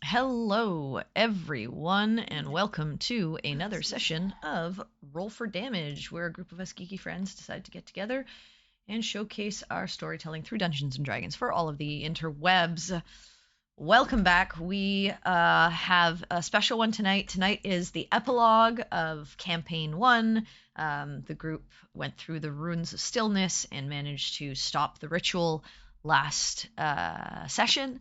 Hello, everyone, and welcome to another session of Roll for Damage, where a group of us geeky friends decide to get together and showcase our storytelling through Dungeons and Dragons for all of the interwebs. Welcome back. We have a special one tonight. Tonight is the epilogue of Campaign 1. The group went through the Runes of Stillness and managed to stop the ritual last session.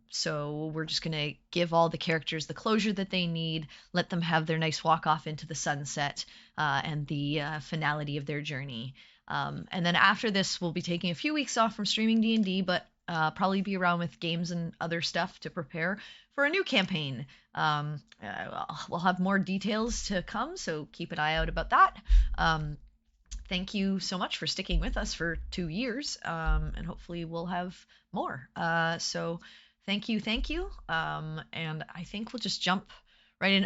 So we're just going to give all the characters the closure that they need, let them have their nice walk off into the sunset and the finality of their journey. And then after this, we'll be taking a few weeks off from streaming D&D, but probably be around with games and other stuff to prepare for a new campaign. We'll have more details to come, so keep an eye out about that. Thank you so much for sticking with us for 2 years, and hopefully we'll have more. So thank you. And I think we'll just jump right in.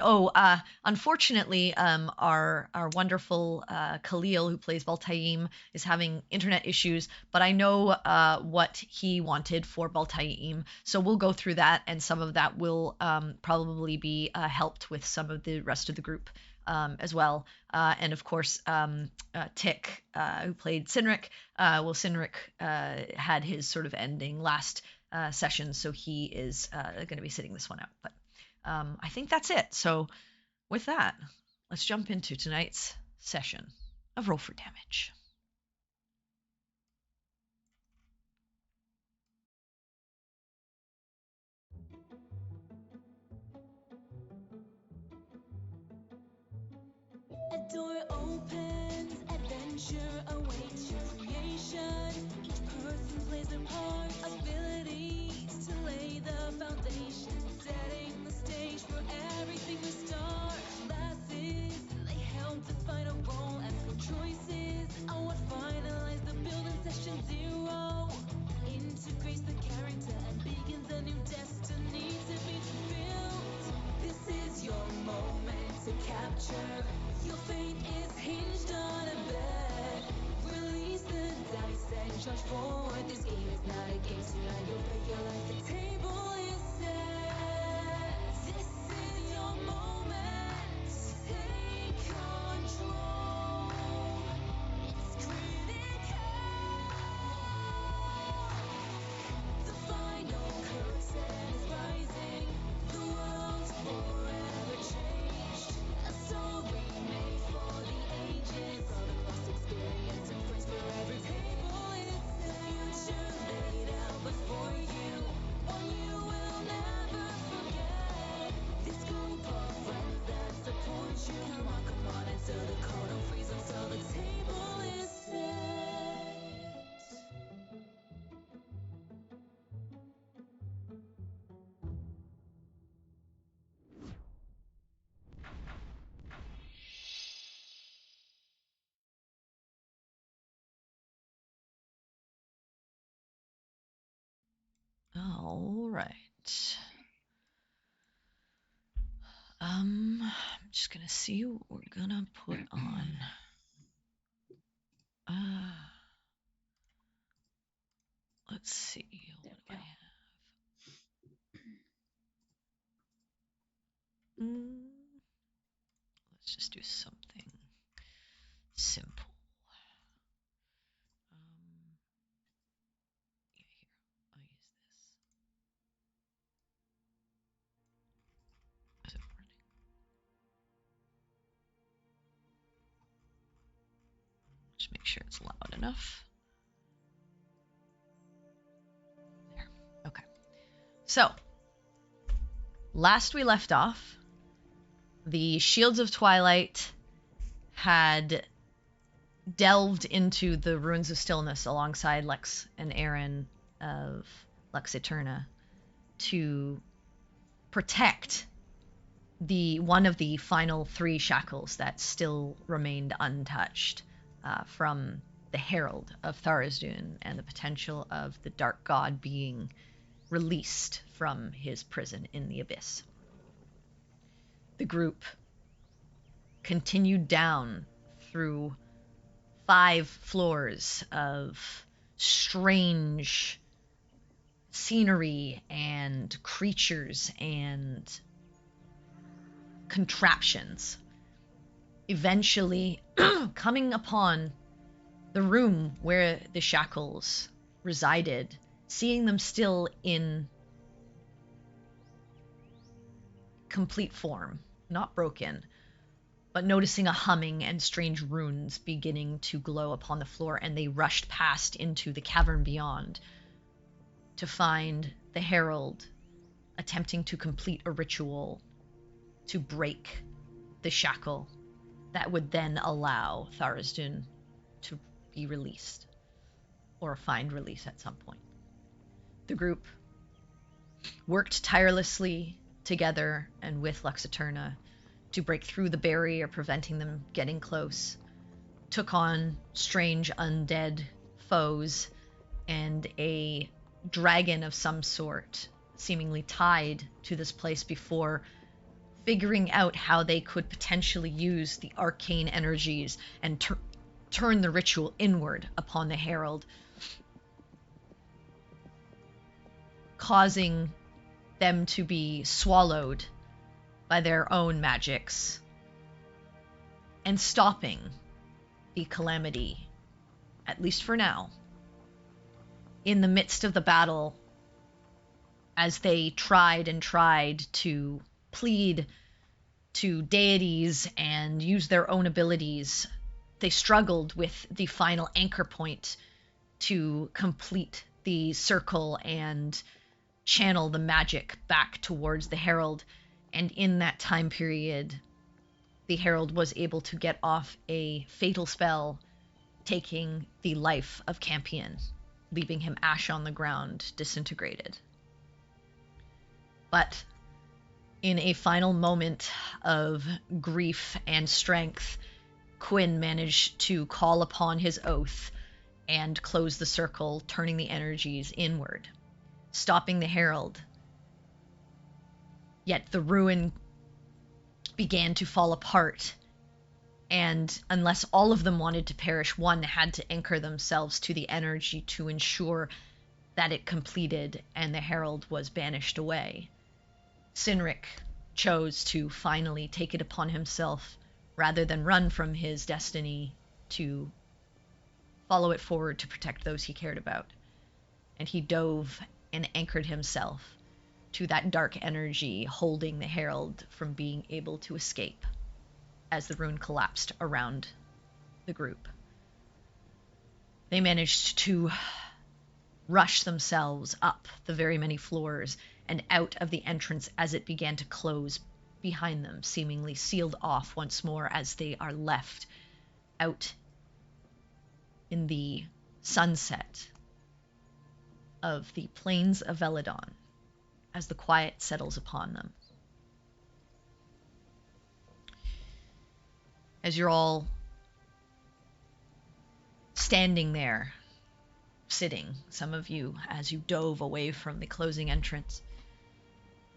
Unfortunately, our wonderful Khalil, who plays Baltaim, is having internet issues, but I know what he wanted for Baltaim, so we'll go through that, and some of that will probably be helped with some of the rest of the group as well. And of course, Tick, who played Sinric. Sinric had his sort of ending last session, so he is going to be sitting this one out. But I think that's it. So with that, let's jump into tonight's session of Roll for Damage. A door opens, adventure awaits your creation. Each person plays their part, abilities to lay the foundation, setting the stage for everything to start. Classes, they help define a role and skill choices are what finalize the build in session 0. Integrates the character and begins a new destiny to be fulfilled. This is your moment to capture. Your fate is hinged on a bet. Release the dice and charge forward. This game is not a game, so now you'll bet your life. The table is set. This is your moment. Take control. It's critical. The final curtain is rising. The world's forever changed. A story made for the ages. All the lost experience and friends for every table is the future laid out before you. One you will never forget. This group of friends that support you. Come on, answer the call. Don't freeze until the table is set. All right. I'm just gonna see what we're gonna put on. Let's see. What do I have? Let's just do something simple. Yeah, here, I'll use this. Is it running? Just make sure it's loud enough. There. Okay. So, last we left off, the Shields of Twilight had delved into the Runes of Stillness alongside Lex and Aaron of Lux Eterna to protect one of the final 3 shackles that still remained untouched from the Herald of Tharizdun and the potential of the Dark God being released from his prison in the Abyss. The group continued down through 5 floors of strange scenery and creatures and contraptions, eventually coming upon the room where the shackles resided, seeing them still in complete form, not broken, but noticing a humming and strange runes beginning to glow upon the floor, and they rushed past into the cavern beyond to find the herald attempting to complete a ritual to break the shackle that would then allow Tharizdun to be released, or find release at some point. The group worked tirelessly together and with Lux Eterna to break through the barrier preventing them getting close, took on strange undead foes and a dragon of some sort seemingly tied to this place before figuring out how they could potentially use the arcane energies and turn the ritual inward upon the herald, causing them to be swallowed by their own magics and stopping the calamity, at least for now, in the midst of the battle. As they tried and tried to plead to deities and use their own abilities, they struggled with the final anchor point to complete the circle and channel the magic back towards the herald. And in that time period, the herald was able to get off a fatal spell, taking the life of Campion, leaving him ash on the ground, disintegrated. But in a final moment of grief and strength, Quinn managed to call upon his oath and close the circle, turning the energies inward, stopping the herald. Yet the ruin began to fall apart, and unless all of them wanted to perish, one had to anchor themselves to the energy to ensure that it completed and the herald was banished away. Cynric chose to finally take it upon himself, rather than run from his destiny, to follow it forward to protect those he cared about. And he dove and anchored himself to that dark energy, holding the herald from being able to escape as the rune collapsed around the group. They managed to rush themselves up the very many floors and out of the entrance as it began to close behind them, seemingly sealed off once more as they are left out in the sunset of the plains of Veladon as the quiet settles upon them. As you're all standing there, sitting, some of you, as you dove away from the closing entrance,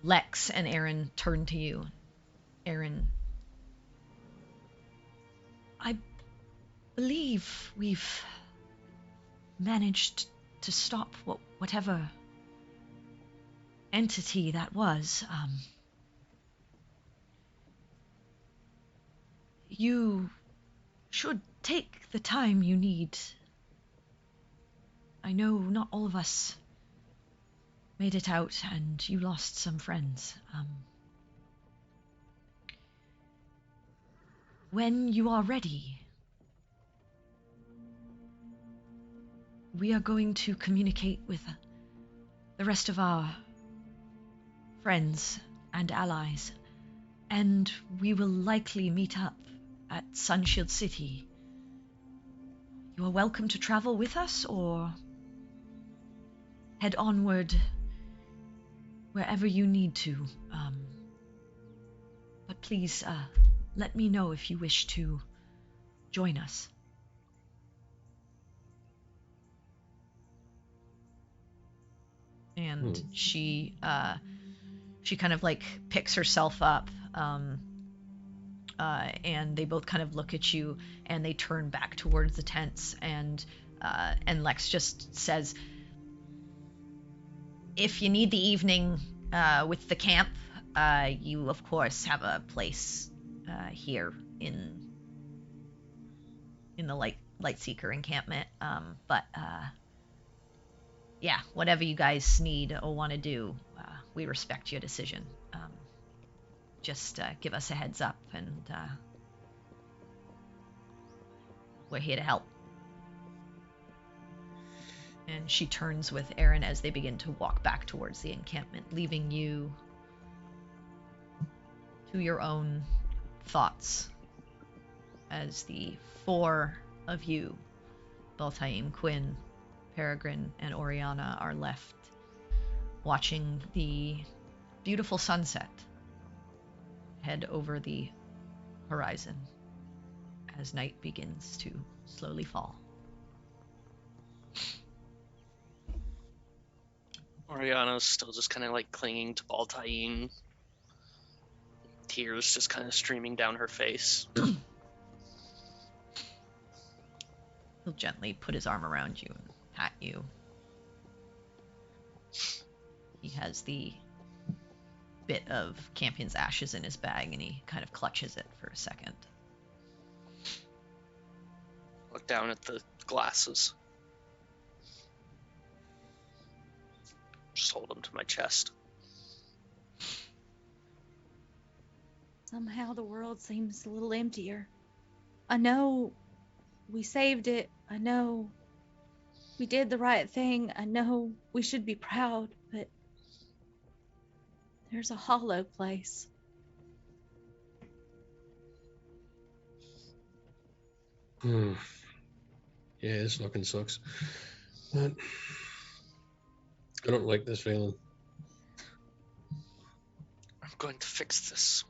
Lex and Aaron turn to you. Aaron, I believe we've managed to stop whatever entity that was. You should take the time you need. I know not all of us made it out, and you lost some friends. When you are ready, we are going to communicate with the rest of our friends and allies, and we will likely meet up at Sunshield City. You are welcome to travel with us or head onward wherever you need to. But please, let me know if you wish to join us. And she kind of like picks herself up, and they both kind of look at you, and they turn back towards the tents, and Lex just says, if you need the evening with the camp, you of course have a place here in the Lightseeker encampment. But yeah, whatever you guys need or want to do, we respect your decision. Just give us a heads up, and we're here to help. And she turns with Aaron as they begin to walk back towards the encampment, leaving you to your own thoughts as the four of you, Baltaim, Quinn, Peregrine, and Oriana, are left watching the beautiful sunset head over the horizon as night begins to slowly fall. Oriana's still just kind of like clinging to Baltaim. Tears just kind of streaming down her face. He'll gently put his arm around you and pat you. He has the bit of Campion's ashes in his bag, and he kind of clutches it for a second. Look down at the glasses. Just hold them to my chest. Somehow the world seems a little emptier. I know we saved it. I know we did the right thing. I know we should be proud, but there's a hollow place. Yeah, this fucking sucks. But I don't like this feeling. I'm going to fix this.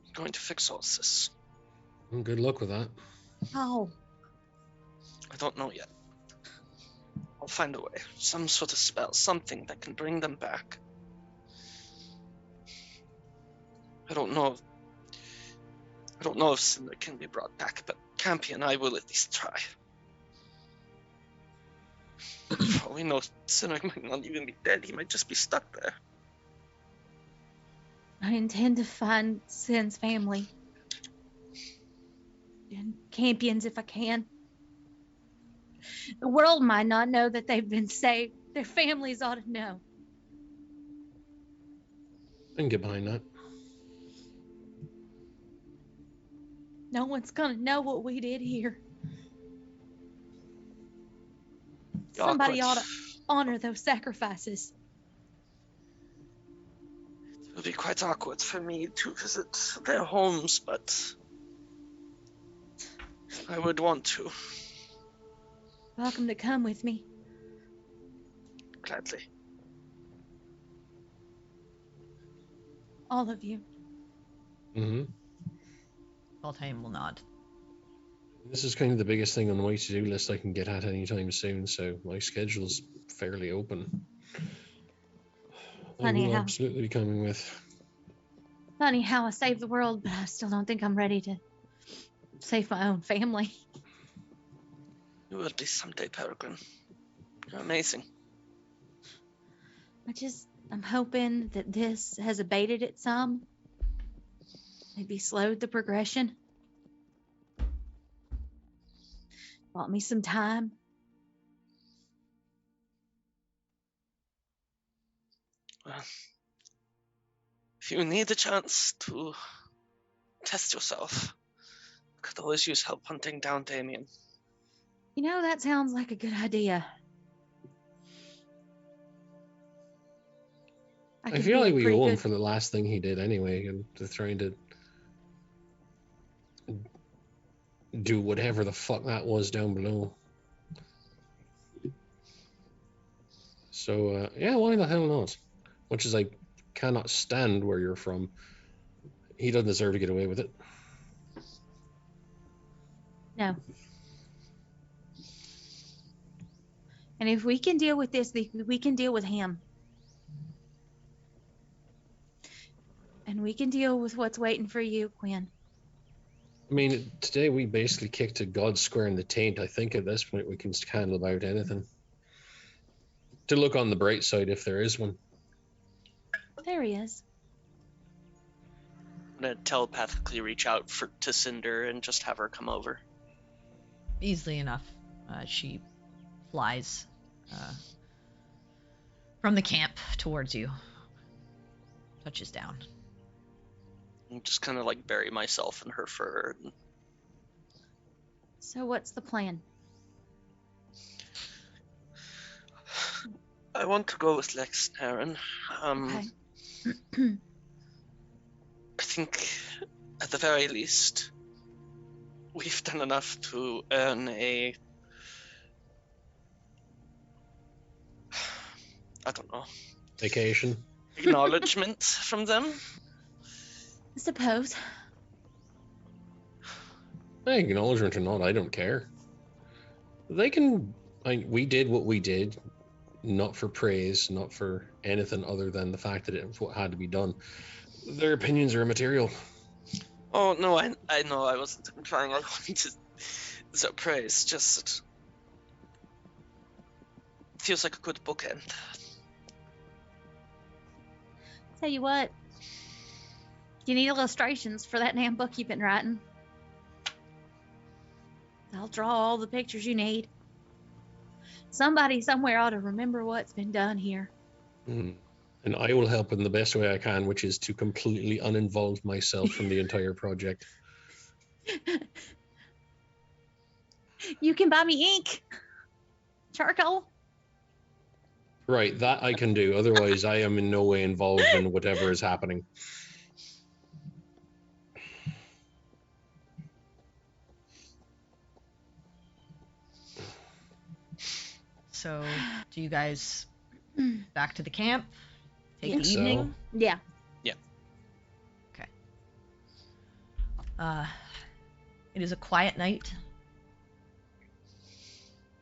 I'm going to fix all this. Well, good luck with that. How? I don't know yet. I'll find a way. Some sort of spell, something that can bring them back. I don't know if Cinder can be brought back, but Campion, I will at least try. For all we know, Cinder might not even be dead. He might just be stuck there. I intend to find Sin's family. And Campions if I can. The world might not know that they've been saved. Their families ought to know. I can get behind that. No one's gonna know what we did here. Somebody ought to honor those sacrifices. It will be quite awkward for me to visit their homes, but I would want to. Welcome to come with me. Gladly. All of you. Mm-hmm. Baltaim will nod. This is kind of the biggest thing on my to-do list I can get at anytime soon, so my schedule's fairly open. I Funny will how- absolutely be coming with. Funny how I saved the world, but I still don't think I'm ready to save my own family. You will be someday, Peregrine. You're amazing. I'm hoping that this has abated it some. Maybe slowed the progression. Bought me some time. Well, if you need a chance to test yourself, could always use help hunting down Damien. You know, that sounds like a good idea. I feel like we owe him for the last thing he did anyway, and to trying to do whatever the fuck that was down below. So, yeah, why the hell not? Much as I cannot stand where you're from, he doesn't deserve to get away with it. No. And if we can deal with this, we can deal with him. And we can deal with what's waiting for you, Quinn. I mean, today we basically kicked a god square in the taint. I think at this point we can handle about anything. to look on the bright side if there is one. There he is. I'm gonna telepathically reach out to Cinder and just have her come over. Easily enough, she flies from the camp towards you. Touches down. And just kind of like bury myself in her fur. So what's the plan? I want to go with Lex and Aaron. Okay. I think, at the very least, we've done enough to earn a... I don't know. Vacation. Acknowledgement from them. I suppose. Acknowledgement or not, I don't care. They can... we did what we did, not for praise, not for anything other than the fact that it was what had to be done. Their opinions are immaterial. Oh, no, I know I wasn't implying I wanted to praise, just... feels like a good bookend. Tell you what. You need illustrations for that damn book you've been writing. I'll draw all the pictures you need. Somebody somewhere ought to remember what's been done here. And I will help in the best way I can, which is to completely uninvolve myself from the entire project. You can buy me ink. Charcoal. Right, that I can do. Otherwise, I am in no way involved in whatever is happening. So, do you guys back to the camp? Take Think the so. evening? Yeah. Okay. It is a quiet night.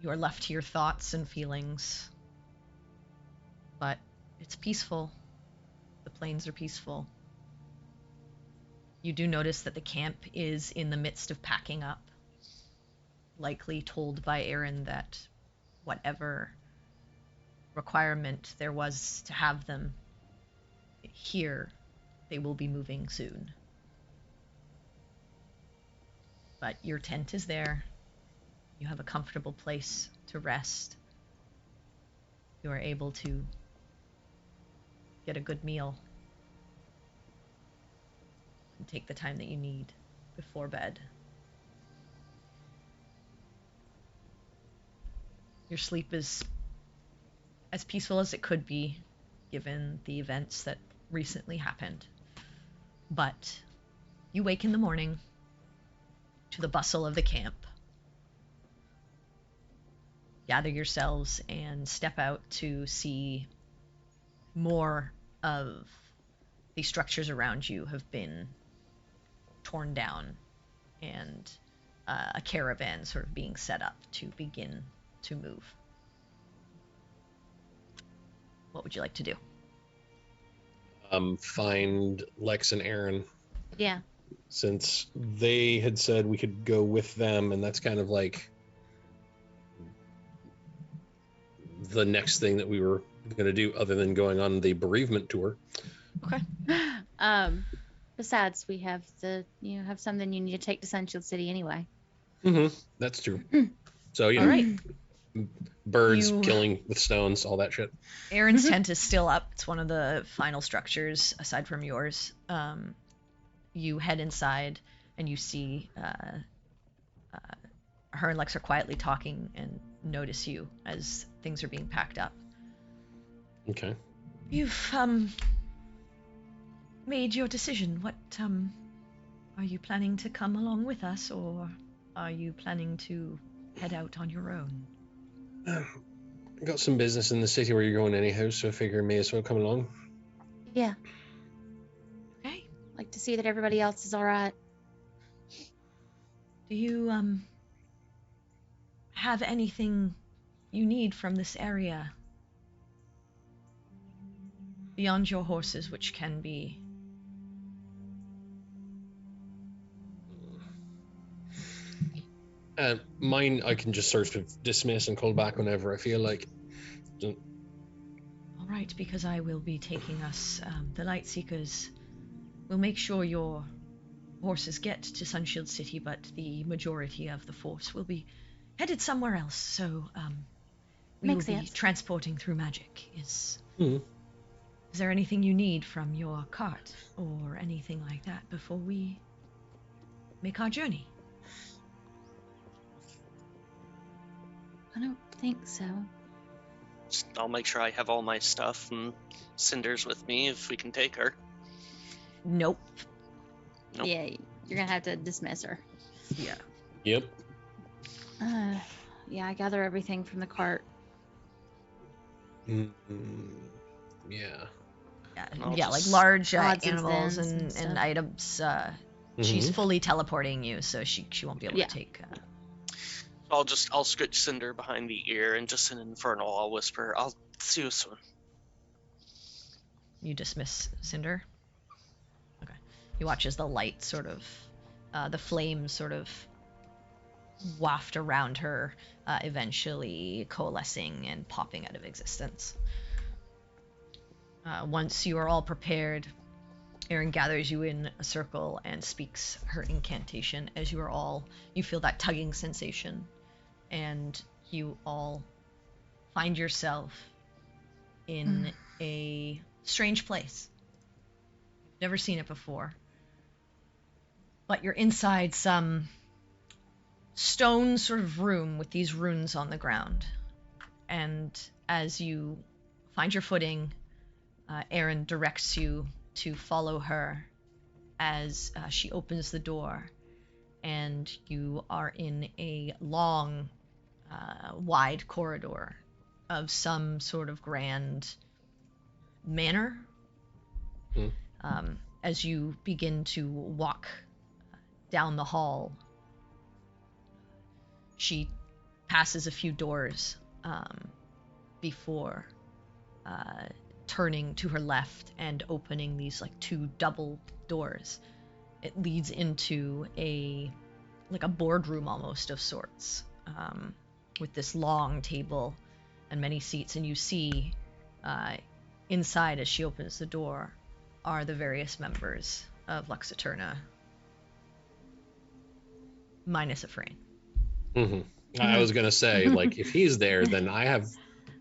You are left to your thoughts and feelings. But it's peaceful. The plains are peaceful. You do notice that the camp is in the midst of packing up. Likely told by Aaron that whatever requirement there was to have them here, they will be moving soon. But your tent is there. You have a comfortable place to rest. You are able to get a good meal and take the time that you need before bed. Your sleep is as peaceful as it could be, given the events that recently happened. But you wake in the morning to the bustle of the camp. Gather yourselves and step out to see more of the structures around you have been torn down, and a caravan sort of being set up to begin to move. What would you like to do? Find Lex and Aaron, Yeah. since they had said we could go with them, and that's kind of like the next thing that we were going to do other than going on the bereavement tour. Okay. Besides, we have have something you need to take to Sunshield City anyway. That's true. So, All right. birds You- killing with stones, all that shit. Aaron's tent is still up. It's one of the final structures aside from yours. You head inside and you see her and Lex are quietly talking and notice you as things are being packed up. Okay. You've made your decision. What are you planning to come along with us, or are you planning to head out on your own? Got some business in the city where you're going anyhow, so I figure I may as well come along. Yeah. Okay. Like to see that everybody else is all right. Do you have anything you need from this area beyond your horses, which can be Mine I can just sort of dismiss and call back whenever I feel like. night, because I will be taking us, the Light Seekers will make sure your horses get to Sunshield City, but the majority of the force will be headed somewhere else. So we Makes will be sense. transporting through magic. Is Mhm. there anything you need from your cart or anything like that before we make our journey? I don't think so. I'll make sure I have all my stuff and Cinder's with me if we can take her. Nope. Nope. Yeah, you're gonna have to dismiss her. Yeah. Yep. Yeah, I gather everything from the cart. Yeah. Yeah, And I'll yeah, like just- large Odds and animals ends and and stuff. items. She's Mhm. fully teleporting you, so she won't be able Yeah. to take. I'll scritch Cinder behind the ear and just in Infernal I'll whisper, I'll see you soon. You dismiss Cinder. Okay. You watch as the light sort of, the flames sort of waft around her, eventually coalescing and popping out of existence. Once you are all prepared, Erin gathers you in a circle and speaks her incantation. As you feel that tugging sensation, and you all find yourself in a strange place. You've never seen it before, but you're inside some stone sort of room with these runes on the ground. And as you find your footing, Erin directs you to follow her as she opens the door, and you are in a long, wide corridor of some sort of grand manor. As you begin to walk down the hall, she passes a few doors before turning to her left and opening these like two double doors. It leads into a boardroom almost of sorts, with this long table and many seats, and you see inside as she opens the door are the various members of Lux Eterna, minus Ephraim. I was gonna say, like, if he's there, then I have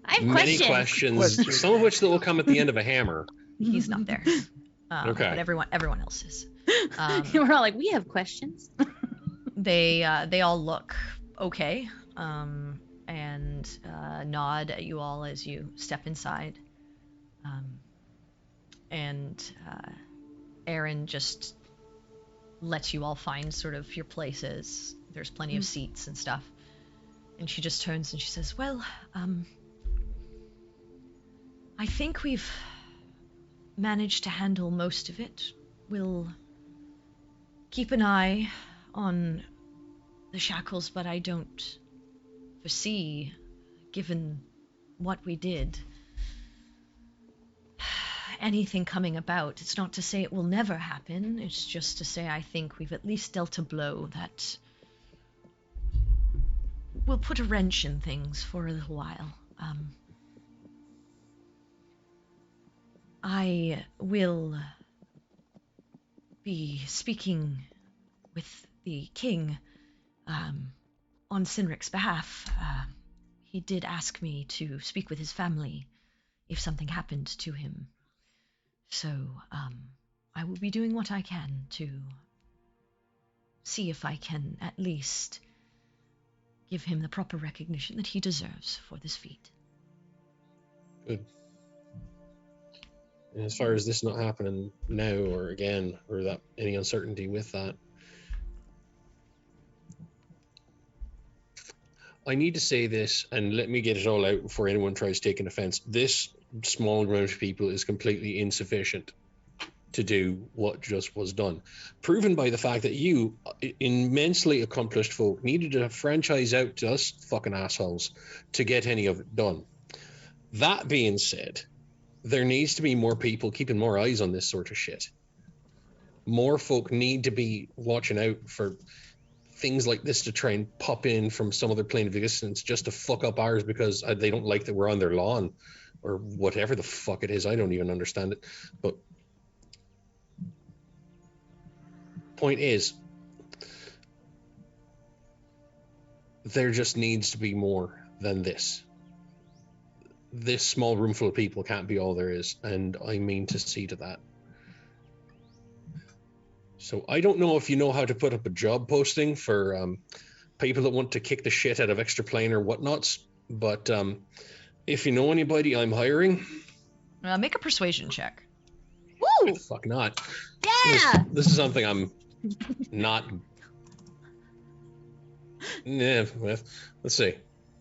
I have many questions. questions, some of which that will come at the end of a hammer. He's not there. Okay. But everyone else is. We're all like, we have questions. They all look okay, and nod at you all as you step inside. And Erin just lets you all find sort of your places. There's plenty of seats and stuff. And she just turns and she says, well, I think we've managed to handle most of it. We'll keep an eye on the shackles, but I don't foresee, given what we did, anything coming about. It's not to say it will never happen, it's just to say I think we've at least dealt a blow that will put a wrench in things for a little while. I will be speaking with the king on Sinric's behalf. He did ask me to speak with his family if something happened to him. So I will be doing what I can to see if I can at least give him the proper recognition that he deserves for this feat. Good. And as far as this not happening now or again, or that any uncertainty with that, I need to say this, and let me get it all out before anyone tries taking offense. This small group of people is completely insufficient to do what just was done. Proven by the fact that you, immensely accomplished folk, needed to franchise out to us fucking assholes to get any of it done. That being said, there needs to be more people keeping more eyes on this sort of shit. More folk need to be watching out for things like this to try and pop in from some other plane of existence just to fuck up ours because they don't like that we're on their lawn. or whatever the fuck it is. I don't even understand it. But point is, there just needs to be more than this. This small room full of people can't be all there is, and I mean to see to that. So I don't know if you know how to put up a job posting for people that want to kick the shit out of extraplanar whatnots, but if you know anybody, I'm hiring. Make a persuasion check. Woo! Why the fuck not? Yeah! This is something I'm not. Yeah, let's see.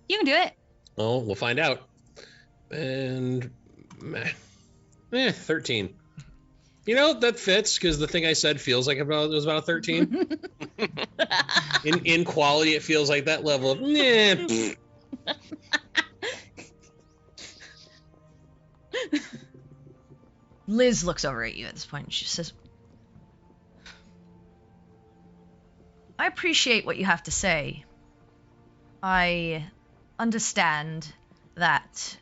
You can do it. Oh, we'll find out. And 13. You know, that fits, because the thing I said feels like it was about a 13. in quality, it feels like that level of Liz looks over at you at this point and she says, I appreciate what you have to say. I understand that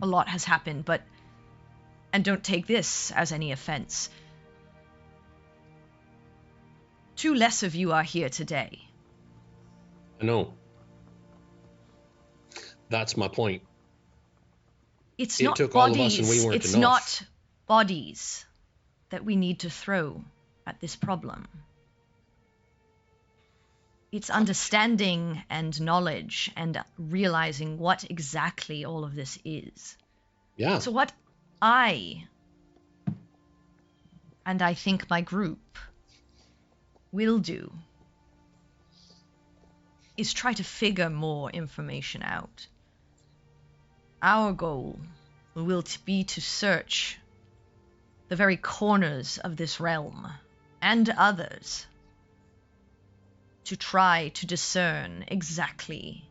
a lot has happened, and don't take this as any offense. 2 less of you are here today. I know. That's my point. It not took all of us and we weren't it's enough. not bodies that we need to throw at this problem. It's understanding and knowledge and realizing what exactly all of this is. Yeah. So what I think my group will do is try to figure more information out. Our goal will be to search the very corners of this realm and others to try to discern exactly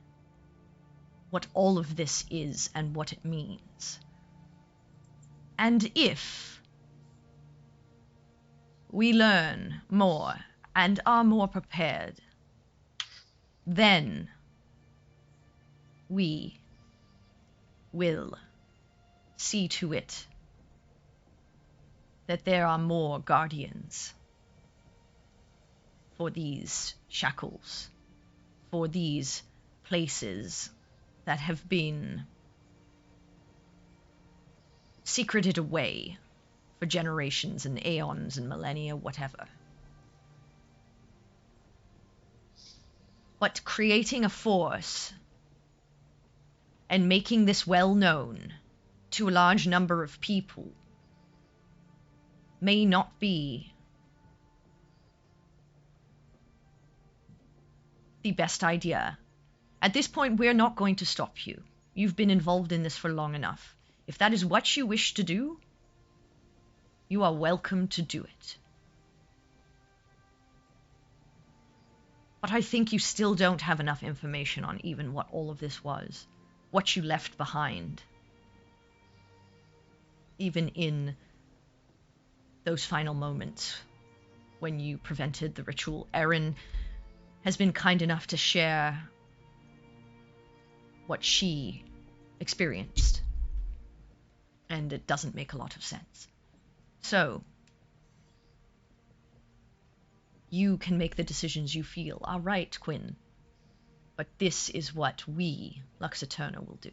what all of this is and what it means. And if we learn more and are more prepared, then we will see to it that there are more guardians for these shackles, for these places that have been secreted away for generations and aeons and millennia, whatever. But creating a force and making this well known to a large number of people may not be the best idea. At this point, we're not going to stop you. You've been involved in this for long enough. If that is what you wish to do, you are welcome to do it. But I think you still don't have enough information on even what all of this was, what you left behind. Even in those final moments when you prevented the ritual, Erin has been kind enough to share what she experienced. And it doesn't make a lot of sense. So, you can make the decisions you feel are right, Quinn. But this is what we, Lux Eterna, will do.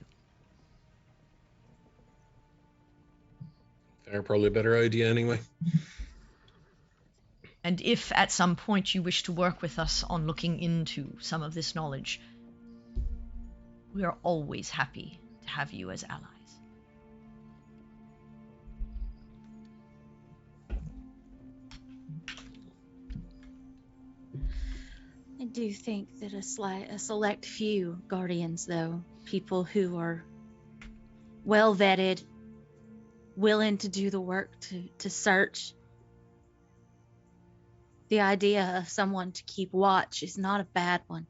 Fair, probably a better idea anyway. And if at some point you wish to work with us on looking into some of this knowledge, we are always happy to have you as allies. I do think that a select few guardians, though, people who are well vetted, willing to do the work to search, the idea of someone to keep watch is not a bad one.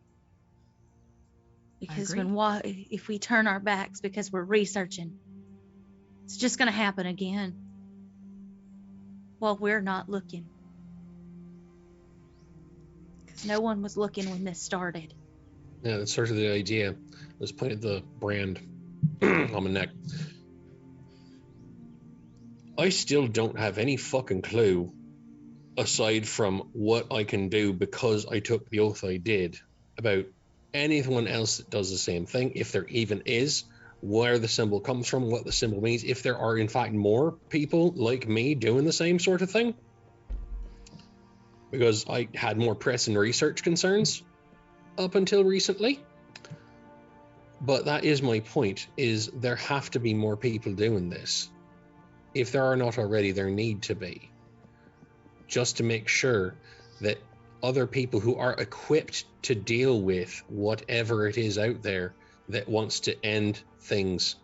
Because if we turn our backs because we're researching, it's just going to happen again while we're not looking. Because no one was looking when this started. Yeah, that's sort of the idea. Let's point at the brand on my neck. I still don't have any fucking clue, aside from what I can do because I took the oath I did, about anyone else that does the same thing, if there even is, where the symbol comes from, what the symbol means, if there are in fact more people like me doing the same sort of thing. Because I had more press and research concerns up until recently. But that is my point, is there have to be more people doing this. If there are not already, there need to be. Just to make sure that other people who are equipped to deal with whatever it is out there that wants to end things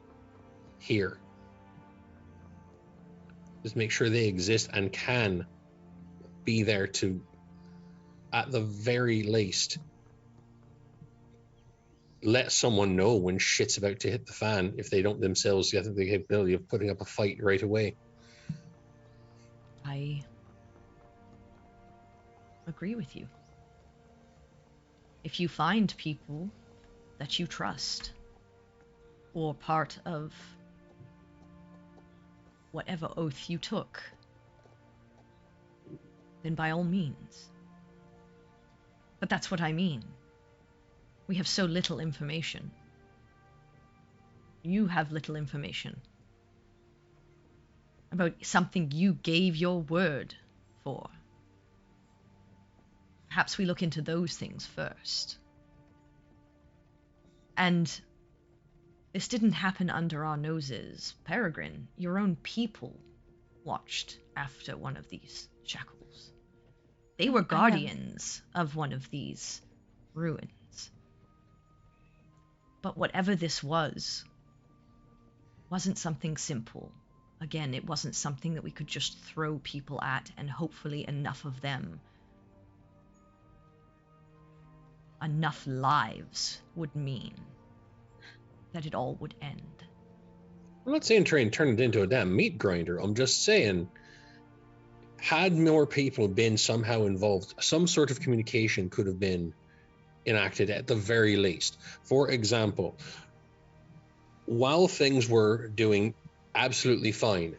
here, just make sure they exist and can be there to, at the very least, let someone know when shit's about to hit the fan if they don't themselves get the capability of putting up a fight right away. I agree with you. If you find people that you trust, or part of whatever oath you took, then by all means. But that's what I mean. We have so little information. You have little information about something you gave your word for. Perhaps we look into those things first. And this didn't happen under our noses. Peregrine, your own people watched after one of these shackles. They were guardians of one of these ruins. But whatever this wasn't something simple. Again, it wasn't something that we could just throw people at and hopefully enough of them, enough lives would mean that it all would end. I'm not saying try and turn it into a damn meat grinder. I'm just saying, had more people been somehow involved, some sort of communication could have been enacted at the very least. For example, while things were doing absolutely fine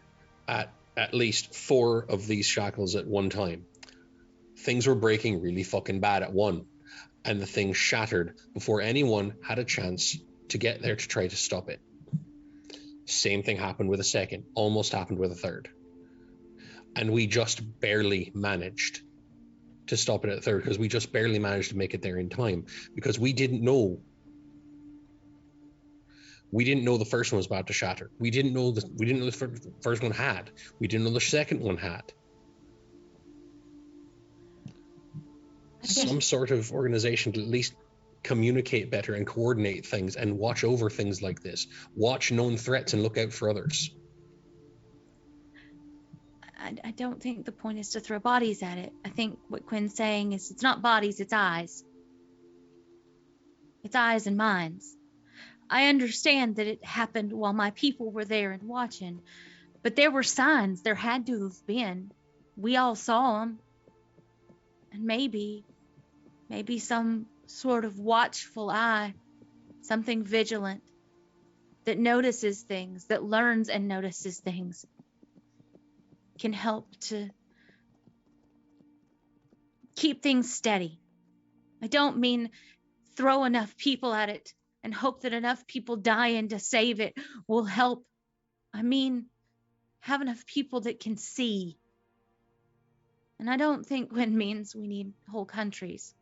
at least 4 of these shackles at one time, things were breaking really fucking bad at one, and the thing shattered before anyone had a chance to get there to try to stop it. Same thing happened with a second, almost happened with a third. And we just barely managed to stop it at third, because we just barely managed to make it there in time, because we didn't know the first one was about to shatter. We didn't know the first one had. We didn't know the second one had. Some sort of organization to at least communicate better and coordinate things and watch over things like this. Watch known threats and look out for others. I don't think the point is to throw bodies at it. I think what Quinn's saying is it's not bodies, it's eyes. It's eyes and minds. I understand that it happened while my people were there and watching, but there were signs. There had to have been. We all saw them. And maybe some sort of watchful eye, something vigilant that notices things, that learns and notices things, can help to keep things steady. I don't mean throw enough people at it and hope that enough people die in to save it will help. I mean, have enough people that can see. And I don't think Quinn means we need whole countries.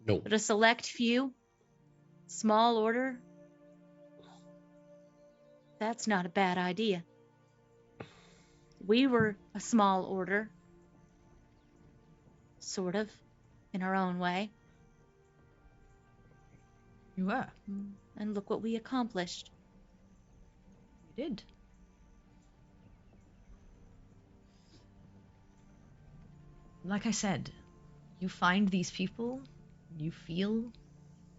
No. But a select few, small order, that's not a bad idea. We were a small order, sort of, in our own way. You were. And look what we accomplished. You did. Like I said, you find these people, you feel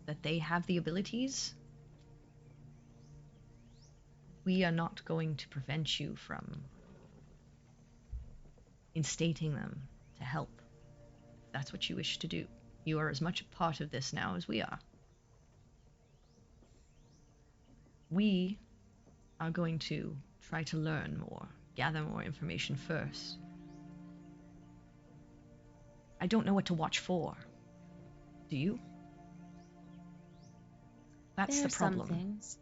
that they have the abilities. We are not going to prevent you from instating them to help. If that's what you wish to do. You are as much a part of this now as we are. We are going to try to learn more, gather more information first. I don't know what to watch for. Do you? That's the There's some problem. things.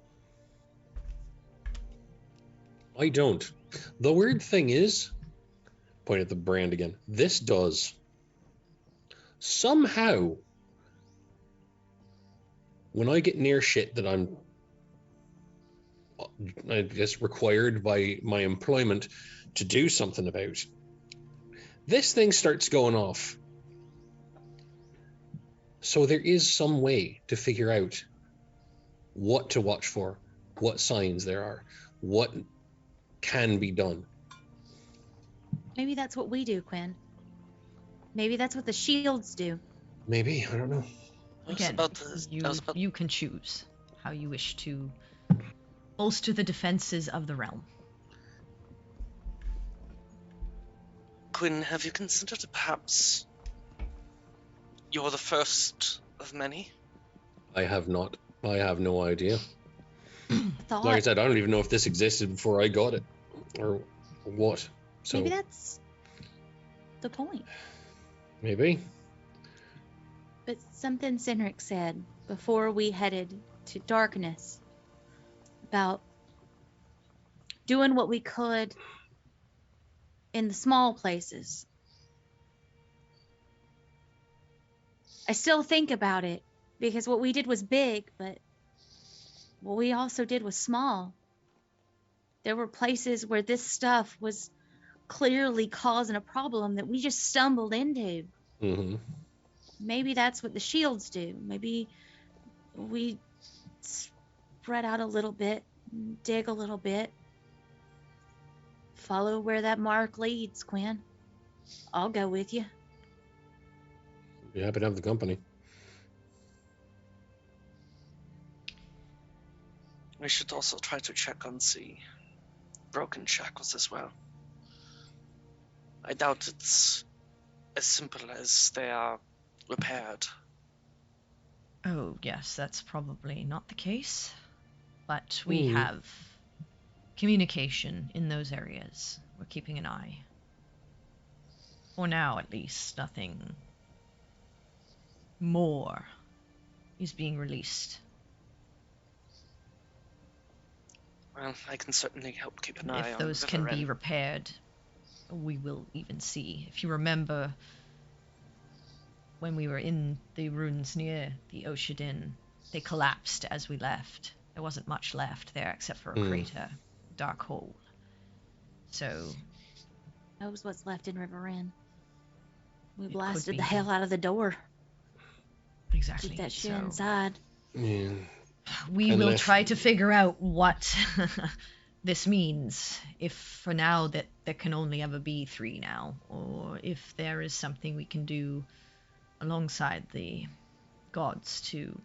I don't. The weird thing is, point at the brand again, this does. Somehow, when I get near shit that I'm, I guess, required by my employment to do something about, this thing starts going off. So there is some way to figure out what to watch for, what signs there are, what can be done. Maybe that's what we do, Quinn. Maybe that's what the Shields do. Maybe, I don't know. Again, you can choose how you wish to bolster the defenses of the realm. Quinn, have you considered perhaps you're the first of many? I have not. I have no idea. Thought Like I said, I don't even know if this existed before I got it, or what. So maybe that's the point. maybe. But something Cynric said before we headed to darkness about doing what we could in the small places. I still think about it because what we did was big, but what we also did was small. There were places where this stuff was clearly causing a problem that we just stumbled into. Mm-hmm. Maybe that's what the Shields do. Maybe we spread out a little bit, dig a little bit, follow where that mark leads, Quinn. I'll go with you. Be happy to have the company. We should also try to check on the broken shackles as well. I doubt it's as simple as they are repaired. Oh, yes, that's probably not the case. But we have communication in those areas. We're keeping an eye. For now, at least, nothing more is being released. Well, I can certainly help keep an eye on If those can River be Inn. repaired, we will even see. If you remember, when we were in the ruins near the Oshadin, they collapsed as we left. There wasn't much left there except for a crater, dark hole. So Knows what's left in River Inn. We It could blasted be. the hell out of the door. exactly. Keep that shit So inside. Yeah. we will Unless- try to figure out what this means. If for now that there can only ever be 3 now, or if there is something we can do alongside the gods to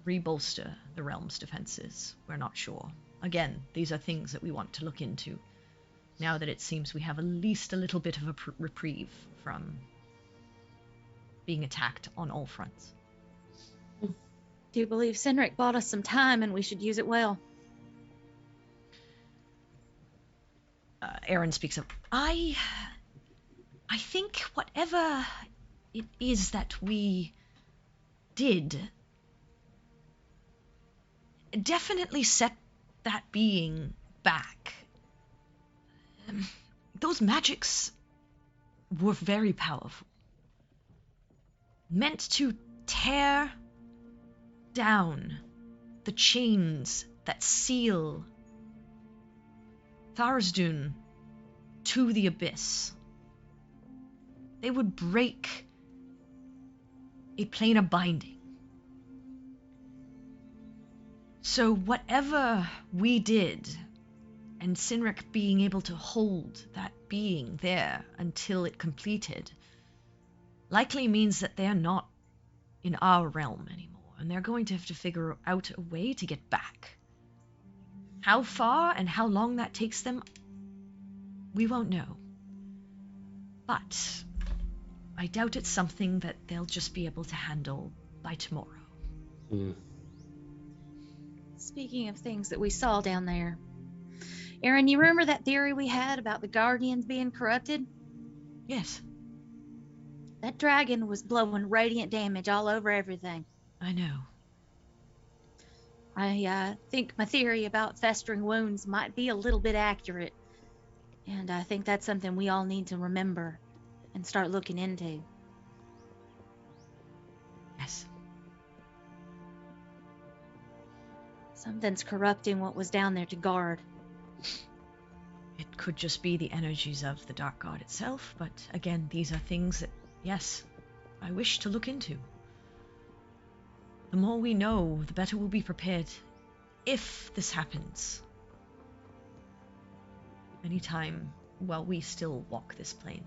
rebolster the realm's defenses. We're not sure. Again, these are things that we want to look into now that it seems we have at least a little bit of a reprieve from being attacked on all fronts. Do you believe Cynric bought us some time and we should use it well? Aaron speaks up. I think whatever it is that we did definitely set that being back. Those magics were very powerful. Meant to tear down the chains that seal Tharizdun to the abyss. They would break a plane of binding. So whatever we did, and Cynric being able to hold that being there until it completed, likely means that they're not in our realm anymore, and they're going to have to figure out a way to get back. How far and how long that takes them, we won't know. But I doubt it's something that they'll just be able to handle by tomorrow. Speaking of things that we saw down there, Aaron, you remember that theory we had about the Guardians being corrupted? Yes, That dragon was blowing radiant damage all over everything. I know. I think my theory about festering wounds might be a little bit accurate. And I think that's something we all need to remember and start looking into. Yes. Something's corrupting what was down there to guard. It could just be the energies of the Dark God itself, but again, these are things that, yes, I wish to look into. The more we know, the better we'll be prepared if this happens. Anytime while we still walk this plane.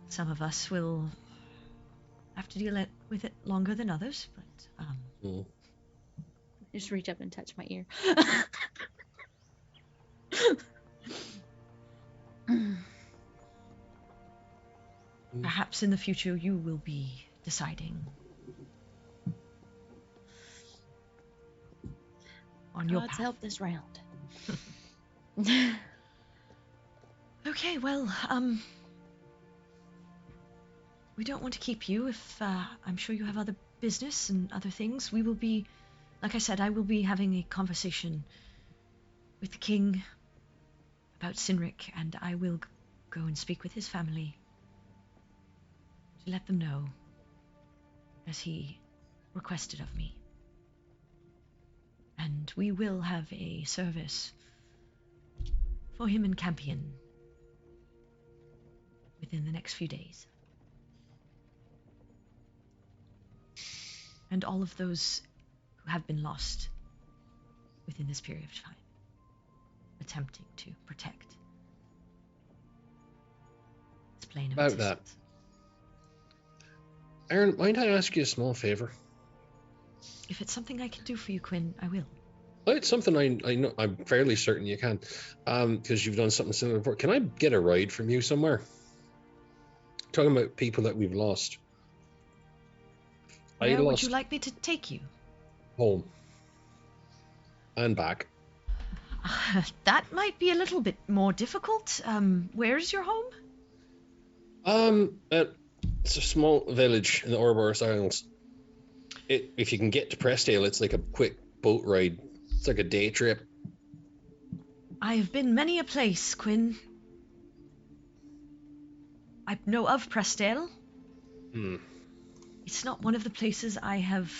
Some of us will have to deal with it longer than others, but Just reach up and touch my ear. perhaps in the future you will be deciding on your God's path. help this round. Okay, well, we don't want to keep you if I'm sure you have other business and other things. We will be, like I said, I will be having a conversation with the king about Sinric, and I will go and speak with his family to let them know, as he requested of me. And we will have a service for him and Campion within the next few days. And all of those who have been lost within this period of time, attempting to protect this plane of About that, existence. Aaron, mind I ask you a small favor? If it's something I can do for you, Quinn, I will. Well, it's something I know. I'm fairly certain you can, because you've done something similar before. Can I get a ride from you somewhere? Talking about people that we've lost. Where would you like me to take you? Home and back. That might be a little bit more difficult. Where is your home? It's a small village in the Ouroboros Islands. If you can get to Prestdale, it's like a quick boat ride. It's like a day trip. I've been many a place, Quinn. I know of Prestdale. It's not one of the places I have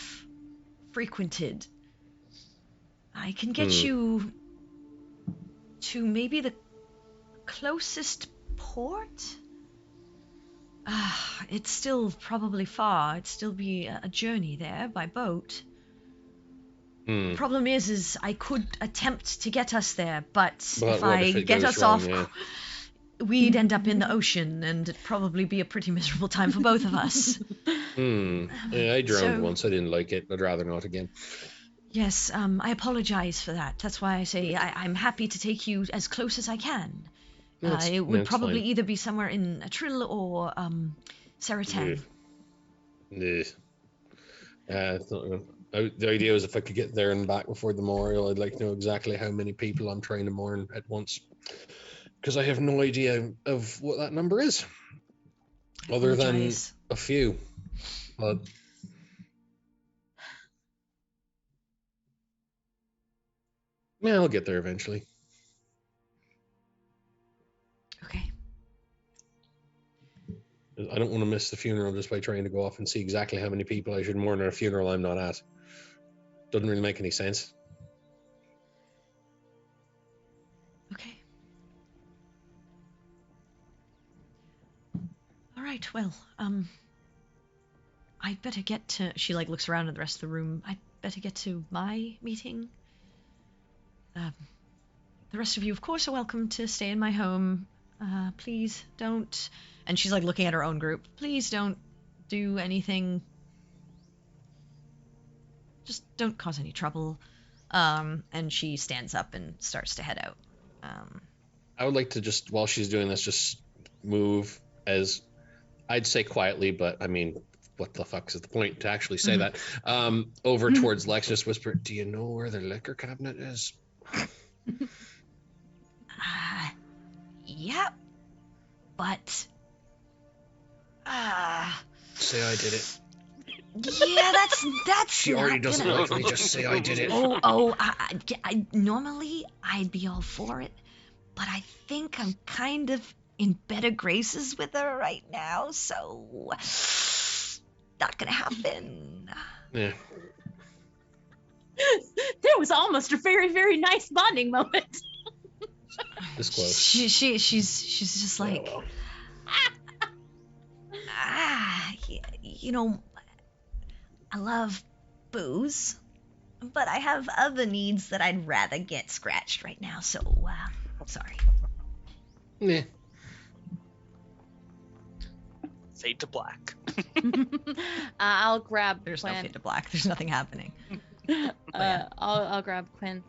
frequented. I can get you to maybe the closest port? It's still probably far. It'd still be a journey there by boat. The problem is I could attempt to get us there, but if I get us off, we'd end up in the ocean, and it'd probably be a pretty miserable time for both of us. Yeah, I drowned once. I didn't like it. I'd rather not again. Yes, I apologize for that. That's why I say I'm happy to take you as close as I can. It would probably either be somewhere in Atrill or Saratan. The idea is if I could get there and back before the memorial, I'd like to know exactly how many people I'm trying to mourn at once. Because I have no idea of what that number is. Other than a few. But yeah, I'll get there eventually. Okay. I don't want to miss the funeral just by trying to go off and see exactly how many people I should mourn at a funeral I'm not at. Doesn't really make any sense. Okay. All right, well, I'd better get to... She, looks around at the rest of the room. I'd better get to my meeting. The rest of you, of course, are welcome to stay in my home. Please don't... And she's, looking at her own group. Please don't do anything... Just don't cause any trouble. And she stands up and starts to head out. I would like to just, while she's doing this, just move as... I'd say quietly, but I mean, what the fuck is the point to actually say that, over towards Lex, just whisper, do you know where the liquor cabinet is? Yeah, but Say I did it. yeah, that's She already not doesn't gonna... like me, just say I did it. I normally I'd be all for it, but I think I'm kind of in better graces with her right now, so not gonna happen. Yeah. There was almost a very, very nice bonding moment. This close. She's just like, well. you know, I love booze, but I have other needs that I'd rather get scratched right now, so sorry. Yeah. Fade to black. I'll grab There's no Quinn. fade to black. There's nothing happening. I'll grab Quinn.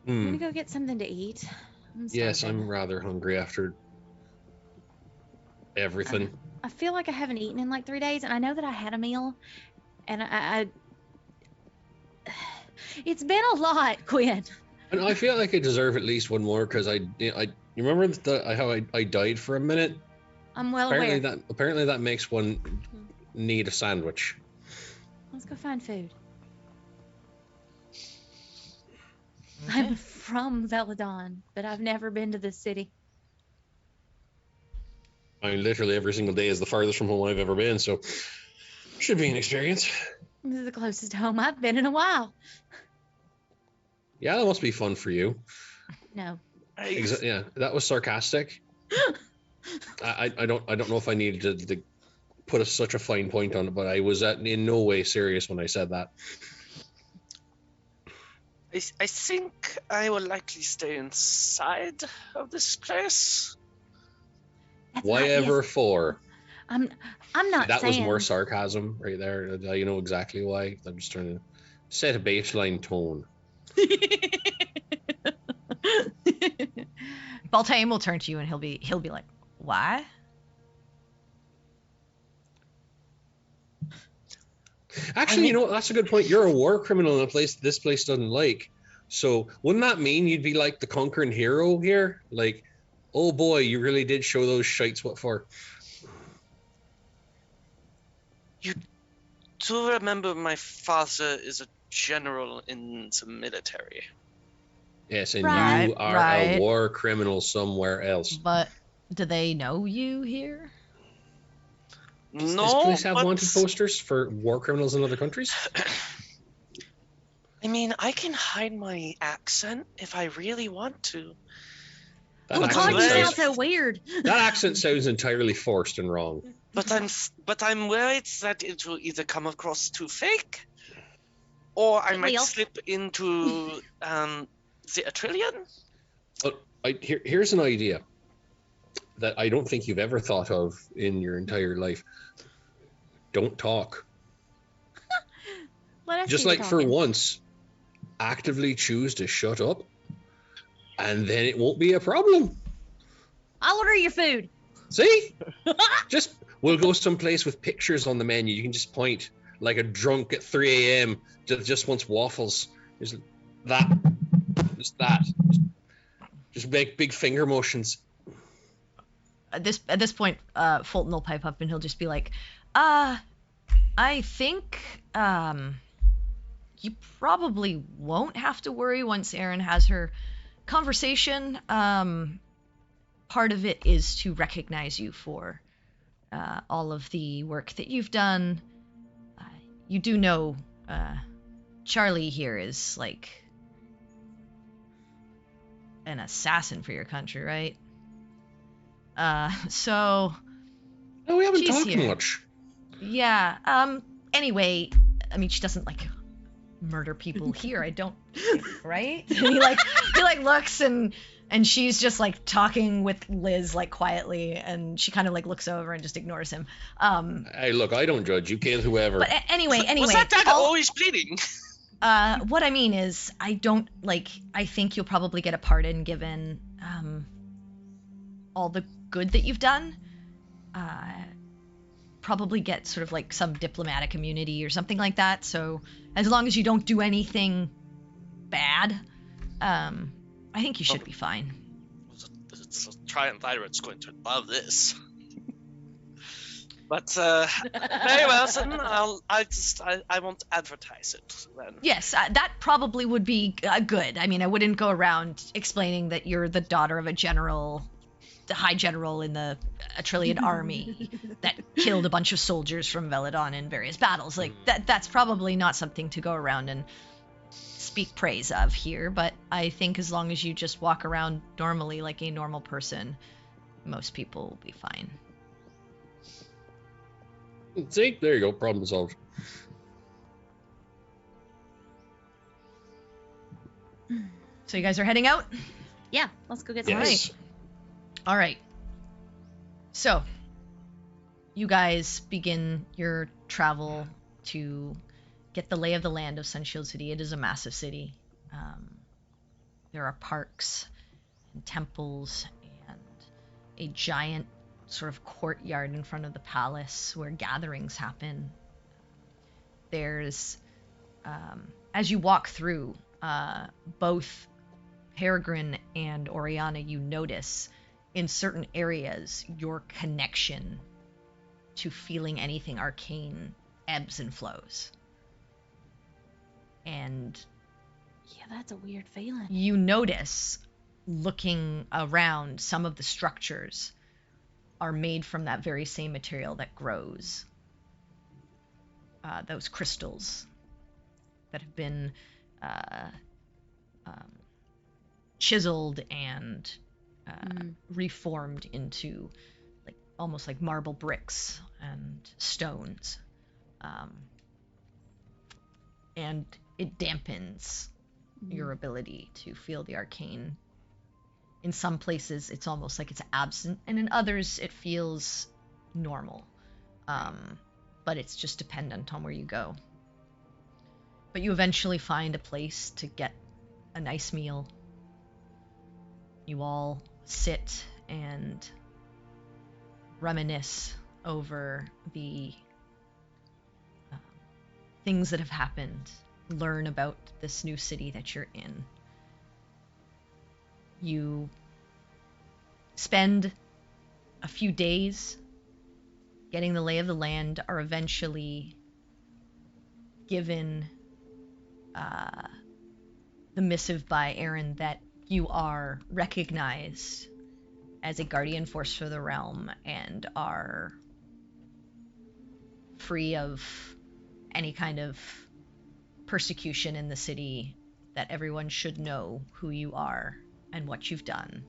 I'm gonna go get something to eat. Yes, starving. I'm rather hungry after everything. I feel like I haven't eaten in like 3 days, and I know that I had a meal, and I it's been a lot, Quinn. And I feel like I deserve at least one more because you remember how I died for a minute? I'm well Apparently aware. apparently that makes one need a sandwich. Let's go find food. Okay. I'm from Veladon, but I've never been to this city. I mean, literally every single day is the farthest from home I've ever been, so should be an experience. This is the closest home I've been in a while. Yeah, that must be fun for you. No. Yeah, that was sarcastic. I don't know if I needed to put such a fine point on it, but I was in no way serious when I said that. I think I will likely stay inside of this place. That's Why not- ever yes, for? I'm not That saying. was more sarcasm right there. You know exactly why. I'm just trying to set a baseline tone. Baltaim will turn to you and he'll be like, why? Actually, you know what? That's a good point. You're a war criminal in a place this place doesn't like. So wouldn't that mean you'd be like the conquering hero here? Like, oh boy, you really did show those shites what for. You do remember my father is a general in the military. Yes, and Right, you are right. a war criminal somewhere else. But do they know you here? Does No, this place have but wanted posters for war criminals in other countries? I mean, I can hide my accent if I really want to. That Well, accent God, you sounds- sound so weird. That accent sounds entirely forced and wrong. But I'm worried that it will either come across too fake, or I It might will. slip into the Atrillion. Here's an idea that I don't think you've ever thought of in your entire life. Don't talk. Let us Just do the like for talking. once, actively choose to shut up, and then it won't be a problem. I'll order your food. See? We'll go someplace with pictures on the menu. You can just point like a drunk at 3 a.m. Just wants waffles. Just that. Just make big finger motions. At this point, Fulton will pipe up and he'll just be like, I think you probably won't have to worry once Erin has her conversation. Part of it is to recognize you for all of the work that you've done. You do know Charlie here is like an assassin for your country, right? So No, we haven't She's talked here. much. yeah. Anyway, I mean, she doesn't like murder people here. I don't, right? And he like looks and she's just like talking with Liz like quietly, and she kind of like looks over and just ignores him. Hey, look, I don't judge. You kill whoever. But anyway, Was that dagger always bleeding? what I mean is, I think you'll probably get a pardon given all the good that you've done. probably get sort of like some diplomatic immunity or something like that. So as long as you don't do anything bad, I think you should be fine. It's a triumvirate's going to love this. But very well, then I won't advertise it then. Yes, that probably would be good. I mean, I wouldn't go around explaining that you're the daughter of a general, the high general in the Atrillian army that killed a bunch of soldiers from Veladon in various battles. Like that's probably not something to go around and speak praise of here, but I think as long as you just walk around normally like a normal person, most people will be fine. See, there you go, problem solved. So you guys are heading out? Yeah, let's go get some. Yes. All right. So, you guys begin your travel to get the lay of the land of Sunshield City. It is a massive city. There are parks and temples and a giant sort of courtyard in front of the palace where gatherings happen. There's, as you walk through, both Peregrine and Oriana, you notice in certain areas your connection to feeling anything arcane ebbs and flows. And Yeah, that's a weird feeling. you notice, looking around, some of the structures are made from that very same material that grows. Those crystals that have been chiseled and reformed into like almost like marble bricks and stones. And it dampens your ability to feel the arcane. In some places, it's almost like it's absent, and in others, it feels normal. But it's just dependent on where you go. But you eventually find a place to get a nice meal. You all sit and reminisce over the things that have happened, learn about this new city that you're in. You spend a few days getting the lay of the land, are eventually given the missive by Aaron that you are recognized as a guardian force for the realm and are free of any kind of persecution in the city, that everyone should know who you are and what you've done.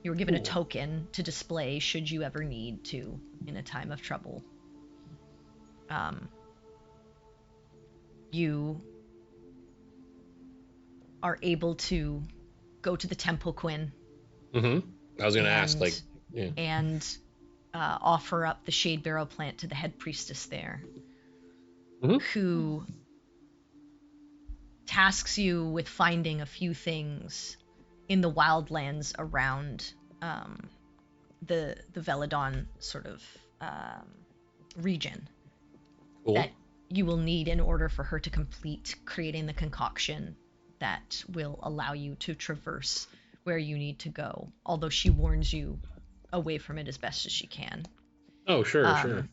You were given a token to display should you ever need to in a time of trouble. You are able to go to the Temple Quinn. I was going to ask, like, yeah. And offer up the Shade Barrow plant to the head priestess there, who tasks you with finding a few things in the wildlands around the Veladon sort of region that you will need in order for her to complete creating the concoction that will allow you to traverse where you need to go, although she warns you away from it as best as she can. Oh, sure.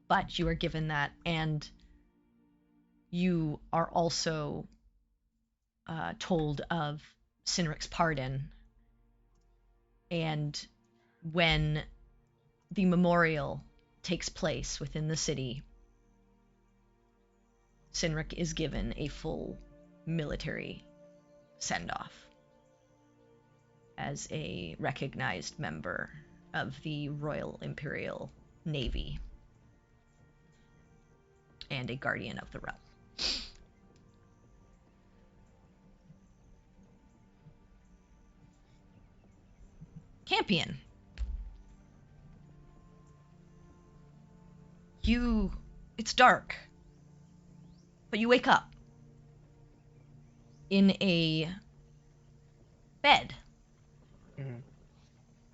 But you are given that, and you are also told of Cynric's pardon. And when the memorial takes place within the city, Cynric is given a full military send-off as a recognized member of the Royal Imperial Navy and a guardian of the realm. Campion. It's dark, but you wake up in a bed.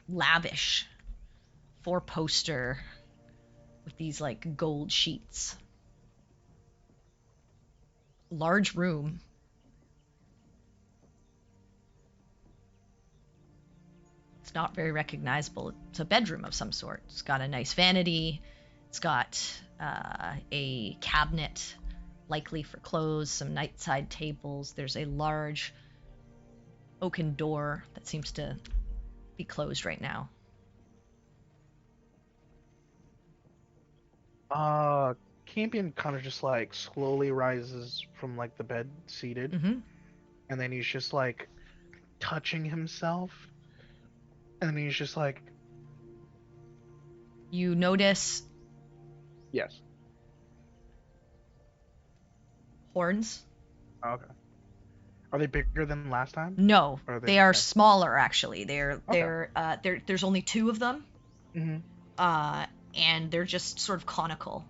Lavish, 4-poster, with these like gold sheets. Large room. It's not very recognizable. It's a bedroom of some sort. It's got a nice vanity. It's got a cabinet, likely for clothes, some nightside tables. There's a large oaken door that seems to be closed right now. Campion kind of just like slowly rises from like the bed seated, Mm-hmm. and then he's just like touching himself, and then he's just like, You notice yes. horns. Okay. Are they bigger than last time? No, Or are they are okay? smaller actually. There's only 2 of them. Mm-hmm. And they're just sort of conical.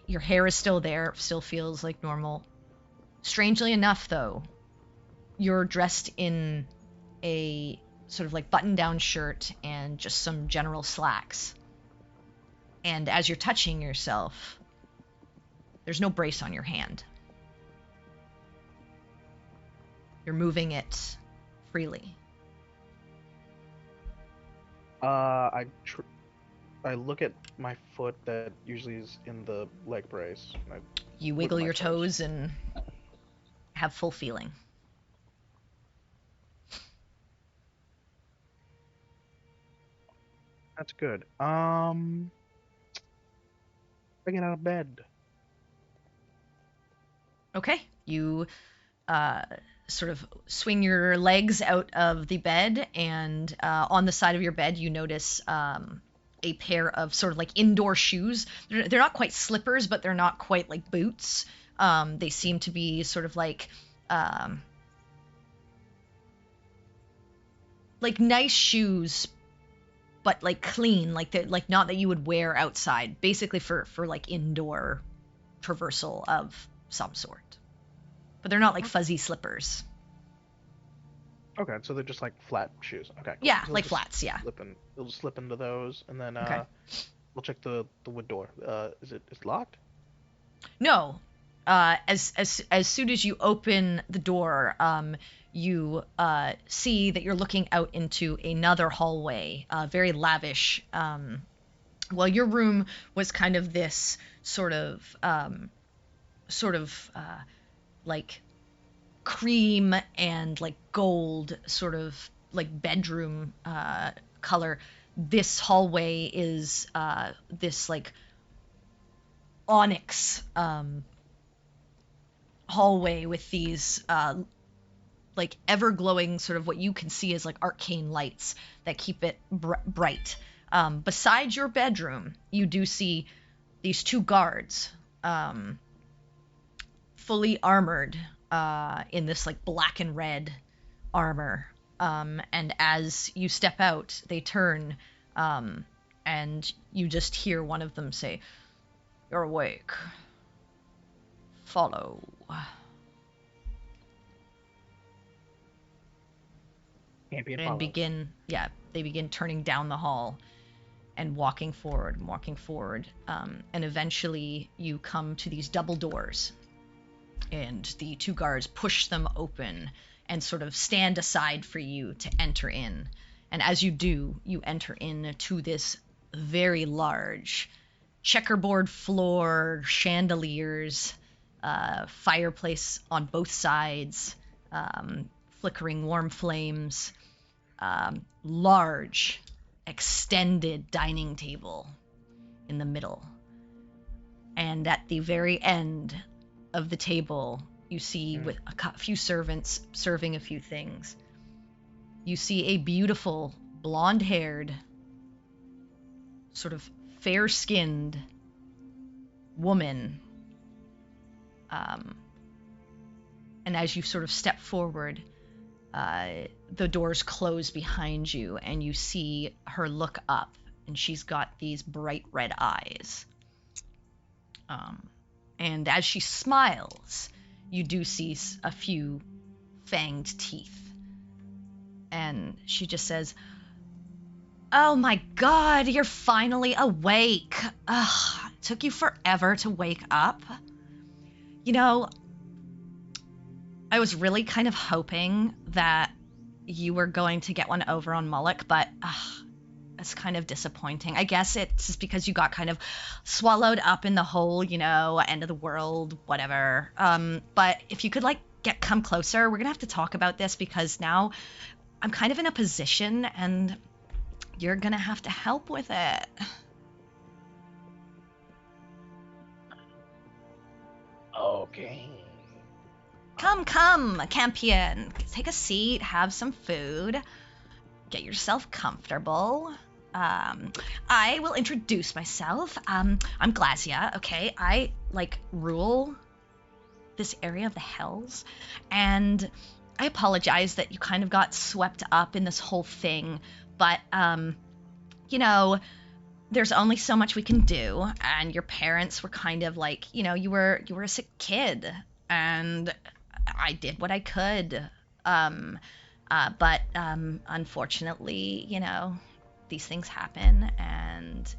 Your hair is still there, still feels like normal. Strangely enough, though, you're dressed in a sort of like button-down shirt and just some general slacks. And as you're touching yourself, there's no brace on your hand. You're moving it freely. I look at my foot that usually is in the leg brace. And I You Wiggle wiggle my your toes. toes and have full feeling. That's good. I get out of bed. Okay, you sort of swing your legs out of the bed, and on the side of your bed you notice a pair of sort of like indoor shoes. They're not quite slippers, but they're not quite like boots. They seem to be sort of like nice shoes, but like clean, like not that you would wear outside. Basically for like indoor traversal of some sort. But they're not like fuzzy slippers. Okay, so they're just like flat shoes. Okay. Cool. Yeah, So like just flats, yeah. It'll just slip into those, and then Okay. we'll check the wood door. Is it locked? No. As soon as you open the door, you see that you're looking out into another hallway, very lavish. Well, your room was kind of this sort of like cream and like gold sort of like bedroom color. This hallway is this like onyx hallway with these like ever glowing sort of what you can see as like arcane lights that keep it bright. Besides your bedroom, you do see these 2 guards, fully armored, in this like black and red armor. And as you step out, they turn, and you just hear one of them say, "You're awake. Follow." Campion And follows. they begin turning down the hall and walking forward, and eventually you come to these double doors, and the 2 guards push them open and sort of stand aside for you to enter in. And as you do, you enter into this very large checkerboard floor, chandeliers, fireplace on both sides, flickering warm flames, large extended dining table in the middle. And at the very end of the table, you see with a few servants serving a few things, you see a beautiful blonde-haired, sort of fair-skinned woman. And as you sort of step forward, the doors close behind you, and you see her look up, and she's got these bright red eyes. And as she smiles, you do see a few fanged teeth. And she just says, Oh my god, you're finally awake. Ugh, it took you forever to wake up. You know, I was really kind of hoping that you were going to get one over on Moloch, but it's kind of disappointing. I guess it's just because you got kind of swallowed up in the whole, end of the world, whatever. But if you could come closer, we're gonna have to talk about this because now I'm kind of in a position and you're gonna have to help with it. Okay. Come, Campion. Take a seat, have some food, get yourself comfortable. I will introduce myself. I'm Glasia, okay? I, rule this area of the Hells, and I apologize that you kind of got swept up in this whole thing, but, there's only so much we can do, and your parents were kind of you were a sick kid, and I did what I could. But unfortunately, these things happen, and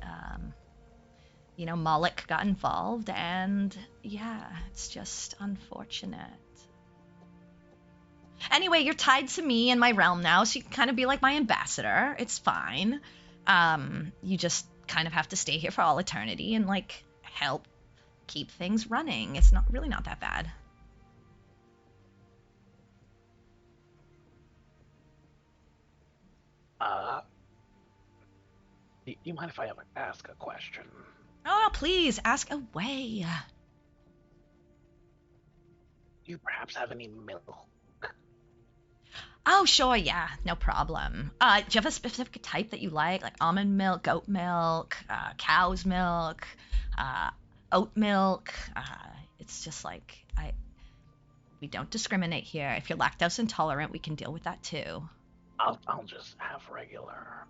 Moloch got involved, and yeah, it's just unfortunate. Anyway, you're tied to me and my realm now, so you can kind of be like my ambassador. It's fine. You just kind of have to stay here for all eternity and help keep things running. It's not that bad. Do you mind if I ask a question? Oh, no, please, ask away. Do you perhaps have any milk? Oh, sure, yeah, no problem. Do you have a specific type that you like almond milk, goat milk, cow's milk, oat milk? It's just we don't discriminate here. If you're lactose intolerant, we can deal with that too. I'll just have regular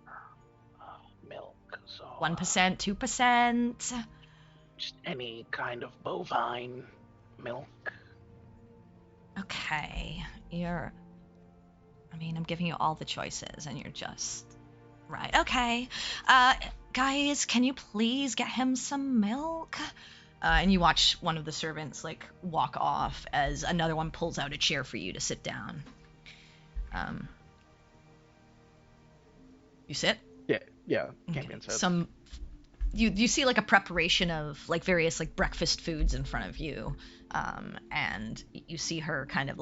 milk. So 1%, 2%. just any kind of bovine milk. Okay, I'm giving you all the choices, and you're just right. Okay, guys, can you please get him some milk? And you watch one of the servants walk off as another one pulls out a chair for you to sit down. You sit? Yeah. Campion says. You see a preparation of various breakfast foods in front of you, and you see her kind of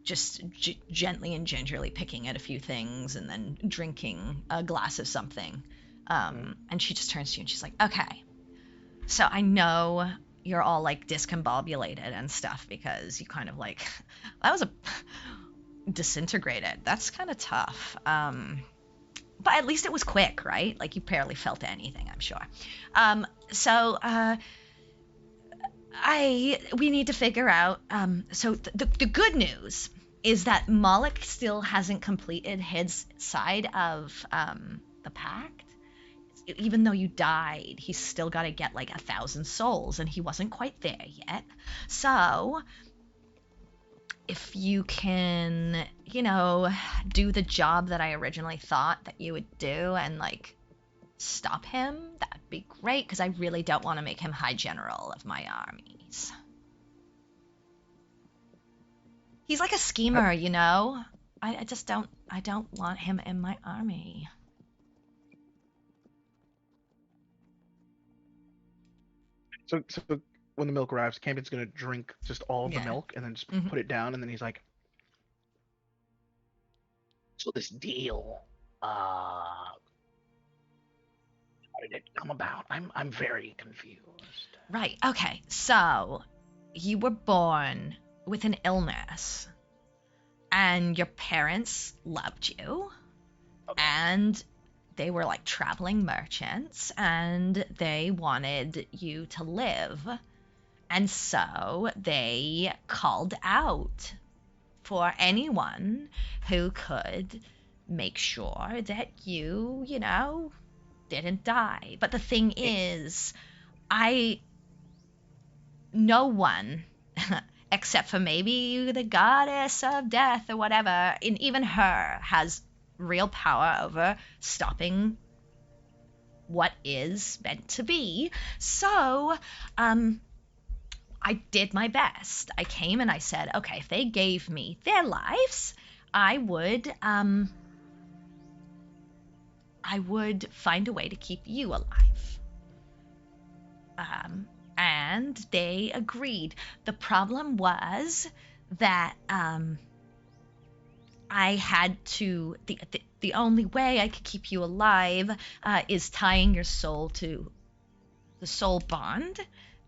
just gently and gingerly picking at a few things and then drinking a glass of something. And she just turns to you and she's like, okay, so I know you're all discombobulated and stuff because you kind of that was a disintegrated. That's kind of tough. But at least it was quick, right? You barely felt anything, I'm sure. So we need to figure out. So the good news is that Moloch still hasn't completed his side of the pact. Even though you died, he's still got to get 1,000 souls, and he wasn't quite there yet. So if you can, do the job that I originally thought that you would do and stop him, that'd be great, because I really don't want to make him High General of my armies. He's like a schemer, I just don't want him in my army. So when the milk arrives, Campion's gonna drink just all of the milk and then just put it down, and then he's like, so this deal, how did it come about? I'm very confused. Right, okay, so you were born with an illness, and your parents loved you, and they were traveling merchants, and they wanted you to live, and so they called out for anyone who could make sure that you didn't die. But the thing is, no one except for maybe the goddess of death or whatever, and even her has real power over stopping what is meant to be. So, I did my best. I came and I said, okay, if they gave me their lives, I would find a way to keep you alive. And they agreed. The problem was that I had to, the only way I could keep you alive is tying your soul to the soul bond.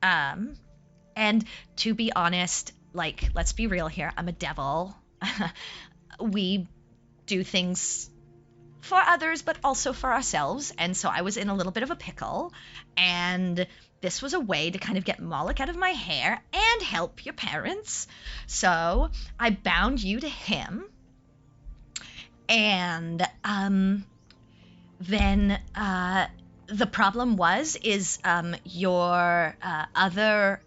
And to be honest, like, let's be real here, I'm a devil. We do things for others, but also for ourselves. And so I was in a little bit of a pickle. And this was a way to kind of get Moloch out of my hair and help your parents. So I bound you to him. And then the problem is your other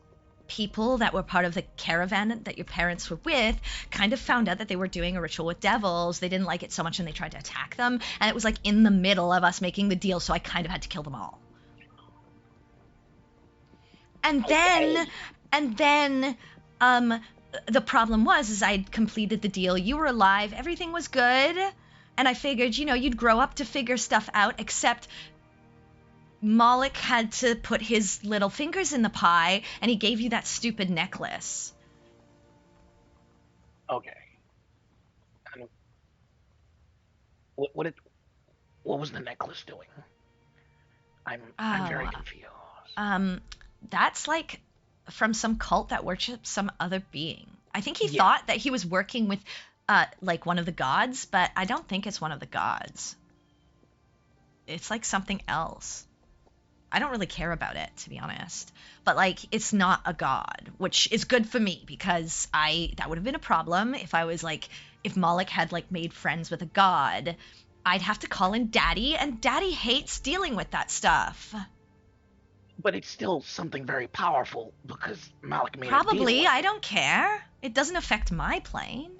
people that were part of the caravan that your parents were with kind of found out that they were doing a ritual with devils. They didn't like it so much and they tried to attack them. And it was like in the middle of us making the deal, so I kind of had to kill them all. And then the problem was I'd completed the deal. You were alive. Everything was good. And I figured, you'd grow up to figure stuff out, except Moloch had to put his little fingers in the pie, and he gave you that stupid necklace. Okay. What was the necklace doing? I'm very confused. That's like from some cult that worships some other being. I think he thought that he was working with like one of the gods, but I don't think it's one of the gods. It's like something else. I don't really care about it, to be honest. But, like, it's not a god, which is good for me because that would have been a problem if I was, like, if Moloch had, like, made friends with a god. I'd have to call in Daddy, and Daddy hates dealing with that stuff. But it's still something very powerful because Moloch made Probably. a deal. I don't care. It doesn't affect my plane.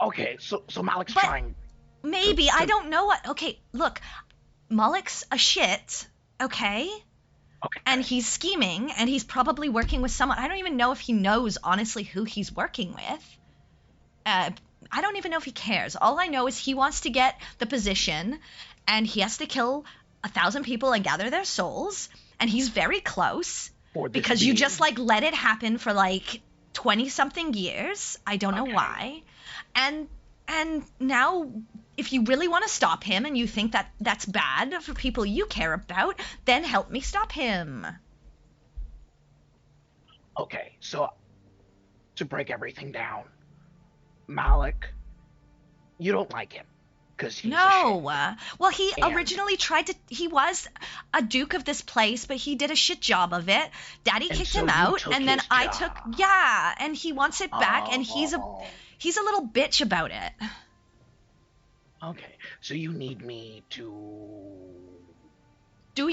Okay, so Moloch's trying... Maybe. I don't know what... Okay, look... Moloch's a shit, okay? Okay. And he's scheming, and he's probably working with someone. I don't even know if he knows, honestly, who he's working with. I don't even know if he cares. All I know is he wants to get the position, and he has to kill 1,000 people and gather their souls, and he's very close. Because you just, like, let it happen for, like, 20-something years. I don't know why. And now, if you really want to stop him and you think that that's bad for people you care about, then help me stop him. Okay, so to break everything down, Moloch, you don't like him because he's well, he originally tried to. He was a duke of this place, but he did a shit job of it. Daddy kicked him out, and then I took. Yeah, and he wants it back, and he's a little bitch about it. Okay, so you need me to do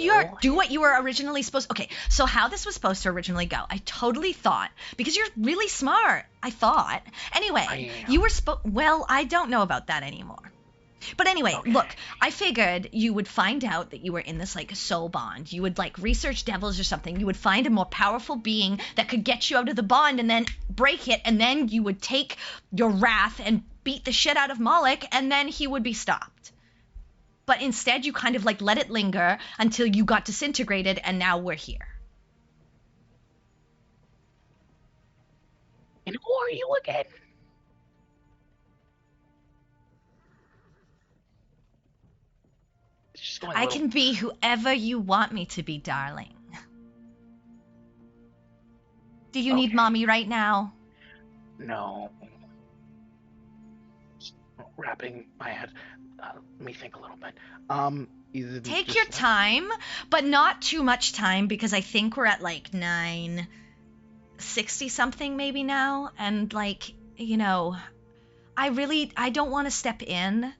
what you were originally supposed. Okay, so how this was supposed to originally go, I totally thought, because you're really smart. I thought. Anyway, you were well, I don't know about that anymore. But anyway, look, I figured you would find out that you were in this, like, soul bond. You would, like, research devils or something. You would find a more powerful being that could get you out of the bond and then break it, and then you would take your wrath and beat the shit out of Moloch, and then he would be stopped. But instead, you kind of, like, let it linger until you got disintegrated, and now we're here. And who are you again? I can be whoever you want me to be, darling. Do you need mommy right now? No. Just wrapping my head. Let me think a little bit. Take your time, but not too much time, because I think we're at like 9:60 something maybe now, and like, I don't want to step in,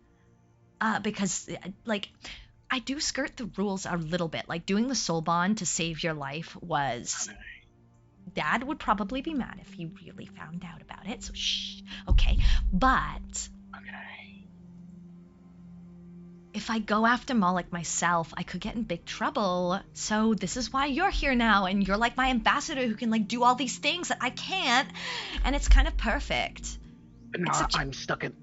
because like, I do skirt the rules a little bit. Like, doing the soul bond to save your life was Dad would probably be mad if he really found out about it, so shh. Okay, but Okay. if I go after Moloch myself, I could get in big trouble. So this is why you're here now, and you're like my ambassador who can like do all these things that I can't, and it's kind of perfect. No, I'm stuck in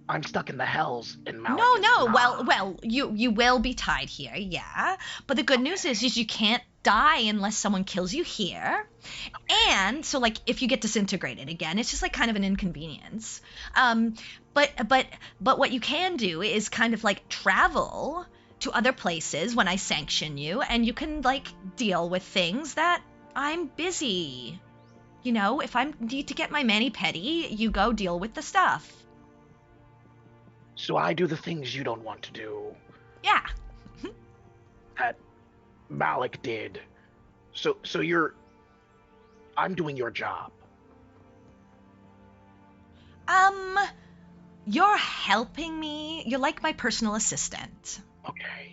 the hells in Malik. No. Well, you will be tied here, yeah. But the good news is you can't die unless someone kills you here. And so like if you get disintegrated again, it's just like kind of an inconvenience. But what you can do is kind of like travel to other places when I sanction you, and you can like deal with things that I'm busy. You know, if I need to get my mani-pedi, you go deal with the stuff. So I do the things you don't want to do. Yeah. That Malik did. So I'm doing your job. You're helping me. You're like my personal assistant. Okay.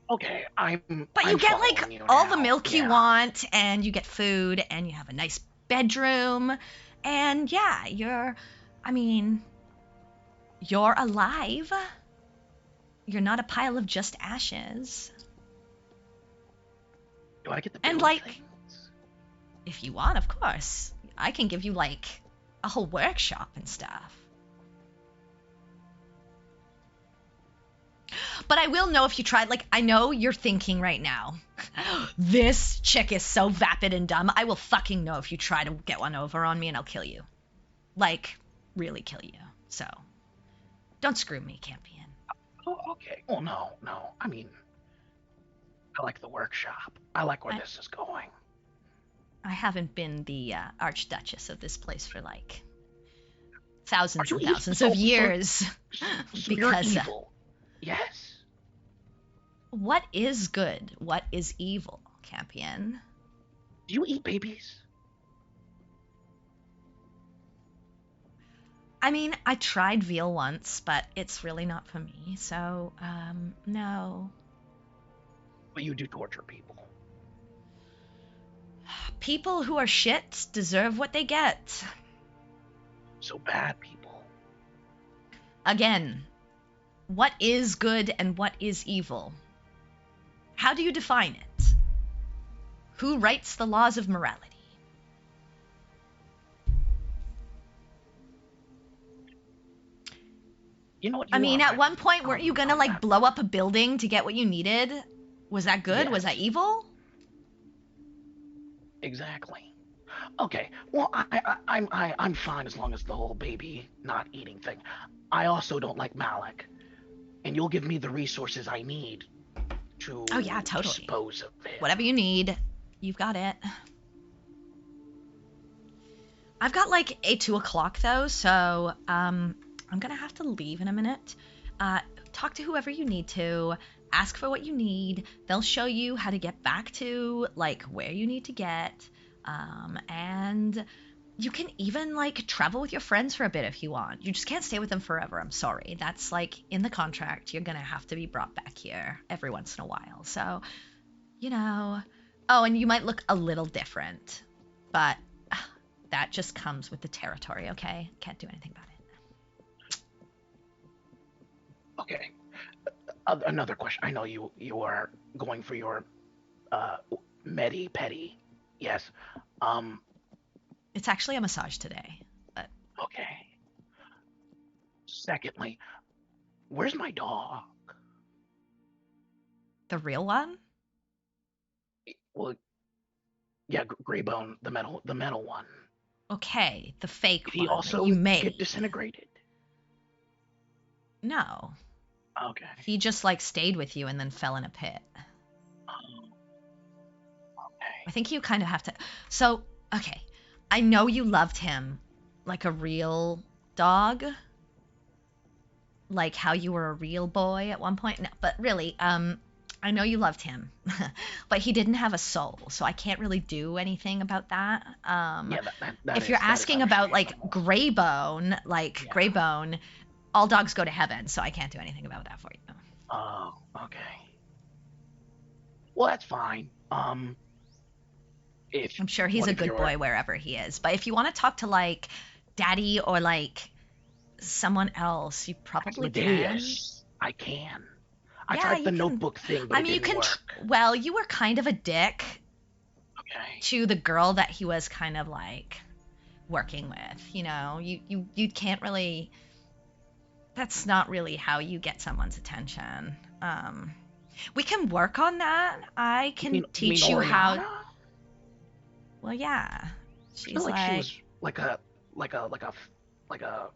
Okay, But you get like all the milk you want, and you get food, and you have a nice bedroom, and yeah, you're alive. You're not a pile of just ashes. Do I get the and build like, things? If you want, of course, I can give you like a whole workshop and stuff. But I will know if you tried, like, I know you're thinking right now, this chick is so vapid and dumb, I will fucking know if you try to get one over on me and I'll kill you. Like, really kill you. So, don't screw me, Campion. Oh, okay. Oh, no. I mean, I like the workshop. I like where this is going. I haven't been the Archduchess of this place for, like, thousands and thousands of years. So because you're evil. Yes. What is good? What is evil, Campion? Do you eat babies? I mean, I tried veal once, but it's really not for me, so, no. But you do torture people. People who are shit deserve what they get. So bad people. Again, what is good and what is evil? How do you define it? Who writes the laws of morality? You know what? I mean, at one point, weren't you gonna like blow up a building to get what you needed? Was that good? Yes. Was that evil? Exactly. Okay. Well, I'm fine as long as the whole baby not eating thing. I also don't like Malik, and you'll give me the resources I need to dispose of it. Whatever you need, you've got it. I've got like a 2 o'clock though, so I'm gonna have to leave in a minute. Talk to whoever you need to. Ask for what you need. They'll show you how to get back to like where you need to get. And you can even like travel with your friends for a bit if you want. You just can't stay with them forever. I'm sorry. That's like in the contract. You're gonna have to be brought back here every once in a while. So, you know. Oh, and you might look a little different, but that just comes with the territory. Okay, can't do anything about it. Okay. Another question. I know you are going for your medi-pedi. Yes. It's actually a massage today. But... Okay. Secondly, where's my dog? The real one? Well, yeah, Greybone, the metal one. Okay, the fake Did one. He also you made. Get disintegrated? No. Okay. He just like stayed with you and then fell in a pit. Okay. I think you kind of have to. So, okay, I know you loved him like a real dog, like how you were a real boy at one point. No, but really, I know you loved him, but he didn't have a soul, so I can't really do anything about that. Yeah, if you're asking about like Greybone, Greybone, all dogs go to heaven, so I can't do anything about that for you. Oh, okay. Well, that's fine. Um, if I'm sure he's one a of good your boy wherever he is. But if you want to talk to like Daddy or like someone else, you probably can. Asmodeus, I can. I Yeah, tried you the can. notebook thing, but I it mean, you didn't can. work. Well, you were kind of a dick Okay. to the girl that he was kind of like working with. You can't really. That's not really how you get someone's attention. We can work on that. I can You mean teach you how. Oriana? Well, yeah. I feel She's like she like, was like a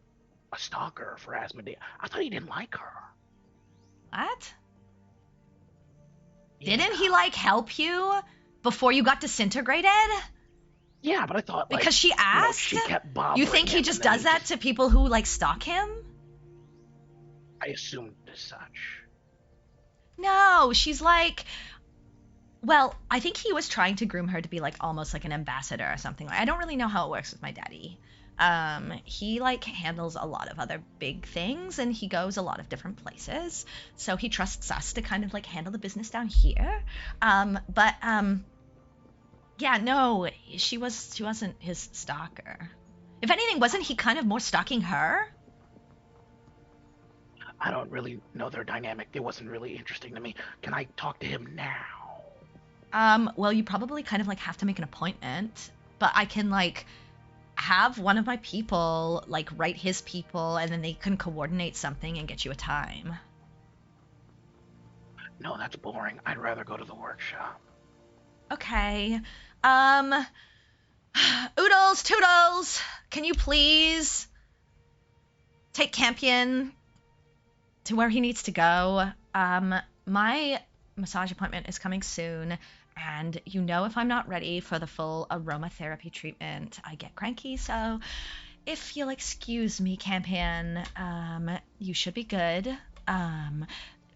stalker for Asmodeus. I thought he didn't like her. what? Yeah. Didn't he like help you before you got disintegrated? Yeah, but I thought Because she asked? she kept bothering You think he him, just and then does that to people who like stalk him? I assumed as such. No, she's like, well, I think he was trying to groom her to be like almost like an ambassador or something. I don't really know how it works with my daddy. He like handles a lot of other big things and he goes a lot of different places. So he trusts us to kind of like handle the business down here. But yeah, no, she wasn't his stalker. If anything, wasn't he kind of more stalking her? I don't really know their dynamic. It wasn't really interesting to me. Can I talk to him now? Well, you probably kind of like have to make an appointment, but I can like have one of my people like write his people and then they can coordinate something and get you a time. No, that's boring. I'd rather go to the workshop. Okay. Oodles, Toodles, can you please take Campion to where he needs to go? My massage appointment is coming soon, and if I'm not ready for the full aromatherapy treatment, I get cranky, so if you'll excuse me, Campion, you should be good.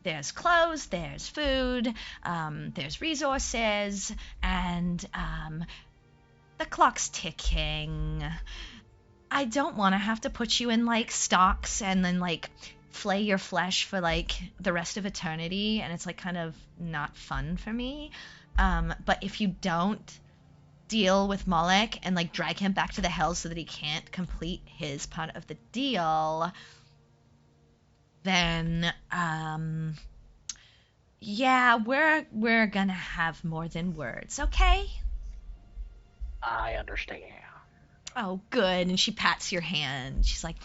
There's clothes, there's food, there's resources, and the clock's ticking. I don't want to have to put you in like stocks and then like flay your flesh for like the rest of eternity, and it's like kind of not fun for me. But if you don't deal with Moloch and like drag him back to the hell so that he can't complete his part of the deal, then yeah, we're gonna have more than words, okay? I understand. Oh, good. And she pats your hand. She's like,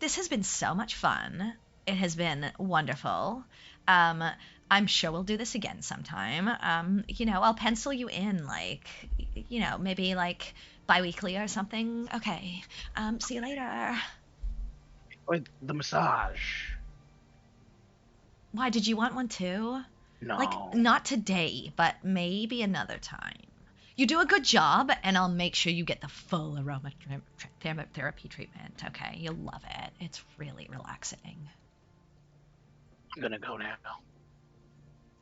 this has been so much fun. It has been wonderful. I'm sure we'll do this again sometime. I'll pencil you in, like, maybe like bi-weekly or something. Okay. See you later. Or the massage. Why, did you want one too? No. Like, not today, but maybe another time. You do a good job, and I'll make sure you get the full aromatherapy treatment, okay? You'll love it. It's really relaxing. I'm gonna go now.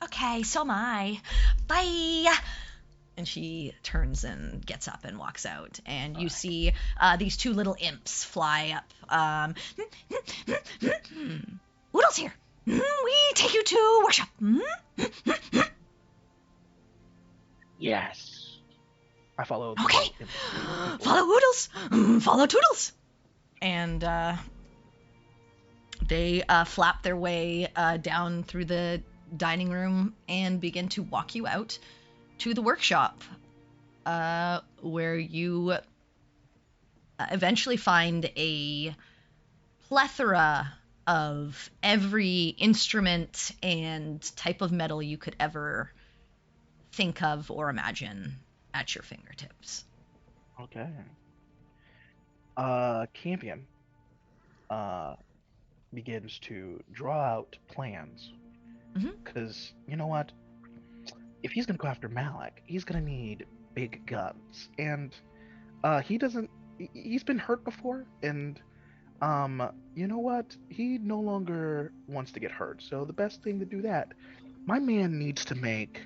Okay, so am I. Bye! And she turns and gets up and walks out, and you see these two little imps fly up. Oodles here! We take you to workshop. Yes. I follow. Okay. Follow Oodles. Follow Toodles. And they flap their way down through the dining room and begin to walk you out to the workshop, where you eventually find a plethora of every instrument and type of metal you could ever think of or imagine at your fingertips. Okay. Campion begins to draw out plans. Because, you know what? If he's going to go after Malik, he's going to need big guns. And he's been hurt before, and you know what? He no longer wants to get hurt. So the best thing to do that, my man needs to make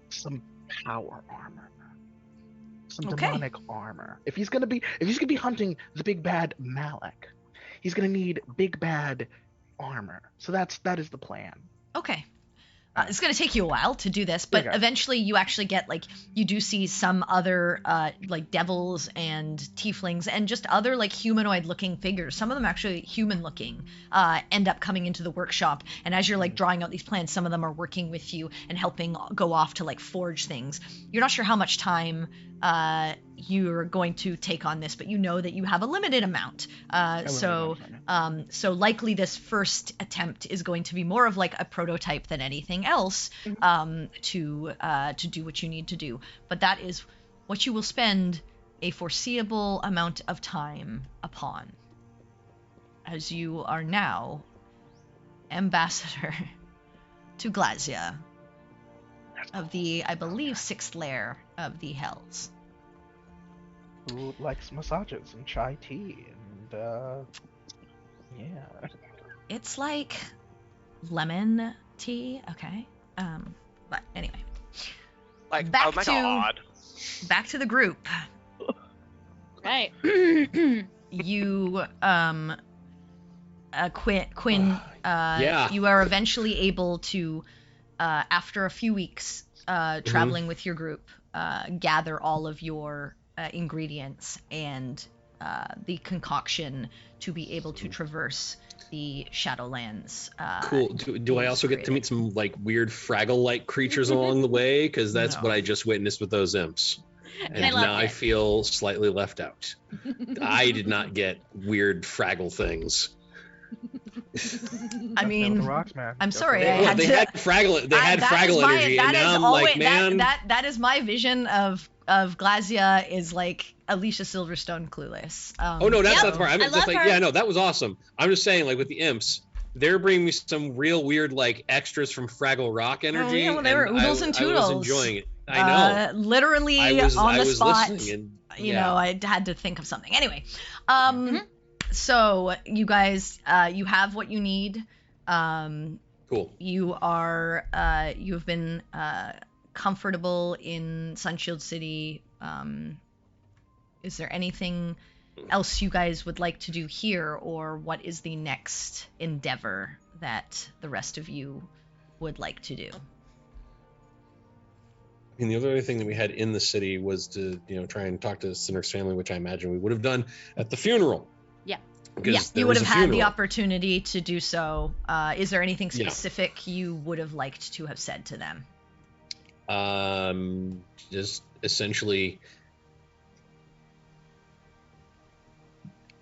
some power armor. Some demonic armor. If he's gonna be hunting the big bad Malik, he's gonna need big bad armor. So that is the plan. Okay. It's going to take you a while to do this, but Okay. eventually you actually get, like, you do see some other, like, devils and tieflings and just other, like, humanoid-looking figures. Some of them actually human-looking end up coming into the workshop. And as you're, like, drawing out these plans, some of them are working with you and helping go off to, like, forge things. You're not sure how much time you're going to take on this, but you know that you have a limited amount. So likely this first attempt is going to be more of like a prototype than anything else, to do what you need to do. But that is what you will spend a foreseeable amount of time upon, as you are now ambassador to Glazia of the, I believe, 6th layer of the Hells. Who likes massages and chai tea and yeah. It's like lemon tea, okay? But anyway, Like, Back oh my to- god. back to the group. Right. You, Quinn, Yeah. you are eventually able to, after a few weeks traveling with your group, gather all of your ingredients and the concoction to be able to traverse the Shadowlands. Cool. Do I is also get to meet created. some like weird Fraggle-like creatures along the way? Because that's No. what I just witnessed with those imps. And I love now I it. feel slightly left out. I did not get weird Fraggle things. I mean, the rocks, man. I'm Go sorry, for I it. Well, had they to- had Fraggle. They had that is Fraggle my- energy, that and now is I'm always- like, man. that is my vision of Glazia is like Alicia Silverstone clueless. Oh no, that's Yep, not the part. I mean, I just love like, her. yeah, no, that was awesome. I'm just saying, like with the imps, they're bringing me some real weird like extras from Fraggle Rock energy. yeah, well, they were oodles and I was toodles. enjoying it. I know. Literally I was on the spot. listening, and You yeah. know, I had to think of something. Anyway, so you guys, you have what you need. Cool. You are, you have been comfortable in Sunshield City. Is there anything else you guys would like to do here, or what is the next endeavor that the rest of you would like to do? I mean, the other thing that we had in the city was to, try and talk to Sinner's family, which I imagine we would have done at the funeral. Yeah. Because Yeah, there you would was have a had the funeral. opportunity to do so. Is there anything Yeah. specific you would have liked to have said to them? Just essentially,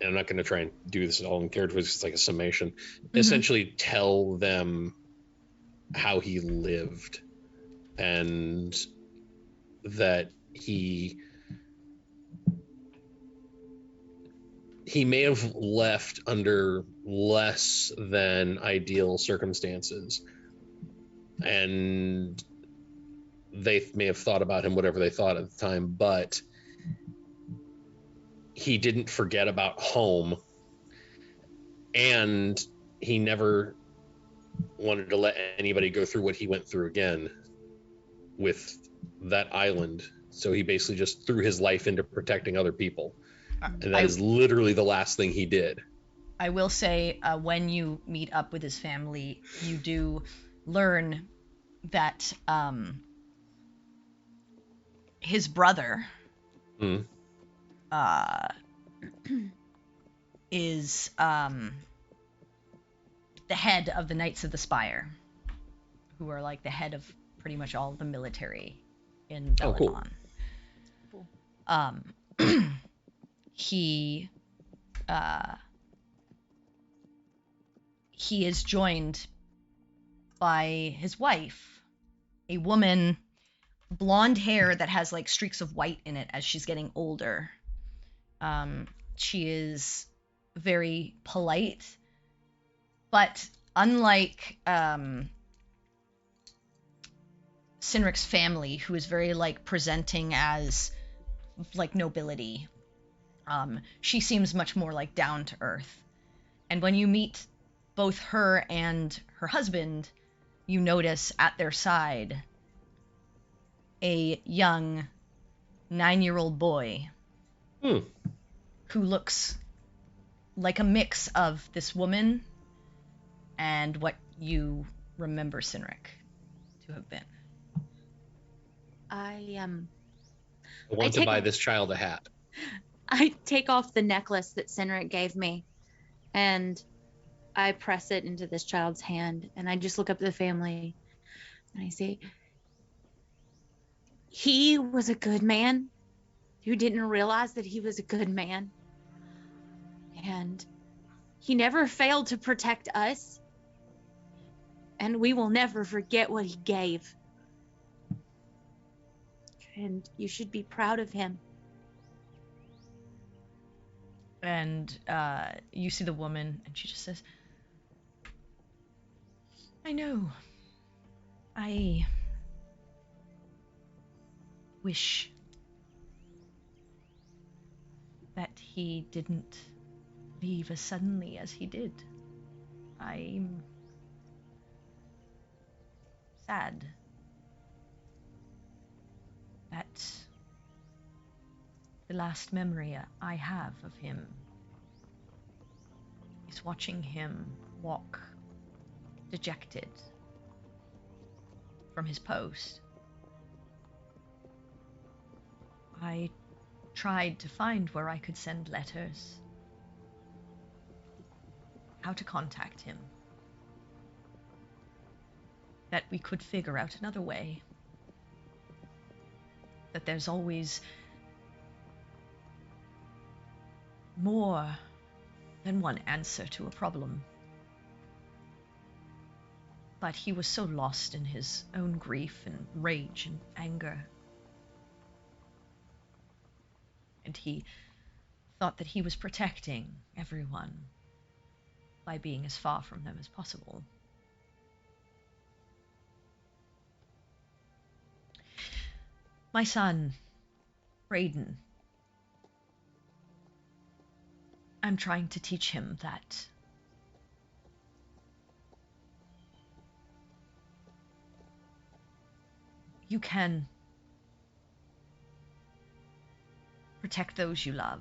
and I'm not going to try and do this all in character, it's just like a summation. Essentially, tell them how he lived and that he may have left under less than ideal circumstances, and they may have thought about him whatever they thought at the time, but he didn't forget about home, and he never wanted to let anybody go through what he went through again with that island. So he basically just threw his life into protecting other people, and that is literally the last thing he did. I will say, when you meet up with his family, you do learn that his brother Mm. is the head of the Knights of the Spire, who are like the head of pretty much all of the military in Oh, cool. Belladon. He is joined by his wife, a woman, blonde hair that has like streaks of white in it as she's getting older. She is very polite, but unlike Sinric's family, who is very like presenting as like nobility, she seems much more like down to earth. And when you meet both her and her husband, you notice at their side a young 9-year-old boy who looks like a mix of this woman and what you remember Sinric. to have been. I I want to take buy off- this child a hat. I take off the necklace that Cynric gave me, and I press it into this child's hand, and I just look up at the family, and I say, he was a good man who didn't realize that he was a good man. And he never failed to protect us. And we will never forget what he gave. And you should be proud of him. And you see the woman, and she just says, I know. I wish that he didn't leave as suddenly as he did. I'm sad that the last memory I have of him is watching him walk dejected from his post. I tried to find where I could send letters, how to contact him, that we could figure out another way, that there's always more than one answer to a problem. But he was so lost in his own grief and rage and anger. And he thought that he was protecting everyone by being as far from them as possible. My son, Braden, I'm trying to teach him that you can protect those you love.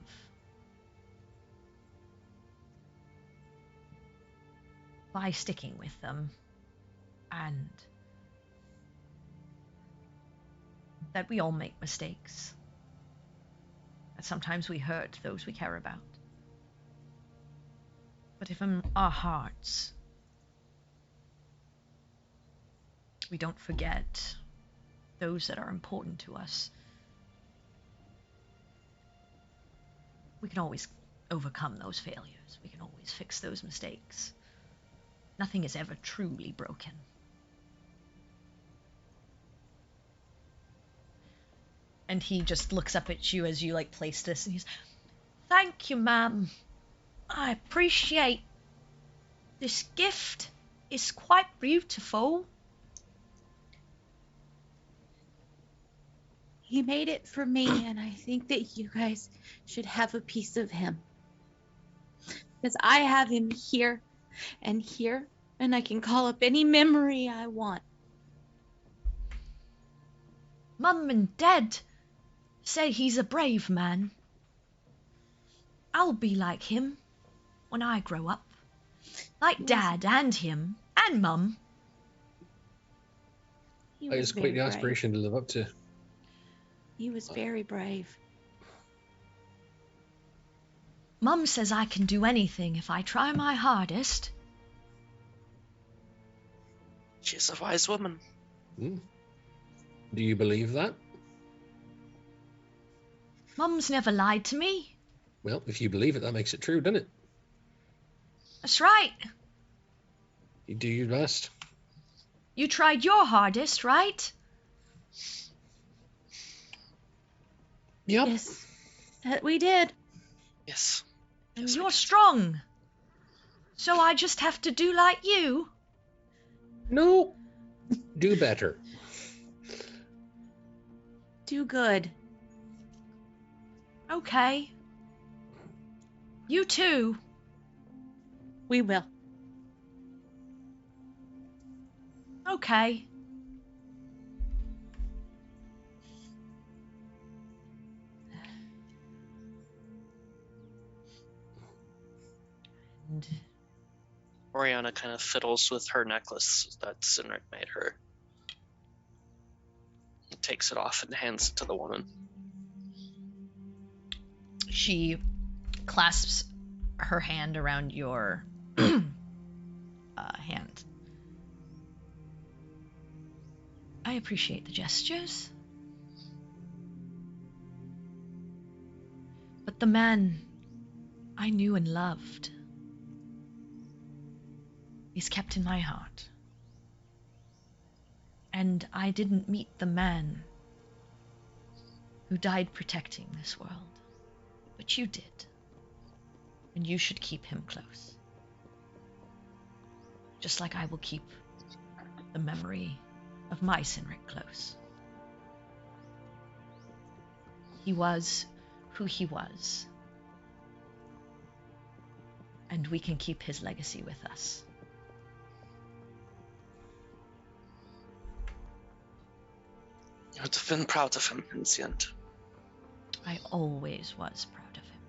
By sticking with them, and that we all make mistakes, that sometimes we hurt those we care about. But if in our hearts we don't forget those that are important to us, we can always overcome those failures. We can always fix those mistakes. Nothing is ever truly broken. And he just looks up at you as you place this, and he's, thank you, ma'am. I appreciate this gift. It's quite beautiful. He made it for me, and I think that you guys should have a piece of him. Because I have him here, and I can call up any memory I want. Mum and Dad say he's a brave man. I'll be like him when I grow up. Like Dad and him and Mum. He That was is quite very the brave. aspiration to live up to. He was very brave. Mum says I can do anything if I try my hardest. She's a wise woman. Hmm. Do you believe that? Mum's never lied to me. Well, if you believe it, that makes it true, doesn't it? That's right. You do your best. You tried your hardest, right? Yep. Yes, that we did. Yes. And Yes, we you're did. strong. So I just have to do like you. No. Do better. Do good. Okay. You too. We will. Okay. And Oriana kind of fiddles with her necklace that Cynric made her. takes it off and hands it to the woman. She clasps her hand around your hand. I appreciate the gestures. But the man I knew and loved is kept in my heart. And I didn't meet the man who died protecting this world. But you did. And you should keep him close. Just like I will keep the memory of my Sinric close. He was who he was. And we can keep his legacy with us. You would have been proud of him in the end. I always was proud of him.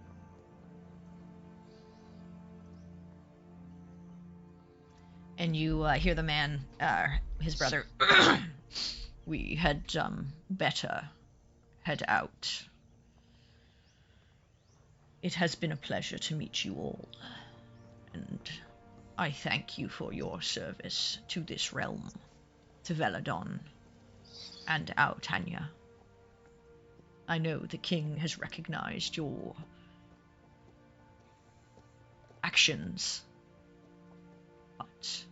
And you hear the man, his brother, we had better head out. It has been a pleasure to meet you all, and I thank you for your service to this realm, to Veladon, and our Tanya. I know the king has recognized your actions, but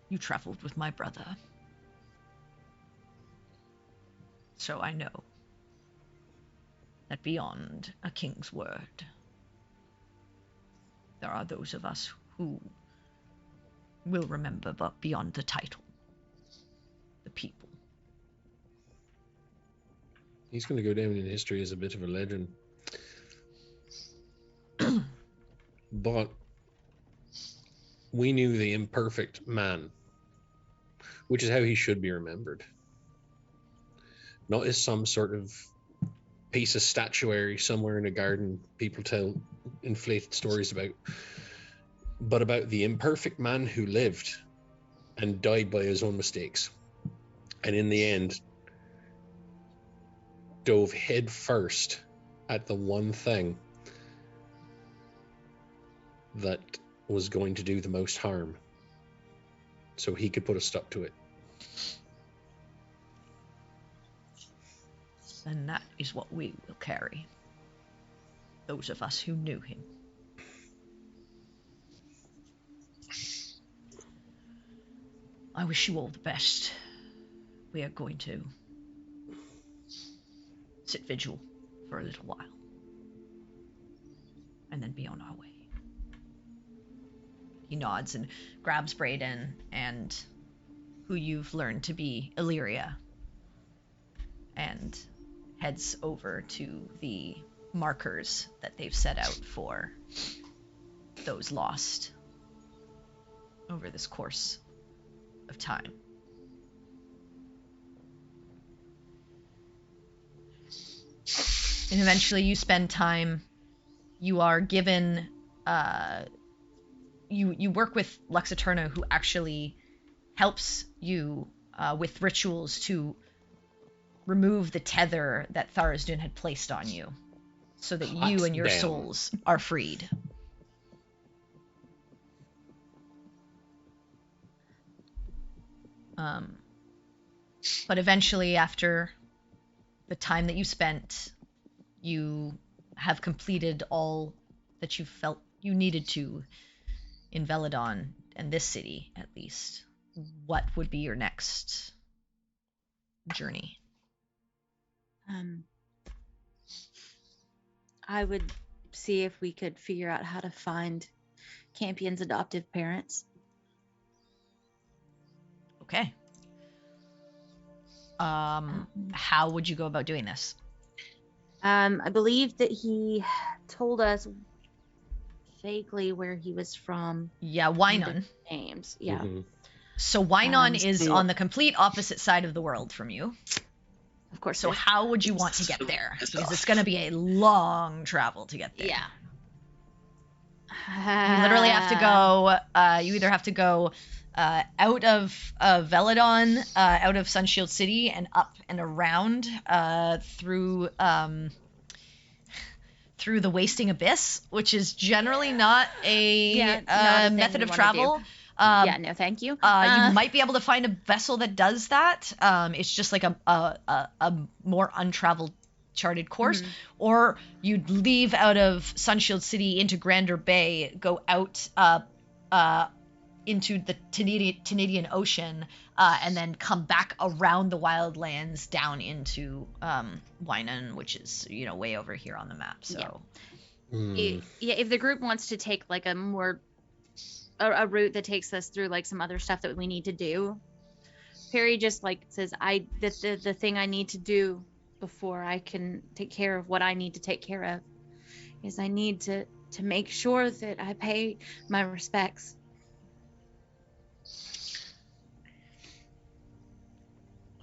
you traveled with my brother, so I know that beyond a king's word, there are those of us who will remember, but beyond the title, the people. He's going to go down in history as a bit of a legend. But we knew the imperfect man, which is how he should be remembered. Not as some sort of piece of statuary somewhere in a garden people tell inflated stories about, but about the imperfect man who lived and died by his own mistakes, and in the end dove head first at the one thing that was going to do the most harm so he could put a stop to it. And that is what we will carry, those of us who knew him. I wish you all the best. We are going to sit vigil for a little while, and then be on our way. He nods and grabs Brayden and who you've learned to be Illyria, and heads over to the markers that they've set out for those lost over this course of time. And eventually you spend time, you are given, you work with Lux Eterna, who actually helps you with rituals to remove the tether that Tharizdun had placed on you, so that you and your souls are freed. But eventually, after the time that you spent, you have completed all that you felt you needed to in Veladon, and this city, at least. What would be your next journey? I would see if we could figure out how to find Campion's adoptive parents. Okay. How would you go about doing this? I believe that he told us vaguely where he was from. Yeah, Wynon. Names, yeah. Mm-hmm. So Wynon is on the complete opposite side of the world from you. Of course. So how would you want to get there? Because it's going to be a long travel to get there. Yeah. You literally have to go, you either have to go out of Veladon, out of Sunshield City, and up and around through the Wasting Abyss, which is generally not a, not a thing method we of wanna travel. do. Yeah, no, thank you. You might be able to find a vessel that does that. It's just like a more untraveled charted course, or you'd leave out of Sunshield City into Grander Bay, go out into the Tenidian Ocean, and then come back around the Wildlands down into Wynan, which is way over here on the map. So If the group wants to take like a route that takes us through like some other stuff that we need to do, Perry just like says, the thing I need to do before I can take care of what I need to take care of is I need to make sure that I pay my respects.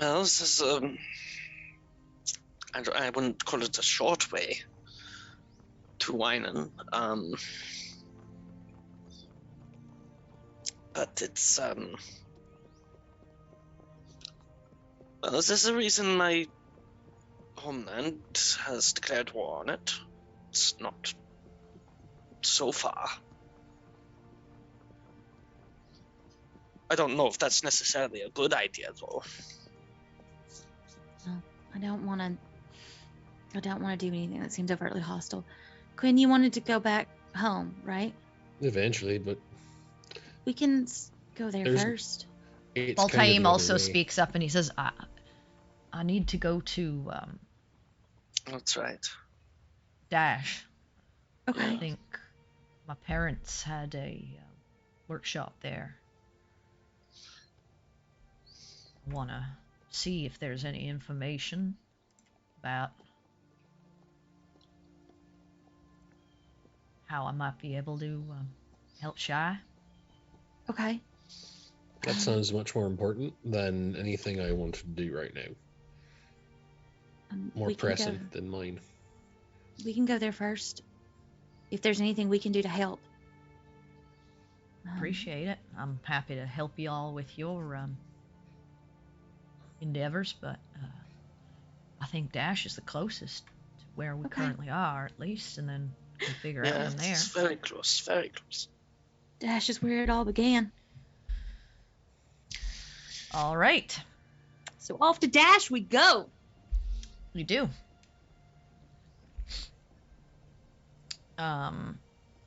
Well, this is I wouldn't call it a short way to Wynan, but it's well, this is the reason my homeland has declared war on it. It's not so far. I don't know if that's necessarily a good idea, though. Well, I don't want to do anything that seems overtly hostile. Quinn, you wanted to go back home, right? Eventually, but We can go there first. it's Baltaim kind of the also other way. speaks up and he says, I need to go to That's right. Dash. I Okay. think my parents had a workshop there. I want to see if there's any information about how I might be able to help Shy. Okay. That sounds much more important than anything I want to do right now. More we can pressing go- than mine. We can go there first. If there's anything we can do to help. Appreciate it. I'm happy to help you all with your endeavors, but I think Dash is the closest to where we Okay. currently are, at least, and then we can figure out Yeah, from there. it's very close, very close. Dash is where it all began. All right, So off to Dash we go. you do.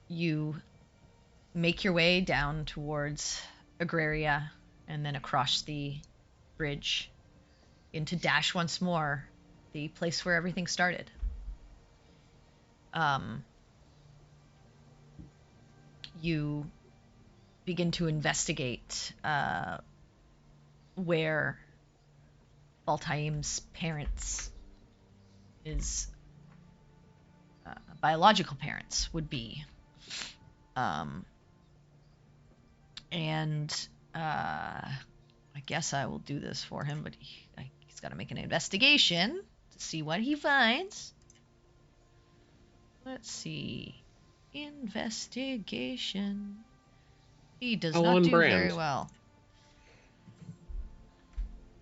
You make your way down towards Agraria and then across the bridge into Dash once more, the place where everything started. You begin to investigate where Baltaim's parents, his biological parents, would be. And I guess I will do this for him, but he's got to make an investigation to see what he finds. Let's see. Investigation. He does Oh, not on do brand. very well.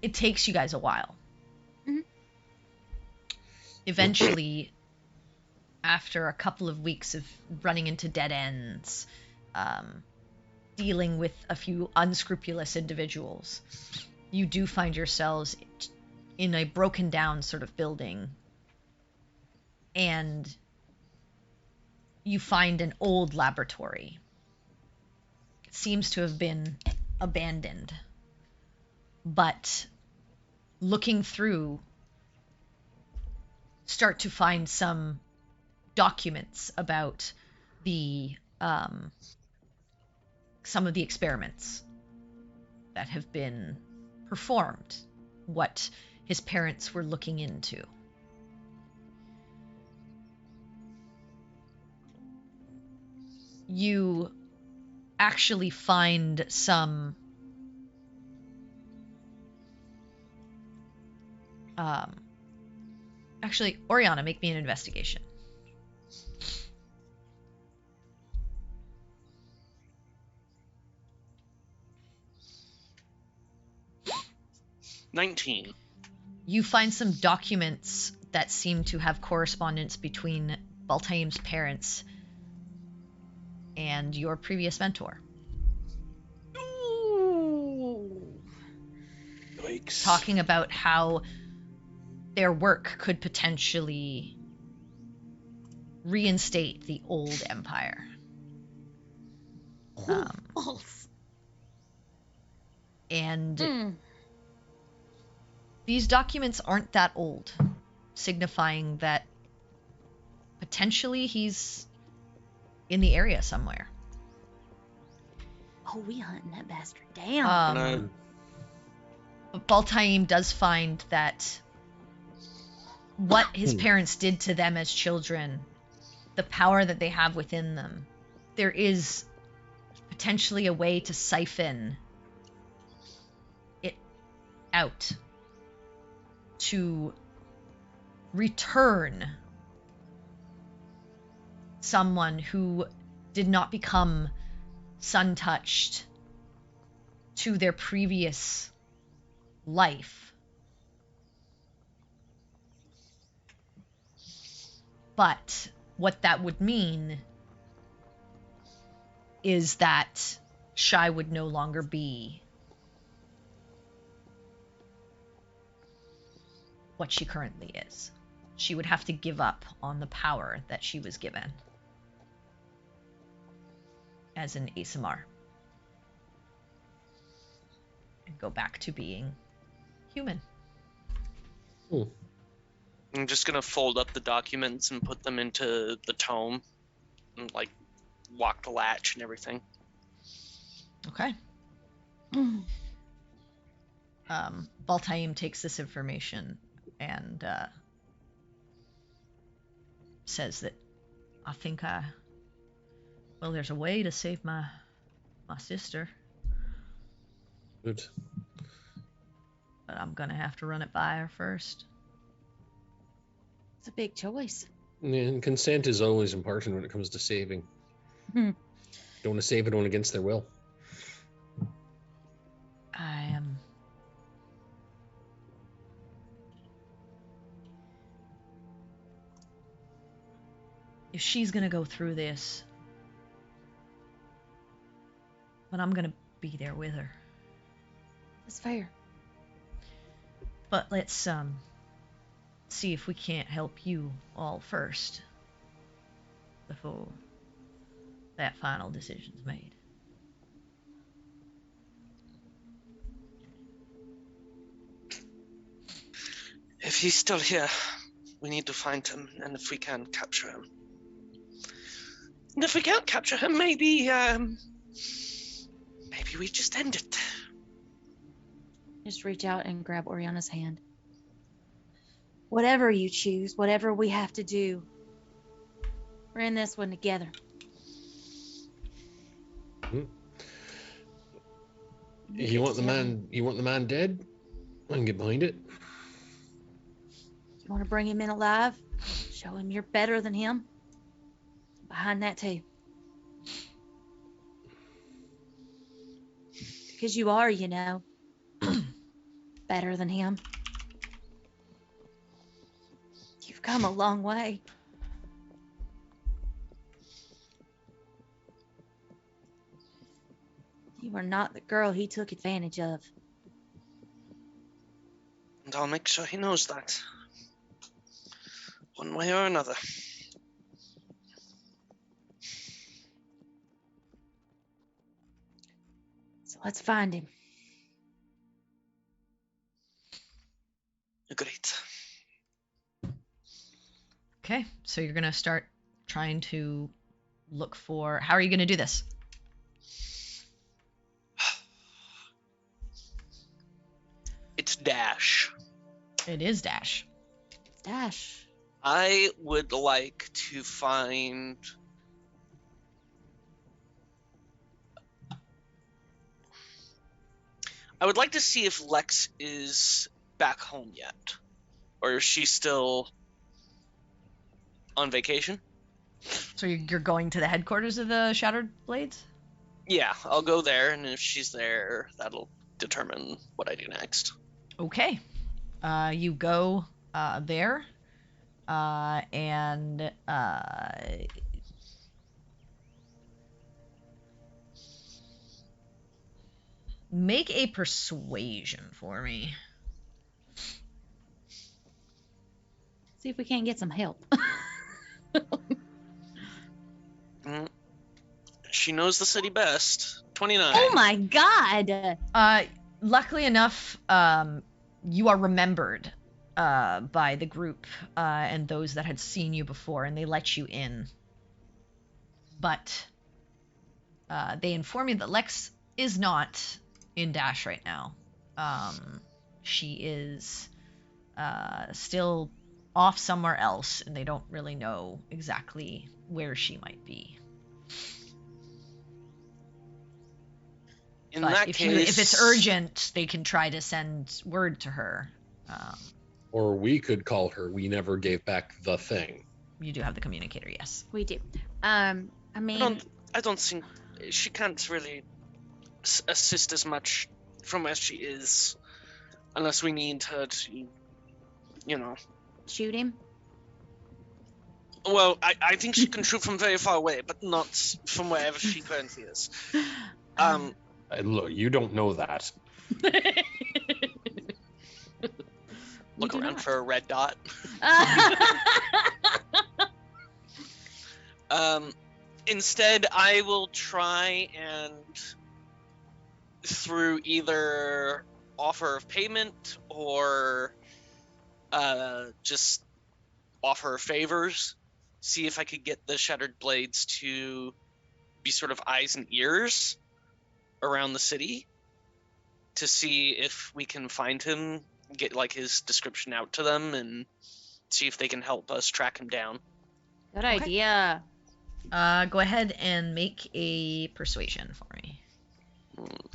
It takes you guys a while. Mhm. Eventually, after a couple of weeks of running into dead ends, dealing with a few unscrupulous individuals, you do find yourselves in a broken down sort of building, and you find an old laboratory. It seems to have been abandoned, but looking through, start to find some documents about the some of the experiments that have been performed, what his parents were looking into. You actually find some actually, Oriana, make me an investigation. 19. You find some documents that seem to have correspondence between Baltaim's parents and your previous mentor. Yikes. Talking about how their work could potentially reinstate the old empire. False. And these documents aren't that old, signifying that potentially he's in the area somewhere. Oh, we hunting that bastard down. But Baltaim does find that what his parents did to them as children, the power that they have within them, there is potentially a way to siphon it out to return someone who did not become sun-touched to their previous life. But what that would mean is that Shai would no longer be what she currently is. She would have to give up on the power that she was given as an ASMR and go back to being human. I'm just gonna fold up the documents and put them into the tome and like lock the latch and everything. Okay. Baltaim takes this information and says that I think there's a way to save my sister, Good. but I'm gonna have to run it by her first. It's a big choice. Yeah, and consent is always important when it comes to saving. Don't want to save anyone against their will. I am. If she's gonna go through this, then I'm gonna be there with her. That's fair. But let's see if we can't help you all first before that final decision's made. If he's still here, we need to find him, and if we can, capture him. And if we can't capture him, maybe we just end it. Just reach out and grab Oriana's hand. Whatever you choose, whatever we have to do, we're in this one together. You want the man dead? I can get behind it. You want to bring him in alive? Show him you're better than him? Behind that too. Because you are, you know. Better than him. You've come a long way. You are not the girl he took advantage of. And I'll make sure he knows that. One way or another. So let's find him. Agreed. Okay, so you're gonna start trying to look for. How are you gonna do this? It's Dash. It is Dash. Dash. I would like to find... I would like to see if Lex is back home yet. Or is she still on vacation? So you're going to the headquarters of the Shattered Blades? Yeah, I'll go there, and if she's there, that'll determine what I do next. Okay. You go there, and make a persuasion for me. See if we can't get some help. Mm. She knows the city best. 29. Oh my god! Luckily enough, you are remembered by the group and those that had seen you before, and they let you in. But they inform you that Lex is not in Dash right now. She is still off somewhere else, and they don't really know exactly where she might be. In But that if case, if it's urgent, they can try to send word to her. Or we could call her. We never gave back the thing. You do have the communicator, yes. We do. I mean, I don't think she can't really assist as much from where she is, unless we need her to, shoot him. Well, I think she can shoot from very far away, but not from wherever she currently is. Look, you don't know that. Look do around not. for a red dot. Instead, I will try and, through either offer of payment or just offer favors, see if I could get the Shattered Blades to be sort of eyes and ears around the city to see if we can find him, get like his description out to them, and see if they can help us track him down. Good idea. Go ahead and make a persuasion for me.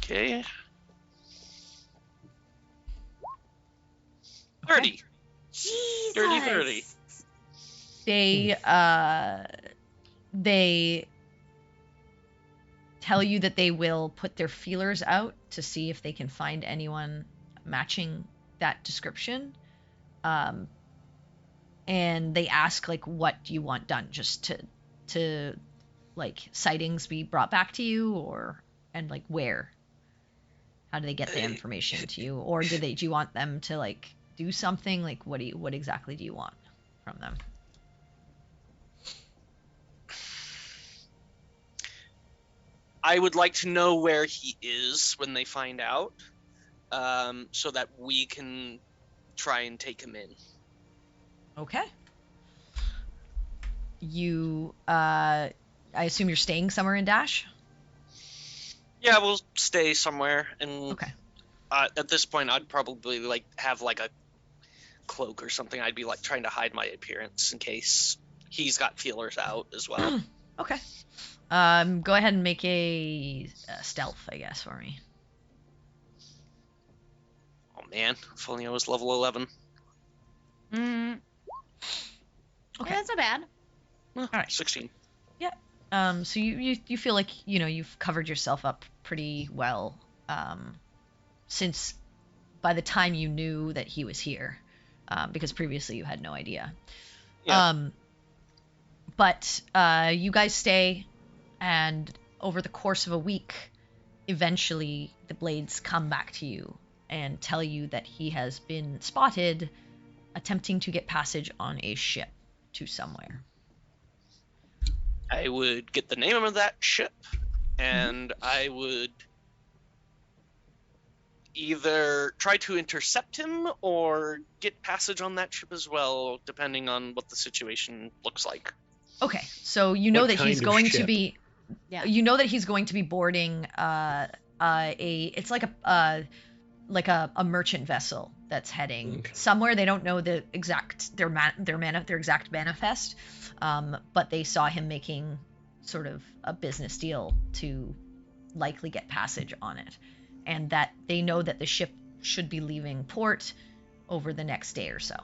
Okay. 30. Jesus. Dirty 30. They tell you that they will put their feelers out to see if they can find anyone matching that description. And they ask, like, what do you want done? Just to like sightings be brought back to you, and like where? How do they get the information to you? Or do you want them to like do something? Like what exactly do you want from them? I would like to know where he is when they find out, so that we can try and take him in. Okay. You, I assume you're staying somewhere in Dash? Yeah, we'll stay somewhere, and Okay. at this point, I'd probably like have like a cloak or something. I'd be like trying to hide my appearance in case he's got feelers out as well. Okay. Go ahead and make a stealth, I guess, for me. Oh man, if only I was level 11. Okay. Okay. That's not bad. All right. 16. So you feel like, you've covered yourself up pretty well, since by the time you knew that he was here, because previously you had no idea. Yeah. But you guys stay, and over the course of a week, eventually the Blades come back to you and tell you that he has been spotted attempting to get passage on a ship to somewhere. I would get the name of that ship, and I would either try to intercept him or get passage on that ship as well, depending on what the situation looks like. Okay, so you know What that kind he's of going to ship? be, Yeah. you know that he's going to be boarding it's like a merchant vessel that's heading Okay. somewhere. They don't know the exact their exact manifest, but they saw him making sort of a business deal to likely get passage on it, and that they know that the ship should be leaving port over the next day or so.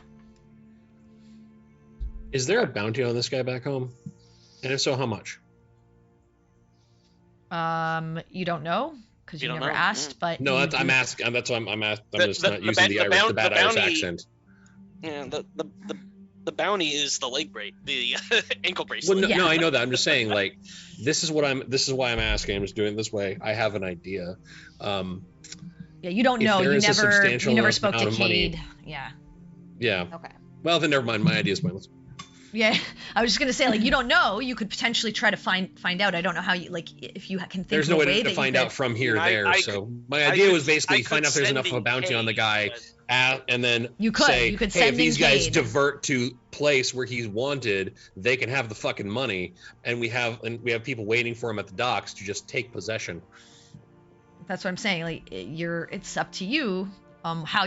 Is there a bounty on this guy back home? And if so, how much? You don't know? because You you don't never know? asked. But No, you I'm do- asking. That's why I'm asking. I'm The- just the- not the using ba- the the Irish, boun- the bad the Irish bounty- accent. Yeah, the bounty is the leg brace, the ankle Well, bracelet. no, Yeah. no, I know that. I'm just saying, like, this is why I'm asking. I'm just doing it this way. I have an idea. yeah, you don't if know. there You is a never substantial you never enough spoke to amount of money- Cade. Yeah. Yeah. Okay. Well, then never mind. My idea is pointless. Yeah, I was just gonna say, like, you don't know. You could potentially try to find out. I don't know how you, like, if you can think There's of no a way way to that find you out could. from here I- there. I So my I idea could- was basically I could find out if there's send enough of in a bounty on the Cade, guy, but- and then You could. say, You could hey, send if these in guys Cade. divert to place where he's wanted, they can have the fucking money, and we have people waiting for him at the docks to just take possession. That's what I'm saying. Like, it's up to you. How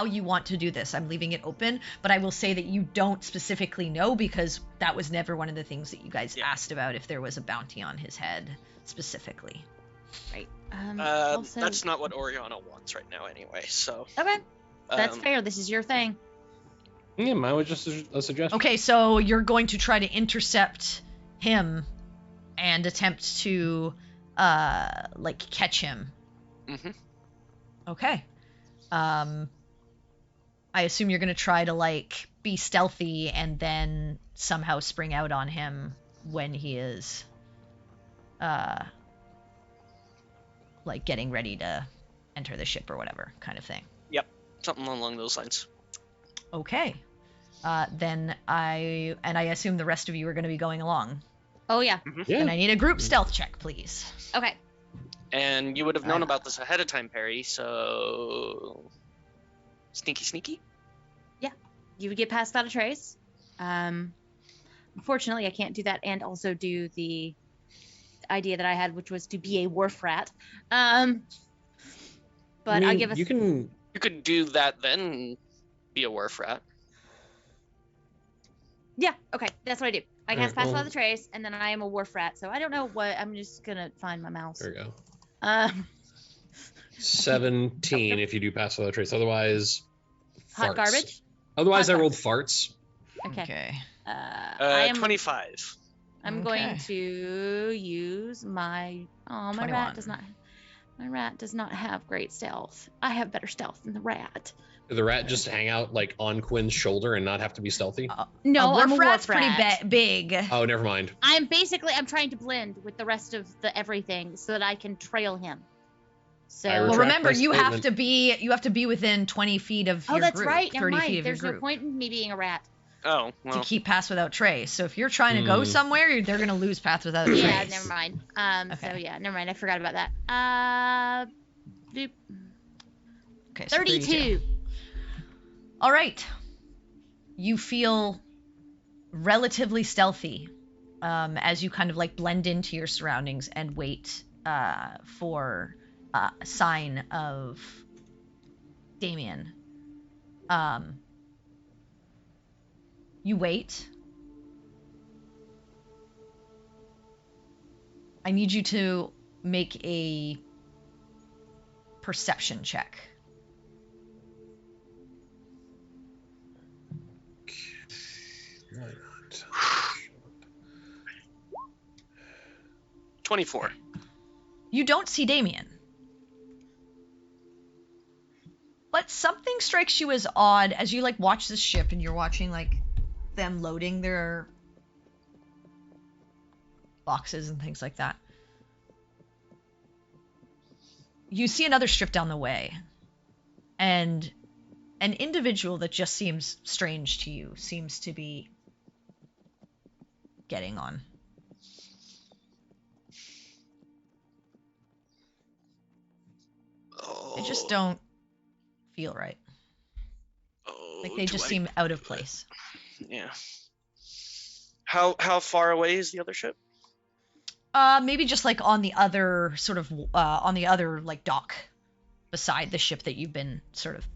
you want to do this. I'm leaving it open, but I will say that you don't specifically know because that was never one of the things that you guys Yeah. asked about, if there was a bounty on his head specifically. Right. Also, That's not what Oriana wants right now, anyway. So okay. That's um, fair. This is your thing. Yeah, mine was just a suggestion. Okay, so you're going to try to intercept him and attempt to like catch him. Mhm. Okay. I assume you're going to try to, like, be stealthy and then somehow spring out on him when he is like getting ready to enter the ship or whatever kind of thing. something along those lines. Okay. Then I assume the rest of you are going to be going along. Oh yeah. Yeah. And I need a group stealth check, please. Okay. And you would have known about this ahead of time, Perry. So sneaky. You would get passed without a trace. Unfortunately, I can't do that and also do the idea that I had, which was to be a wharf rat. But I mean, I'll give us. You can. You could do that then. Be a wharf rat. Yeah. Okay. That's what I do. I Alright, cast pass well- without a trace, and then I am a wharf rat. So I don't know what. I'm just gonna find my mouse. There you go. 17 if you do pass without trace. Otherwise, Hot farts. garbage. Otherwise, Hot I rolled farts. Okay. I am. 25. I'm Okay. going to use my. Oh, my 21. rat does not. My rat does not have great stealth. I have better stealth than the rat. Did the rat just hang out like on Quinn's shoulder and not have to be stealthy? No, a I'm a wharf rat's wharf rat. pretty big. Oh, never mind. I'm trying to blend with the rest of the everything so that I can trail him. So. I Well, retract remember, my you have statement. to be within 20 feet of Oh, your that's group. right. Never 30 mind. feet of your There's no group point in me being a rat. Oh, to well. keep pass without trace. So if you're trying to go somewhere, they're gonna lose pass without trace. Yeah, never mind. So Okay. yeah, never mind. I forgot about that. Boop. Okay, so 32. All right. You feel relatively stealthy as you kind of like blend into your surroundings and wait for a sign of Damien. You wait. I need you to make a perception check. Why not? 24. You don't see Damien. But something strikes you as odd as you like watch this ship and you're watching like them loading their boxes and things like that. You see another strip down the way, and an individual that just seems strange to you seems to be getting on. They just don't feel right. Oh, Like they just seem out of place. Yeah. How far away is the other ship? Maybe just like on the other sort of on the other like dock beside the ship that you've been sort of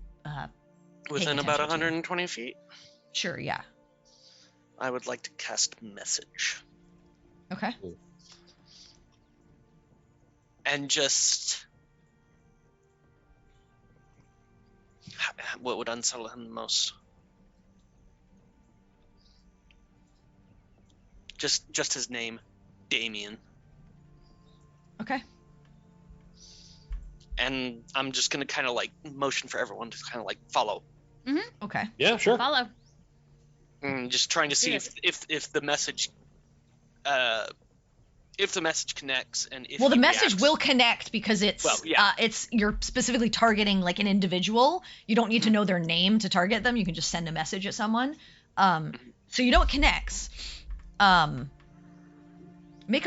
Within about attention to. 120 feet. Sure, yeah. I would like to cast message Okay. and just what would unsettle him the most? Just his name, Damien. Okay. and I'm just gonna kind of like motion for everyone to kind of like follow. Okay. Yeah, sure. Follow. Just trying to see Yes. if the message connects, and if Well, the he message reacts. will connect because it's Well, yeah. it's you're specifically targeting like an individual. You don't need to Mhm. know their name to target them. You can just send a message at someone. So you know it connects. Make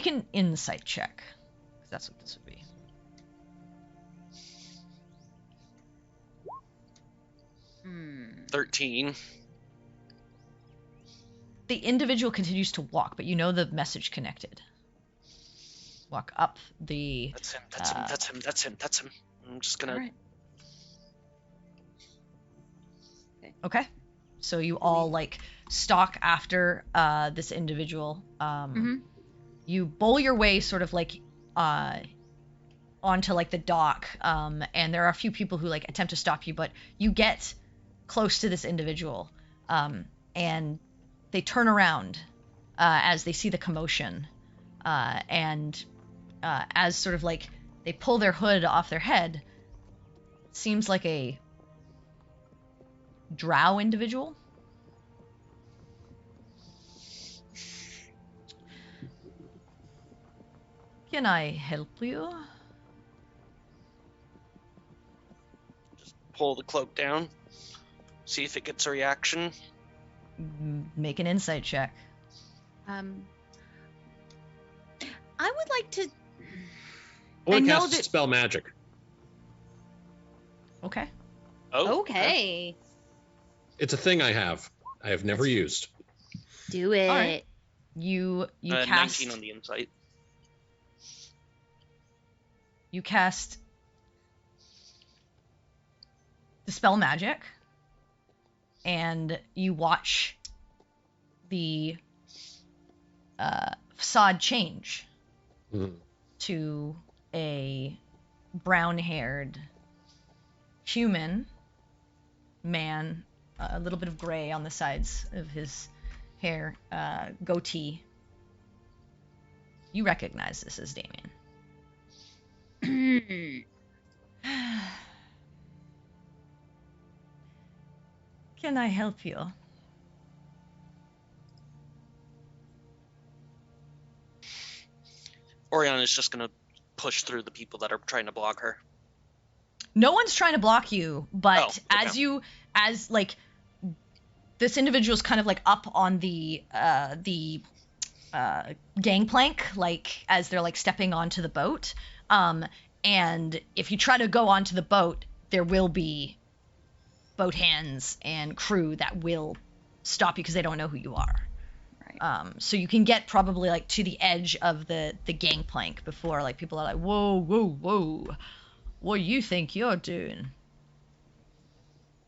an insight check. That's what this would be. Hmm. 13. The individual continues to walk, but you know the message connected. Walk up the. That's him. That's him. That's him. That's him. That's him. I'm just gonna. All right. Okay. So you all like stalk after this individual. You bowl your way sort of like onto like the dock, and there are a few people who like attempt to stop you, but you get close to this individual, and they turn around as they see the commotion, and as sort of like they pull their hood off their head, it seems like a drow individual. Can I help you? Pull the cloak down. See if it gets a reaction. Make an insight check. I would like to. I want I to know cast that- spell magic. Okay. Oh. Okay. It's a thing I have never used. Do it. All right. You cast 19 on the insight. you cast dispel magic, and you watch the facade change Mhm. to a brown-haired human man, a little bit of gray on the sides of his hair, goatee. You recognize this as Damien. Can I help you? Oriana's just gonna push through the people that are trying to block her. No one's trying to block you, but Oh, okay. as like this individual's kind of like up on the gangplank, like as they're like stepping onto the boat. And if you try to go onto the boat, there will be boat hands and crew that will stop you because they don't know who you are. Right. So you can get probably like to the edge of the gangplank before like people are like, whoa, whoa, whoa, what do you think you're doing?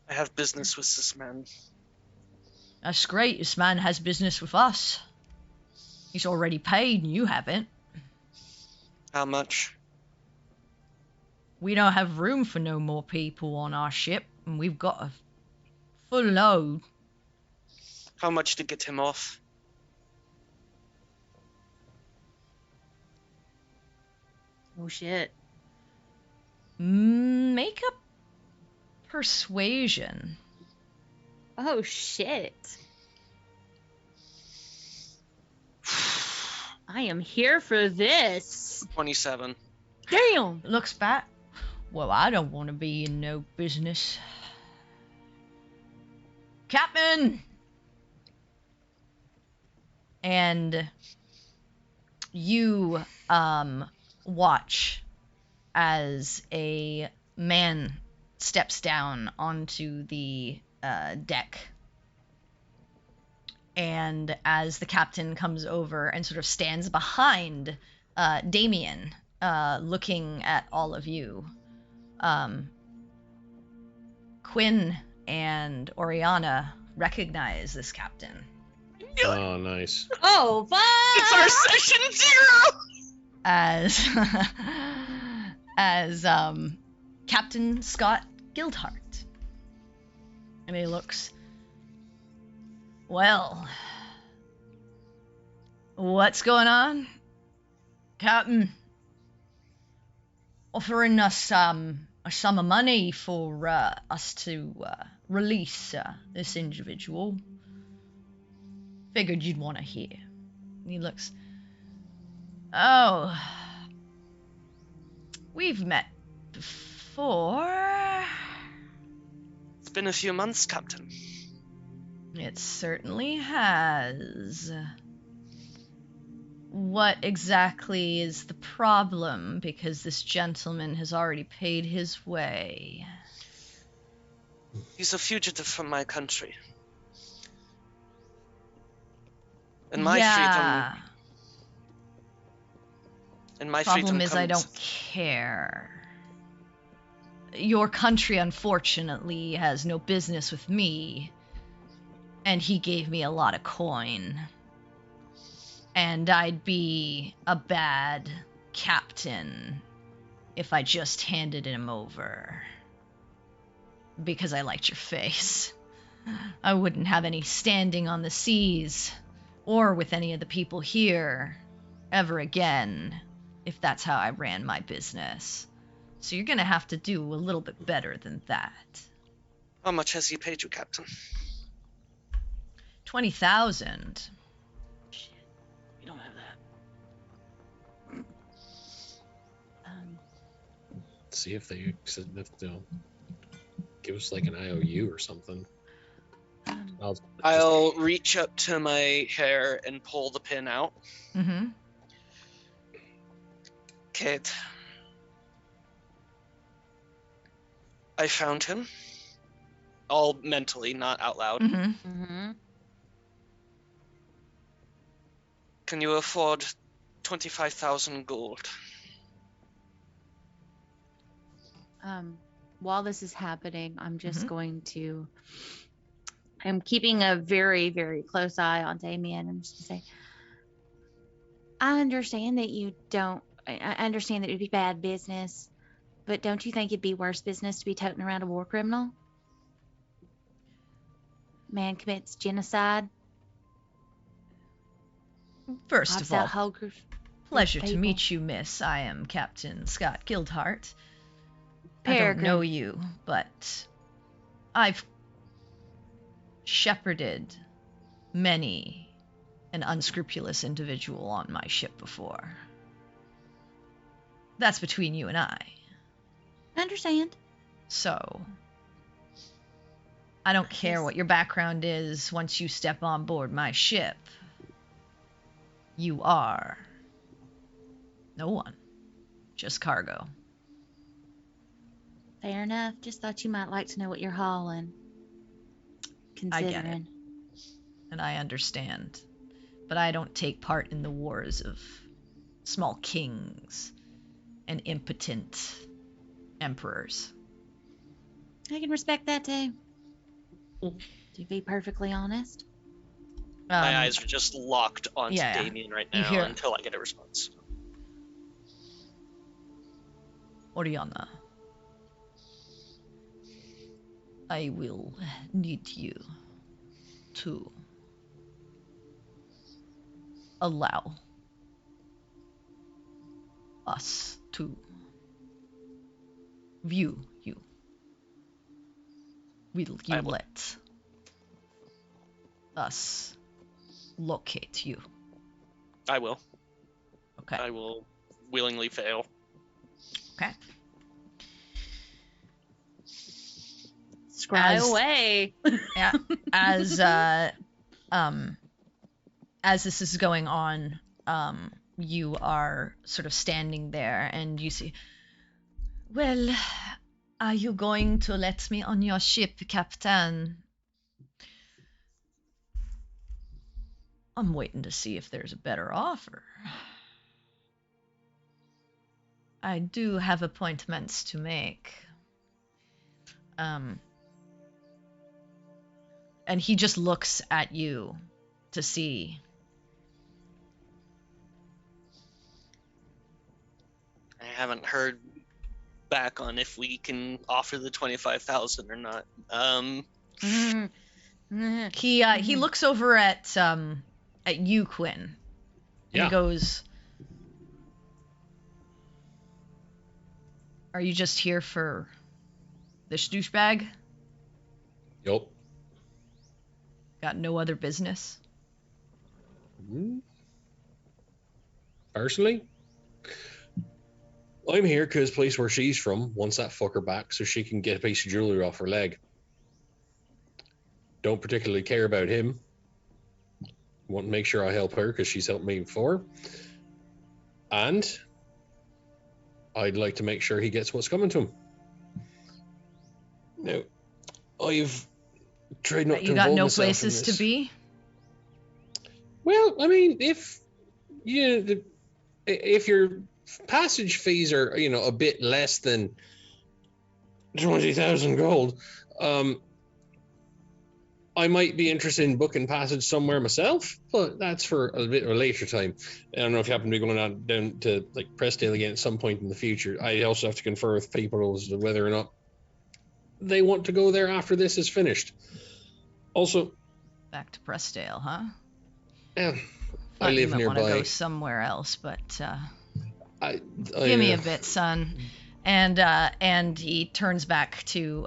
I have business with this man. That's great. This man has business with us. He's already paid and you haven't. How much? We don't have room for no more people on our ship, and we've got a full load. How much to get him off? Oh shit. Make a persuasion. Oh shit. I am here for this. 27. Damn. Looks back. Well, I don't want to be in no business. Captain! And you watch as a man steps down onto the deck. And as the captain comes over and sort of stands behind Damien, looking at all of you, Quinn and Oriana recognize this captain. Oh, nice. Oh fuck. It's our session 0! As as Captain Scott Guildhart. And he looks, well, what's going on, Captain? offering us a sum of money for us to release this individual. Figured you'd want to hear. And he looks. Oh, we've met before. It's been a few months, Captain. It certainly has. What exactly is the problem? Because this gentleman has already paid his way. He's a fugitive from my country. And yeah. freedom. And my Problem freedom is, comes... I don't care. Your country, unfortunately, has no business with me. And he gave me a lot of coin. And I'd be a bad captain if I just handed him over. Because I liked your face. I wouldn't have any standing on the seas, or with any of the people here, ever again, if that's how I ran my business. So you're gonna have to do a little bit better than that. How much has he paid you, Captain? 20,000. Shit. We don't have that. See if they'll give us like an IOU or something. I'll reach up to my hair and pull the pin out. Mm-hmm. Kate. I found him. All mentally, not out loud. Mm-hmm. Mm-hmm. Can you afford 25,000 gold? While this is happening, I'm just Mhm. going to. I'm keeping a very, very close eye on Damien. I'm just gonna say, I understand that you don't. I understand that it would be bad business, but don't you think it'd be worse business to be toting around a war criminal? Man commits genocide. First Wipes of all, out whole group. pleasure to people. meet you, miss. I am Captain Scott Guildhart. I don't Peregrine. know you, but I've shepherded many an unscrupulous individual on my ship before. That's between you and I. I understand. So, I don't care Yes. what your background is once you step on board my ship. You are no one, just cargo. Fair enough. Just thought you might like to know what you're hauling. I get it. Considering. And I understand. But I don't take part in the wars of small kings and impotent emperors. I can respect that too. To be perfectly honest. My eyes are just locked onto yeah. Damien right You now hear- until I get a response. Oriana, I will need you to allow us to view you. Will I you will. let us locate you? I will. Okay. I will willingly fail. Okay. Scry As- away. Yeah. As this is going on, you are sort of standing there and you see, well, are you going to let me on your ship, Captain? I'm waiting to see if there's a better offer. I do have appointments to make. And he just looks at you to see. I haven't heard back on if we can offer the 25,000 or not. He looks over at you, Quinn, and Yeah. he goes, Are you just here for this douchebag? Yup. Got no other business? Personally, I'm here because the place where she's from wants that fucker back so she can get a piece of jewelry off her leg. Don't particularly care about him. Want to make sure I help her because she's helped me before. And I'd like to make sure he gets what's coming to him. Now, I've tried not But to you got involve no myself in places to this. be? Well, I mean, if your passage fees are, a bit less than 20,000 gold, I might be interested in booking passage somewhere myself, but that's for a bit of a later time. I don't know if you happen to be going down to like Pressdale again at some point in the future. I also have to confer with people as to whether or not they want to go there after this is finished. Also, Back to Pressdale, huh? yeah, Thought I live you might want to nearby. go somewhere else, but Give me a bit, son. And he turns back to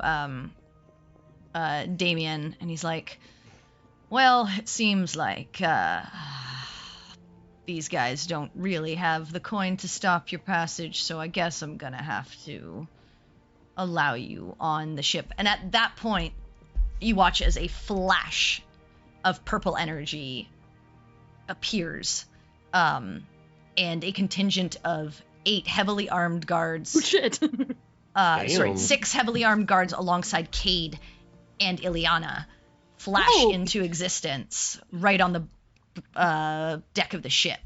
Damien, and he's like, well, it seems like these guys don't really have the coin to stop your passage, so I guess I'm gonna have to allow you on the ship. And at that point, you watch as a flash of purple energy appears, and a contingent of 8 heavily armed guards. Oh shit. Damn. 6 heavily armed guards alongside Cade and Ileana flash into existence right on the deck of the ship,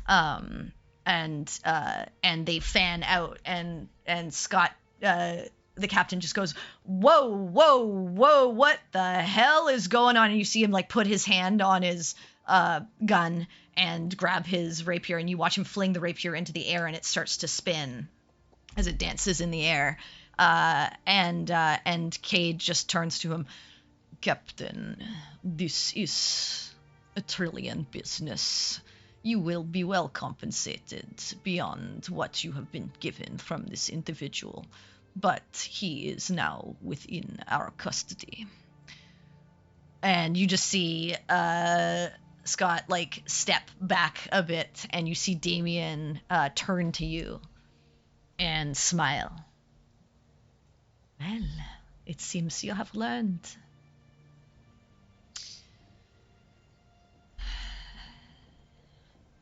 and they fan out, and Scott, the captain, just goes, whoa, what the hell is going on? And you see him like put his hand on his gun and grab his rapier, and you watch him fling the rapier into the air, and it starts to spin as it dances in the air. And Cade just turns to him. Captain, this is a Trillian business. You will be well compensated beyond what you have been given from this individual, but he is now within our custody. And you just see Scott like step back a bit, and you see Damien turn to you and smile. Well, it seems you have learned.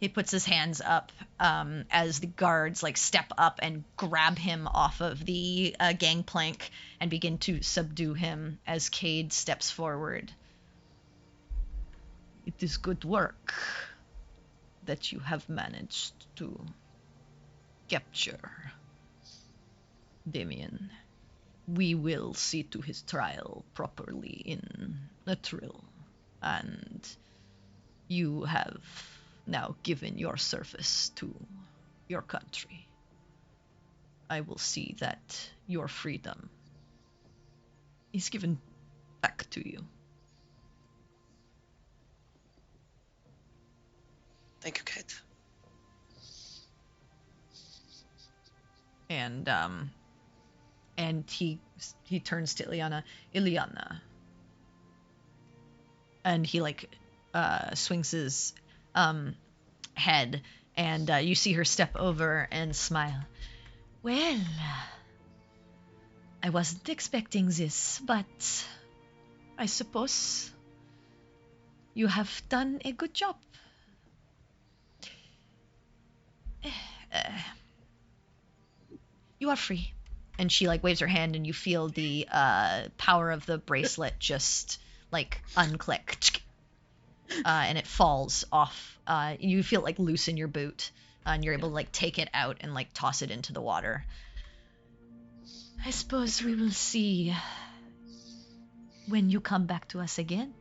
He puts his hands up as the guards like step up and grab him off of the gangplank and begin to subdue him as Cade steps forward. It is good work that you have managed to capture Damien. We will see to his trial properly in a trill, and you have now given your service to your country. I will see that your freedom is given back to you. Thank you, Kate. And he turns to Ileana, and he like swings his head, and you see her step over and smile. Well, I wasn't expecting this, but I suppose you have done a good job. You are free. And she like waves her hand, and you feel the power of the bracelet just like unclick, and it falls off. You feel it like loosen your boot, and you're able to like take it out and like toss it into the water. I suppose we will see when you come back to us again.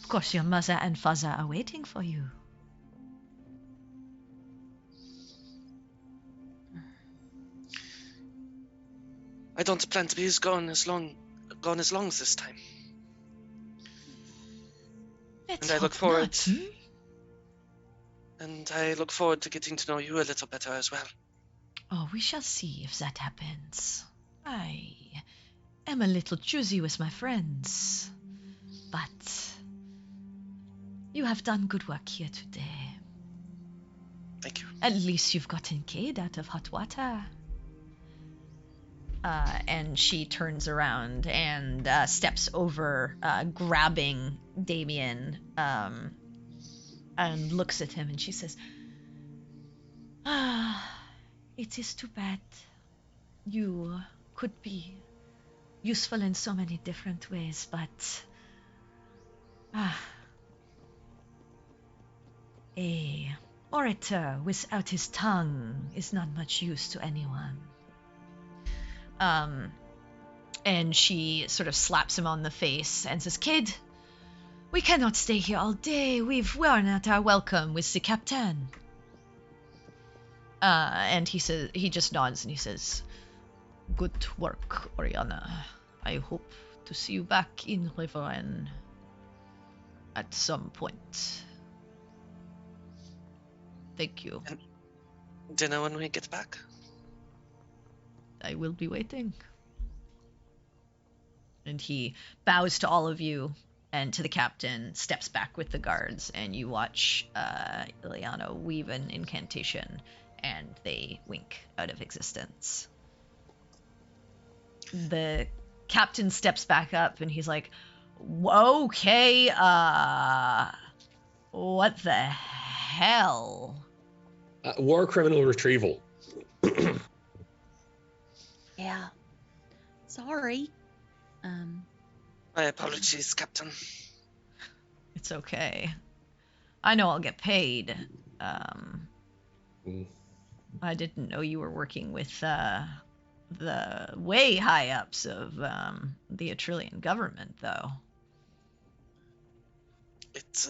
Of course, your mother and father are waiting for you. I don't plan to be gone as long as this time. Let's And I look hope forward. not, hmm? And I look forward to getting to know you a little better as well. Oh, we shall see if that happens. I am a little choosy with my friends, but you have done good work here today. Thank you. At least you've gotten Cade out of hot water. And she turns around and steps over, grabbing Damien, and looks at him, and she says, it is too bad. You could be useful in so many different ways, but a orator without his tongue is not much use to anyone. And she sort of slaps him on the face and says, Kid, we cannot stay here all day. We're not our welcome with the captain. And he just nods and he says, good work, Oriana. I hope to see you back in Riverine at some point. Thank you. And dinner when we get back? I will be waiting. And he bows to all of you and to the captain, steps back with the guards, and you watch Ileana weave an incantation, and they wink out of existence. The captain steps back up, and he's like, okay, what the hell? War criminal retrieval. Yeah. Sorry. My apologies, Captain. It's okay. I know I'll get paid. I didn't know you were working with the way high ups of the Atrillian government, though. It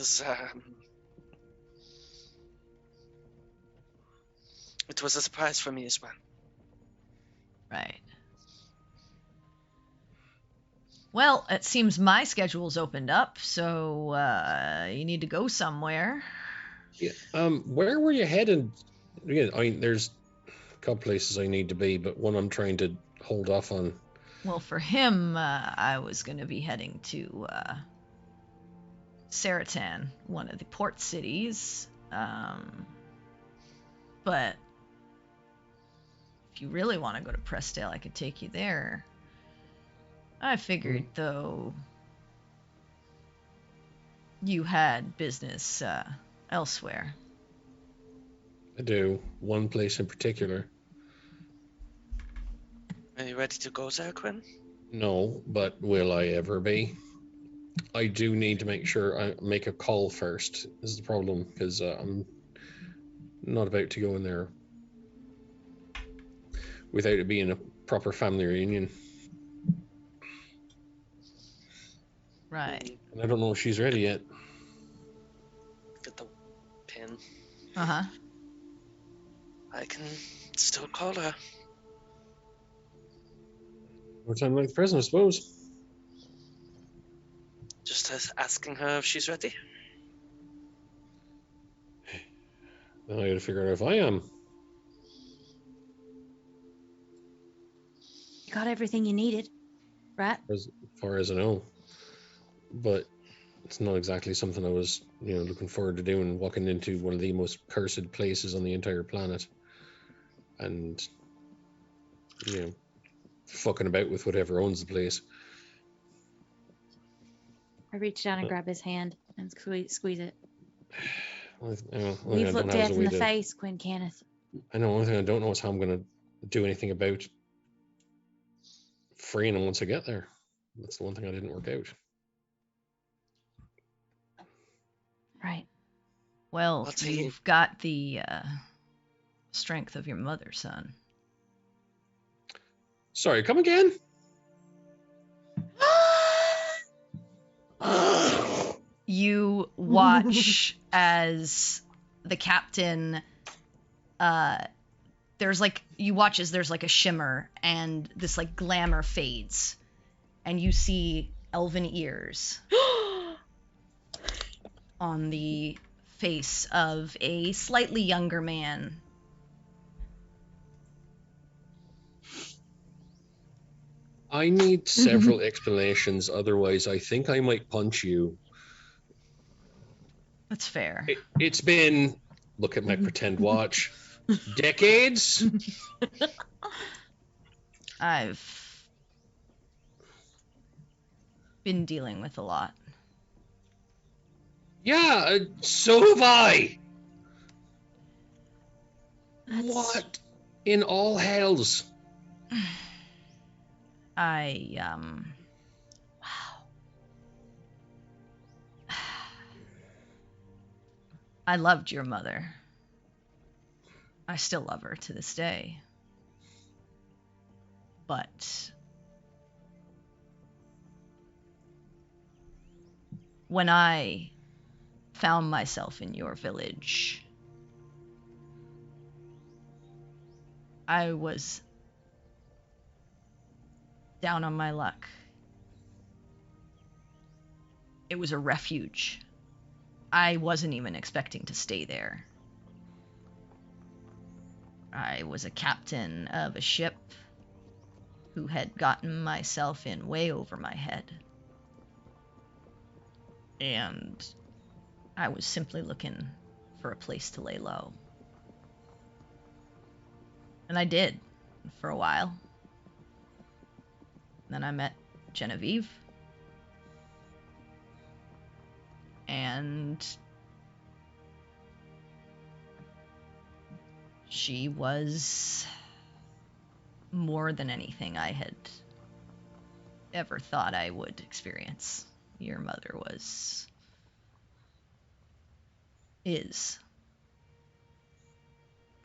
was a surprise for me as well. Right. Well, it seems my schedule's opened up, so you need to go somewhere. Yeah. Where were you headed? Yeah, I mean, there's a couple places I need to be, but one I'm trying to hold off on. Well, for him, I was going to be heading to Saratan, one of the port cities. But if you really want to go to Prestdale, I could take you there. I figured, though, you had business elsewhere. I do. One place in particular. Are you ready to go there, Quinn? No, but will I ever be? I do need to make sure I make a call first. This is the problem, because I'm not about to go in there without it being a proper family reunion. Right. And I don't know if she's ready yet. Get the pin. Uh-huh. I can still call her. More time like the present, I suppose. Just asking her if she's ready. Then I gotta figure out if I am. You got everything you needed, right? As far as I know. But it's not exactly something I was, looking forward to doing, walking into one of the most cursed places on the entire planet. And, fucking about with whatever owns the place. I reach down and grab his hand and squeeze it. We've looked death in the face, Quinn Kenneth. I know, one thing I don't know is how I'm going to do anything about freeing him once I get there. That's the one thing I didn't work out. Right. Well, Let's see. you've got the strength of your mother, son. Sorry, come again? You watch as the captain, there's like a shimmer, and this like glamour fades, and you see elven ears on the face of a slightly younger man. I need several explanations, otherwise I think I might punch you. That's fair. It's been, look at my pretend watch, decades? I've been dealing with a lot. Yeah, so have I. That's- What in all hells? Wow. I loved your mother. I still love her to this day. But when I found myself in your village, I was down on my luck. It was a refuge. I wasn't even expecting to stay there. I was a captain of a ship who had gotten myself in way over my head. And I was simply looking for a place to lay low. And I did, for a while. Then I met Genevieve. And she was more than anything I had ever thought I would experience. Your mother is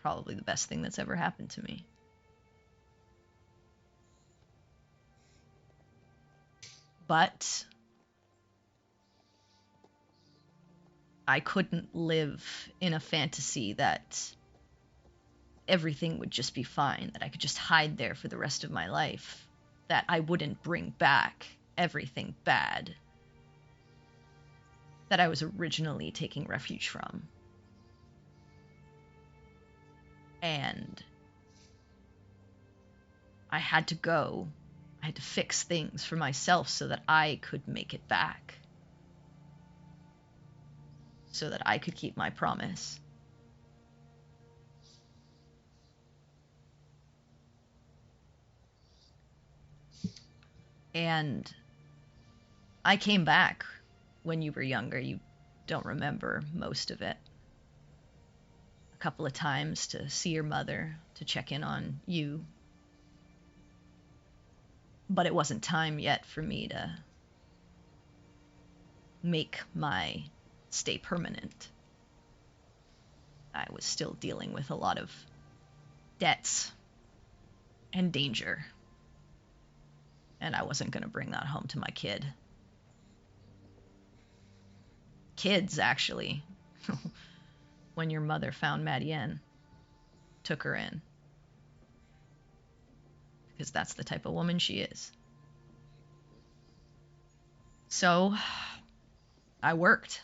probably the best thing that's ever happened to me. But I couldn't live in a fantasy that everything would just be fine, that I could just hide there for the rest of my life, that I wouldn't bring back everything bad that I was originally taking refuge from. And I had to go. I had to fix things for myself so that I could make it back. So that I could keep my promise. And I came back when you were younger. You don't remember most of it. A couple of times to see your mother, to check in on you. But it wasn't time yet for me to make my stay permanent. I was still dealing with a lot of debts and danger. And I wasn't going to bring that home to my kid. Kids, actually. When your mother found Madienne, took her in. Because that's the type of woman she is. So, I worked.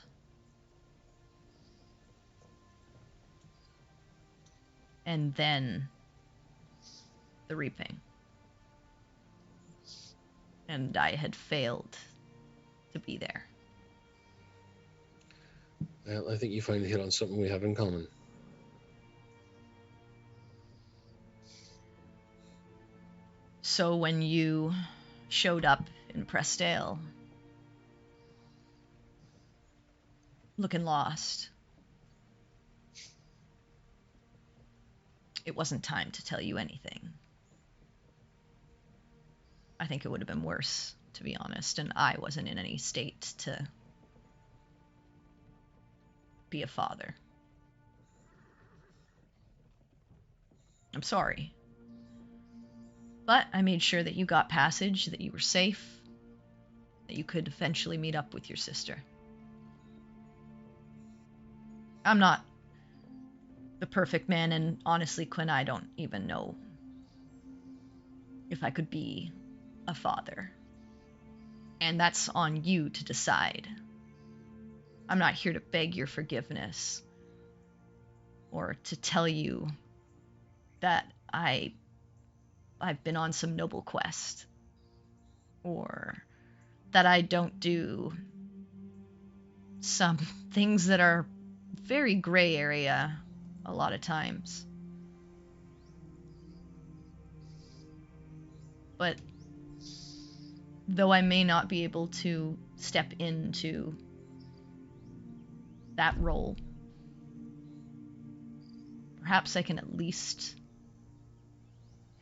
And then the reaping. And I had failed to be there. Well, I think you finally hit on something we have in common. So when you showed up in Prestdale, looking lost, it wasn't time to tell you anything. I think it would have been worse, to be honest, and I wasn't in any state to be a father. I'm sorry. But I made sure that you got passage, that you were safe, that you could eventually meet up with your sister. I'm not the perfect man, and honestly, Quinn, I don't even know if I could be a father. And that's on you to decide. I'm not here to beg your forgiveness or to tell you that I've been on some noble quest. or that I don't do some things that are very gray area a lot of times. But though I may not be able to step into that role, perhaps I can at least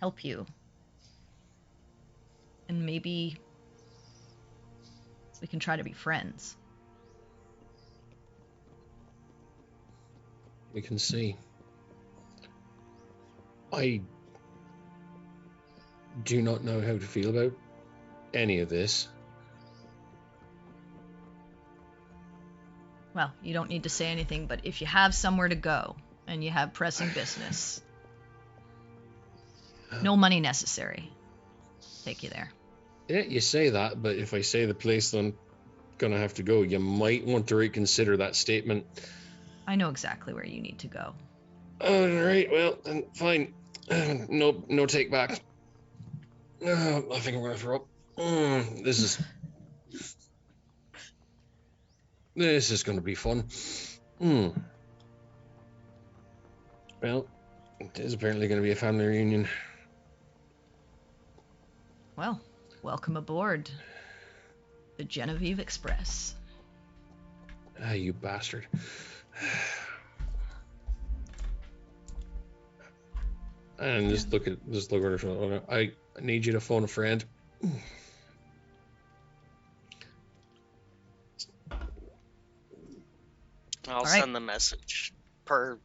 help you. And maybe we can try to be friends. We can see. I do not know how to feel about any of this. Well, you don't need to say anything, but if you have somewhere to go and you have pressing business, no money necessary. Take you there. Yeah, you say that, but if I say the place that I'm gonna have to go, you might want to reconsider that statement. I know exactly where you need to go. All right, well, then fine. No take back. I think I'm gonna throw up. This is gonna be fun. Well, it is apparently gonna be a family reunion. Well, welcome aboard the Genevieve Express. Ah, you bastard. And just look at her. I need you to phone a friend. I'll send the message per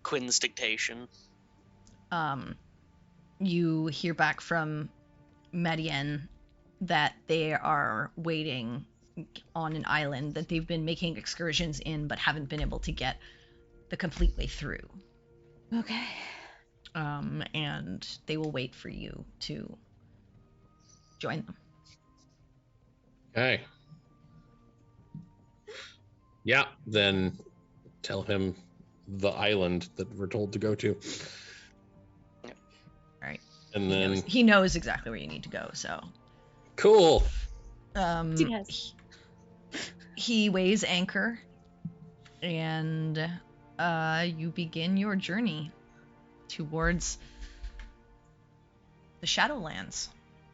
Quinn's dictation. You hear back from Marianne that they are waiting on an island that they've been making excursions in but haven't been able to get the complete way through. Okay. And they will wait for you to join them. Okay. Yeah, then tell him the island that we're told to go to. All right. And then he knows exactly where you need to go, so. Cool. Yes. He weighs anchor, and you begin your journey towards the Shadowlands.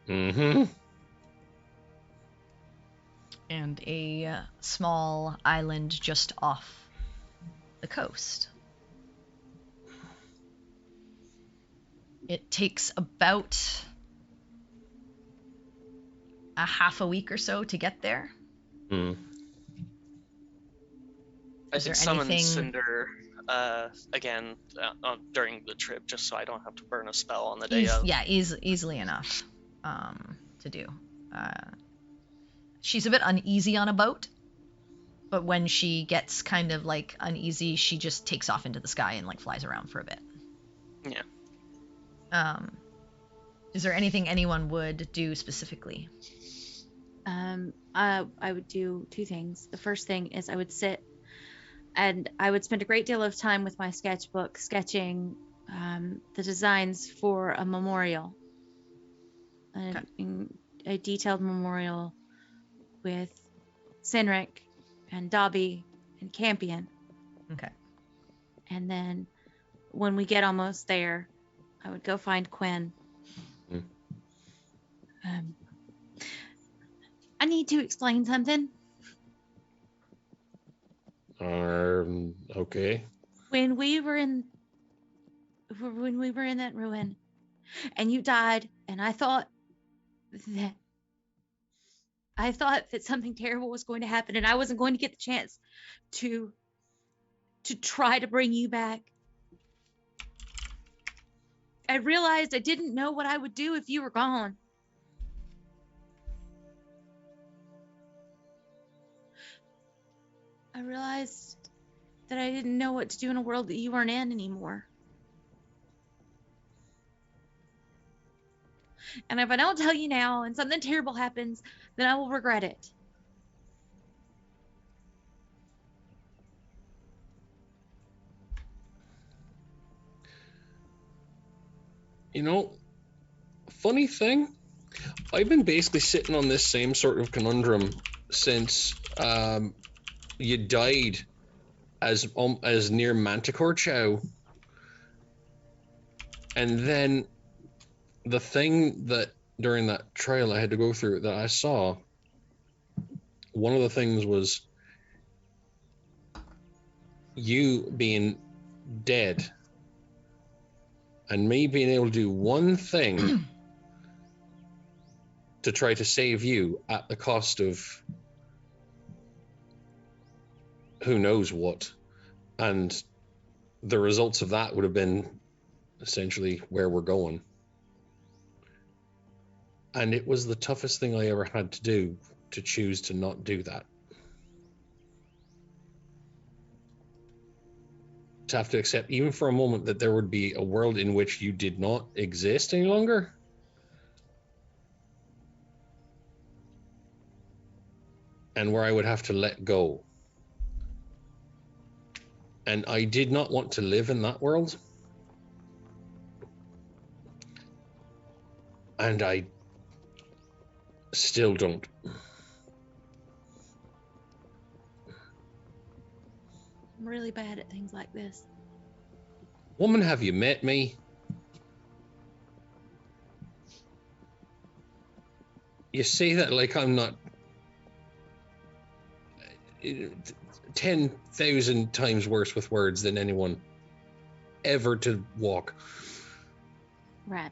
Mm-hmm. And a small island just off the coast. It takes about a half a week or so to get there. I did summon Cinder again during the trip, just so I don't have to burn a spell on the day of. Yeah, easily enough to do. She's a bit uneasy on a boat, but when she gets kind of like uneasy, she just takes off into the sky and like flies around for a bit. Yeah. Is there anything anyone would do specifically? I would do two things. The first thing is I would sit and I would spend a great deal of time with my sketchbook sketching the designs for a memorial. A detailed memorial with Cynric and Dobby and Campion. Okay. And then when we get almost there, I would go find Quinn. I need to explain something. Okay. When we were in that ruin, and you died, and I thought that something terrible was going to happen, and I wasn't going to get the chance to try to bring you back. I realized I didn't know what I would do if you were gone. I realized that I didn't know what to do in a world that you weren't in anymore. And if I don't tell you now and something terrible happens, then I will regret it. You know, funny thing, I've been basically sitting on this same sort of conundrum since you died as near Manticore Chow, and then the thing that during that trial I had to go through that I saw. One of the things was you being dead and me being able to do one thing to try to save you at the cost of who knows what. And the results of that would have been essentially where we're going. And it was the toughest thing I ever had to do, to choose to not do that. To have to accept, even for a moment, that there would be a world in which you did not exist any longer. And where I would have to let go. And I did not want to live in that world. And I still don't. I'm really bad at things like this. Woman, have you met me? You say that like I'm not 10,000 times worse with words than anyone ever to walk. Right.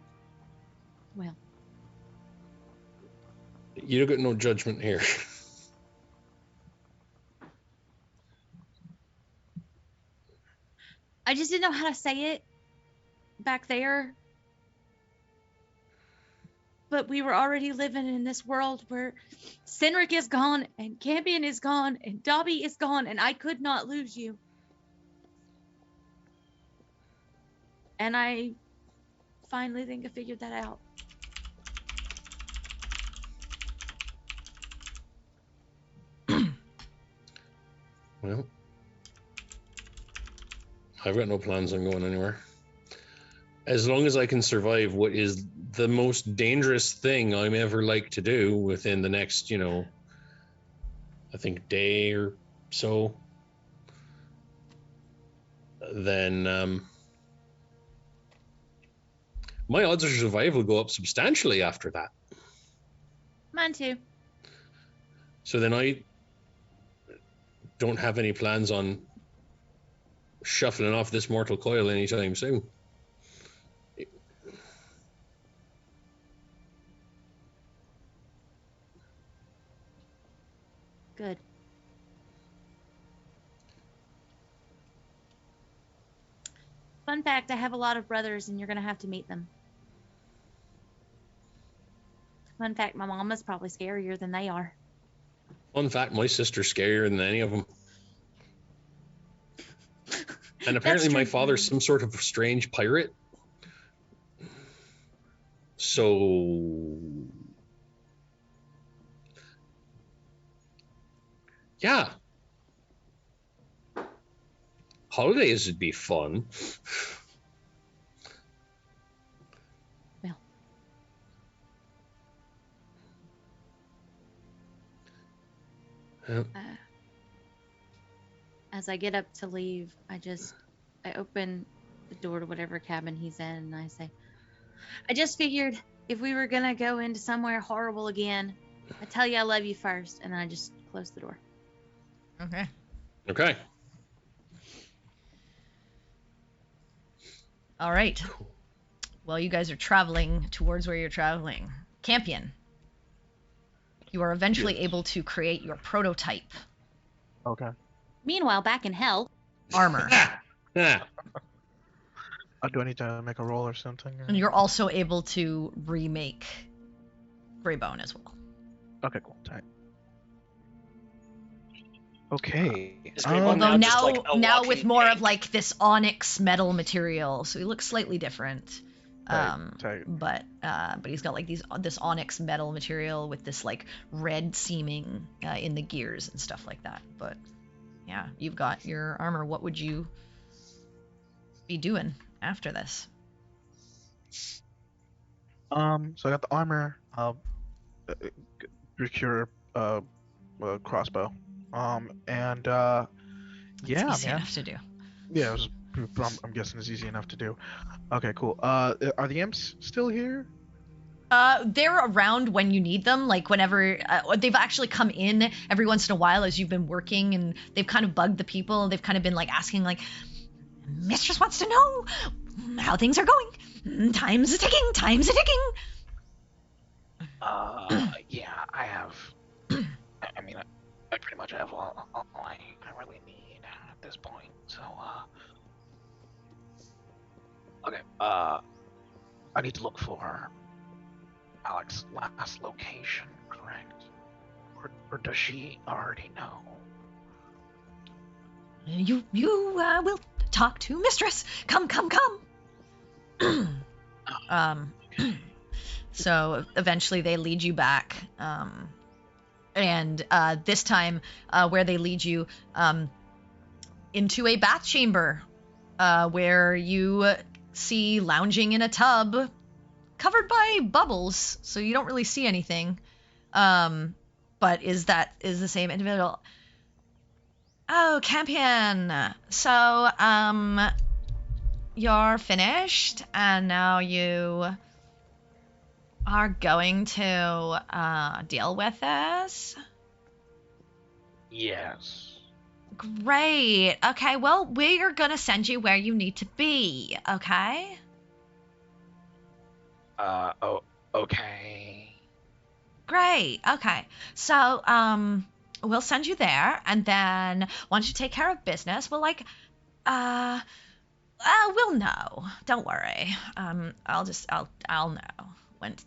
Well. You don't get no judgment here. I just didn't know how to say it back there. But we were already living in this world where Cynric is gone and Campion is gone and Dobby is gone and I could not lose you. And I finally think I figured that out. Well, I've got no plans on going anywhere. As long as I can survive what is the most dangerous thing I'm ever like to do within the next, I think day or so, then my odds of survival go up substantially after that. Mine too. So then I don't have any plans on shuffling off this mortal coil anytime soon. Good. Fun fact, I have a lot of brothers and you're going to have to meet them. Fun fact, my mama's probably scarier than they are. Fun fact, my sister's scarier than any of them. And apparently my father's some sort of strange pirate. So... yeah. Holidays would be fun. Well. As I get up to leave, I open the door to whatever cabin he's in and I say, I just figured if we were going to go into somewhere horrible again, I tell you I love you first. And then I just close the door. Okay. All right. Well, you guys are traveling towards where you're traveling. Campion, you are eventually able to create your prototype Okay. Meanwhile, back in hell, armor. Yeah. Do I need to make a roll or something? Or... And you're also able to remake Greybone as well. Okay, cool. Tight. Okay. Is Greybone Although just like a now walking with more tank? of like this onyx metal material, so he looks slightly different. Tight. But he's got like this onyx metal material with this like red seaming in the gears and stuff like that. But yeah, you've got your armor. What would you be doing after this? So I got the armor. procure crossbow. And It's yeah, easy man. enough to do. Yeah, I'm guessing it's easy enough to do. Okay, cool. Are the imps still here? They're around when you need them, like whenever they've actually come in every once in a while as you've been working, and they've kind of bugged the people. They've kind of been like asking, like, Mistress wants to know how things are going. Time's a ticking. Time's a ticking. Yeah, I have. I mean, I pretty much have all I really need at this point. So, okay. I need to look for Alex's last location, correct? Or does she already know? You will talk to Mistress. Come. So eventually they lead you back, and this time where they lead you into a bath chamber, where you see lounging in a tub covered by bubbles, so you don't really see anything. But is the same individual. Oh, Campion. So, you're finished, and now you are going to deal with this? Yes. Great. Okay, well, we are gonna send you where you need to be, okay? Oh, okay. Great. Okay. So, we'll send you there, and then once you take care of business, we'll we'll know. Don't worry. I'll know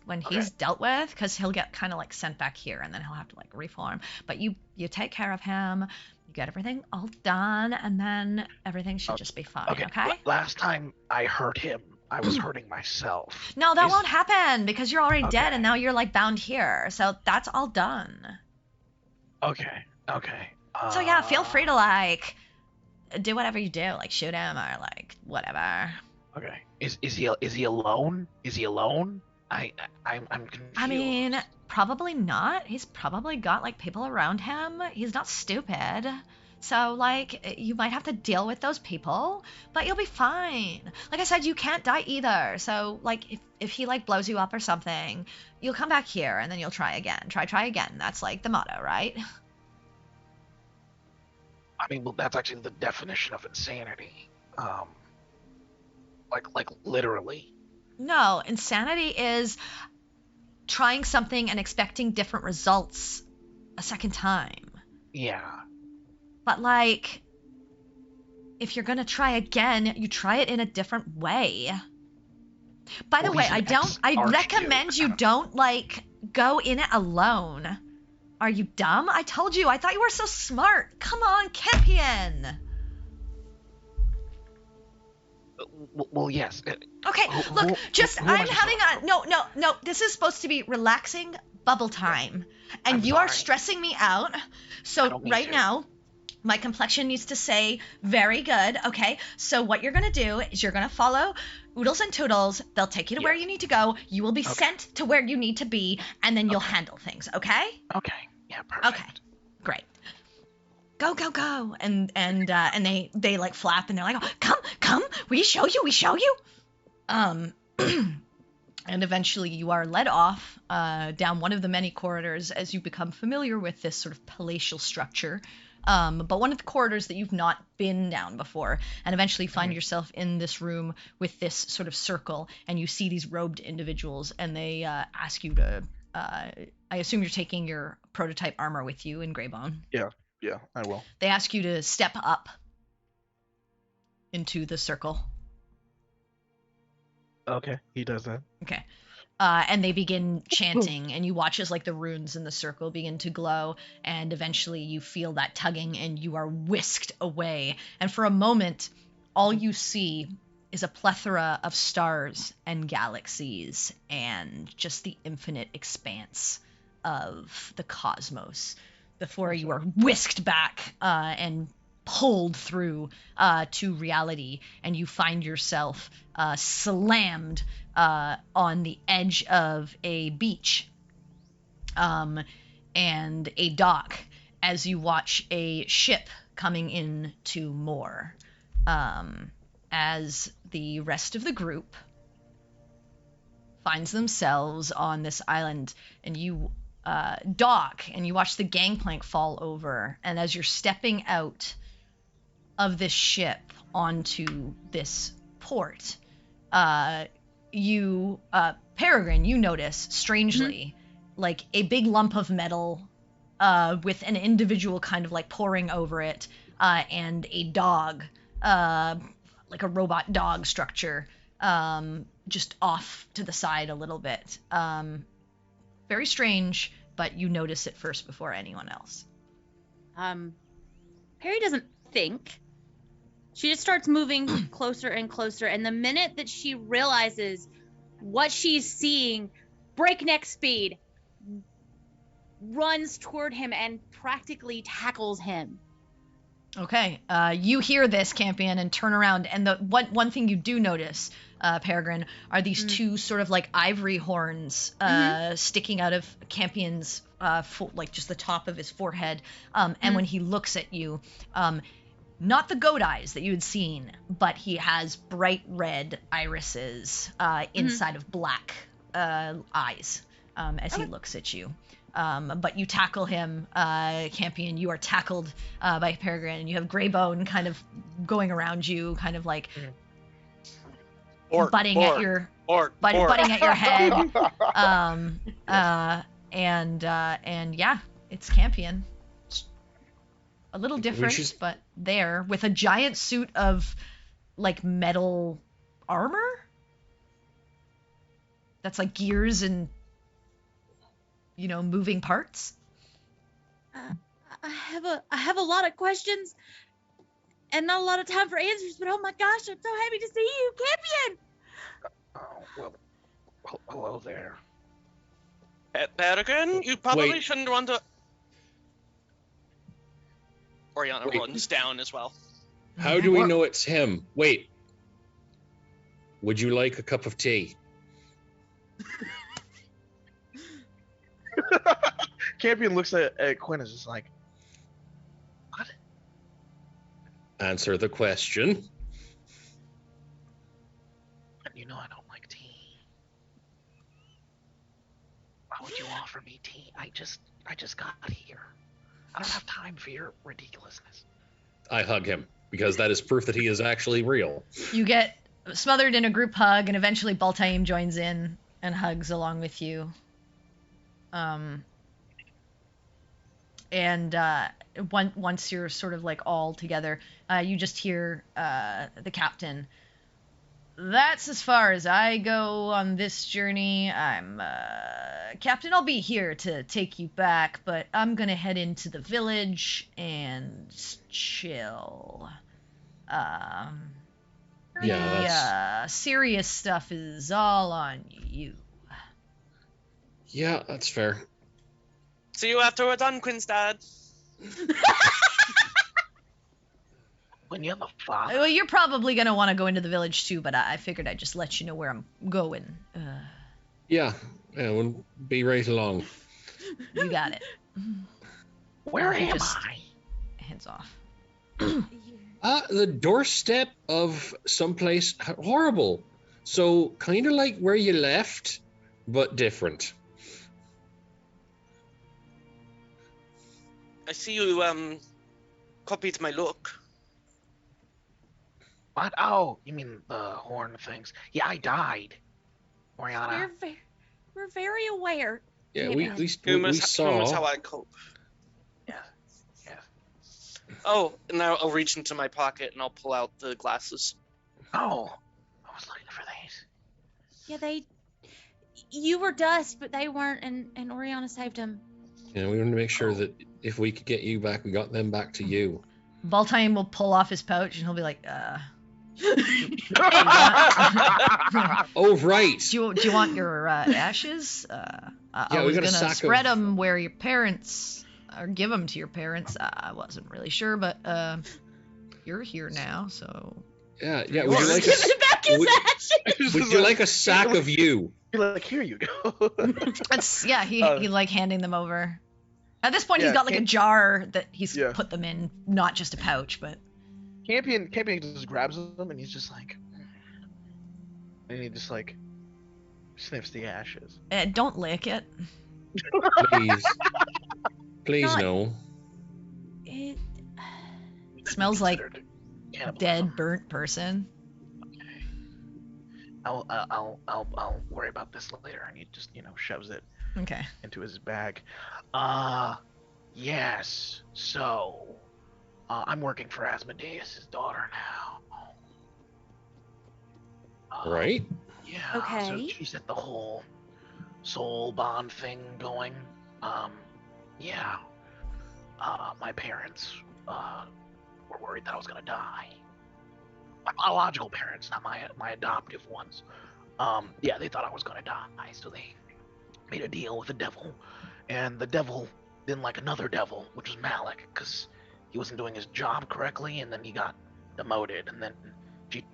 when he's dealt with, because he'll get kind of like sent back here, and then he'll have to like reform. But you take care of him, you get everything all done, and then everything should just be fine. Okay. Last time I hurt him, I was hurting myself. No, that won't happen, because you're already dead, and now you're like bound here. So that's all done. Okay. So yeah, feel free to like do whatever you do, like shoot him or like whatever. Okay. Is he alone? Is he alone? I'm confused. I mean, probably not. He's probably got like people around him. He's not stupid. So like you might have to deal with those people, but you'll be fine. Like I said, you can't die either. So like if he like blows you up or something, you'll come back here and then you'll try again. Try again. That's like the motto, right? I mean, well, that's actually the definition of insanity. Like literally. No, insanity is trying something and expecting different results a second time. Yeah. But like, if you're gonna try again, you try it in a different way. By the way, I recommend you don't like go in it alone. Are you dumb? I told you, I thought you were so smart. Come on, Campion. Well, yes. Okay, look, I'm having a no. This is supposed to be relaxing bubble time, and you are stressing me out. So right now, my complexion needs to say very good. Okay, so what you're gonna do is you're gonna follow Oodles and Toodles. They'll take you to where you need to go. You will be sent to where you need to be, and then you'll handle things. Okay? Okay. Yeah. Perfect. Okay. Great. Go. And they like flap, and they're like, oh, come, we show you. And eventually you are led off down one of the many corridors as you become familiar with this sort of palatial structure. But one of the corridors that you've not been down before, and eventually find yourself in this room with this sort of circle, and you see these robed individuals, and they ask you to, I assume you're taking your prototype armor with you in Greybone. Yeah, I will. They ask you to step up into the circle. Okay, he does that. Okay. And they begin chanting, and you watch as like the runes in the circle begin to glow, and eventually you feel that tugging, and you are whisked away. And for a moment, all you see is a plethora of stars and galaxies, and just the infinite expanse of the cosmos before you are whisked back and pulled through to reality, and you find yourself slammed on the edge of a beach and a dock as you watch a ship coming in to moor. As the rest of the group finds themselves on this island, and you dock, and you watch the gangplank fall over, and as you're stepping out of this ship onto this port, you Peregrine, you notice strangely like a big lump of metal with an individual kind of like pouring over it, and a dog, like a robot dog structure, just off to the side a little bit. Very strange, but you notice it first before anyone else. Perry doesn't think. She just starts moving closer and closer, and the minute that she realizes what she's seeing, breakneck speed, runs toward him and practically tackles him. Okay, you hear this, Campion, and turn around, and the one thing you do notice, Peregrine, are these two sort of like ivory horns sticking out of Campion's like just the top of his forehead, and when he looks at you, not the goat eyes that you had seen, but he has bright red irises inside of black eyes as he looks at you. But you tackle him, Campion. You are tackled by Peregrine, and you have Greybone kind of going around you, kind of like butting at your head. And yeah, it's Campion. It's a little different, but there with a giant suit of like metal armor that's like gears and moving parts. I have a lot of questions and not a lot of time for answers, but oh my gosh, I'm so happy to see you, Campion. Well, hello there. Peregrine, you probably Wait. shouldn't want to. Oriana runs down as well. How do we know it's him? Wait. Would you like a cup of tea? Campion looks at Quinn and is just like, what? Answer the question. You know I don't like tea. Why would you offer me tea? I just got here. I don't have time for your ridiculousness. I hug him, because that is proof that he is actually real. You get smothered in a group hug, and eventually Baltaim joins in and hugs along with you. Once you're sort of like all together, you just hear the captain. That's as far as I go on this journey. I'm Captain. I'll be here to take you back, but I'm gonna head into the village and chill. Serious stuff is all on you. Yeah, that's fair. See you after we're done, Quinstad. When you're the father. Well, you're probably gonna want to go into the village too, but I figured I'd just let you know where I'm going. Yeah, we'll be right along. You got it. Where am just I? Hands off. The doorstep of someplace horrible. So kind of like where you left, but different. I see you copied my look. What? Oh, you mean the horn things? Yeah, I died. Oriana. We're very aware. Yeah, Campion. we Humor's how saw. I cope. Yeah. Oh, and now I'll reach into my pocket and I'll pull out the glasses. Oh, I was looking for these. Yeah, you were dust, but they weren't, and Oriana saved them. Yeah, we wanted to make sure that if we could get you back, we got them back to you. Baltaim will pull off his pouch and he'll be like, Oh, right. Do you want your ashes? I we was got a gonna sack spread of- them where your parents, or give them to your parents. I wasn't really sure, but you're here now, so Yeah, yeah. Would you like Give it back his would- ashes. Would you like a sack of you? You're like, here you go. It's yeah. He like handing them over. At this point, he's Yeah, got like a jar that he's Yeah. put them in, not just a pouch, but Campion just grabs them and he's just like, and he just like sniffs the ashes. don't lick it. Please. Please Not- no. It, Smells like Considered a cannibalism. dead, burnt person. Okay. I'll worry about this later. And he just, shoves it Okay. into his bag. Yes. So, I'm working for Asmodeus' daughter now. Right? Yeah. Okay. So she's at the whole soul bond thing going. Yeah. My parents were worried that I was gonna die. My biological parents, not my adoptive ones. Yeah, they thought I was gonna die, so they made a deal with the devil, and the devil didn't like another devil, which was Malik, because he wasn't doing his job correctly, and then he got demoted, and then she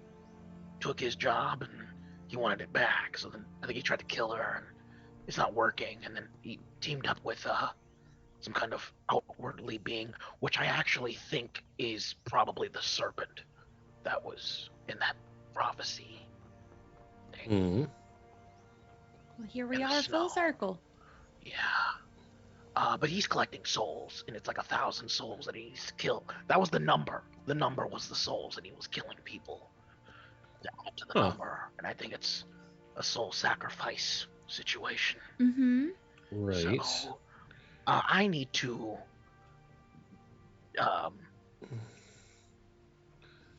took his job, and he wanted it back. So then I think he tried to kill her, and it's not working. And then he teamed up with some kind of outwardly being, which I actually think is probably the serpent that was in that prophecy thing. Hmm. well, here we In the are, snow. full circle. Yeah. But he's collecting souls, and it's like 1,000 souls that he's killed. That was the number. The number was the souls, and he was killing people to add to the Huh. number. And I think it's a soul sacrifice situation. Mm-hmm. Right. So, I need to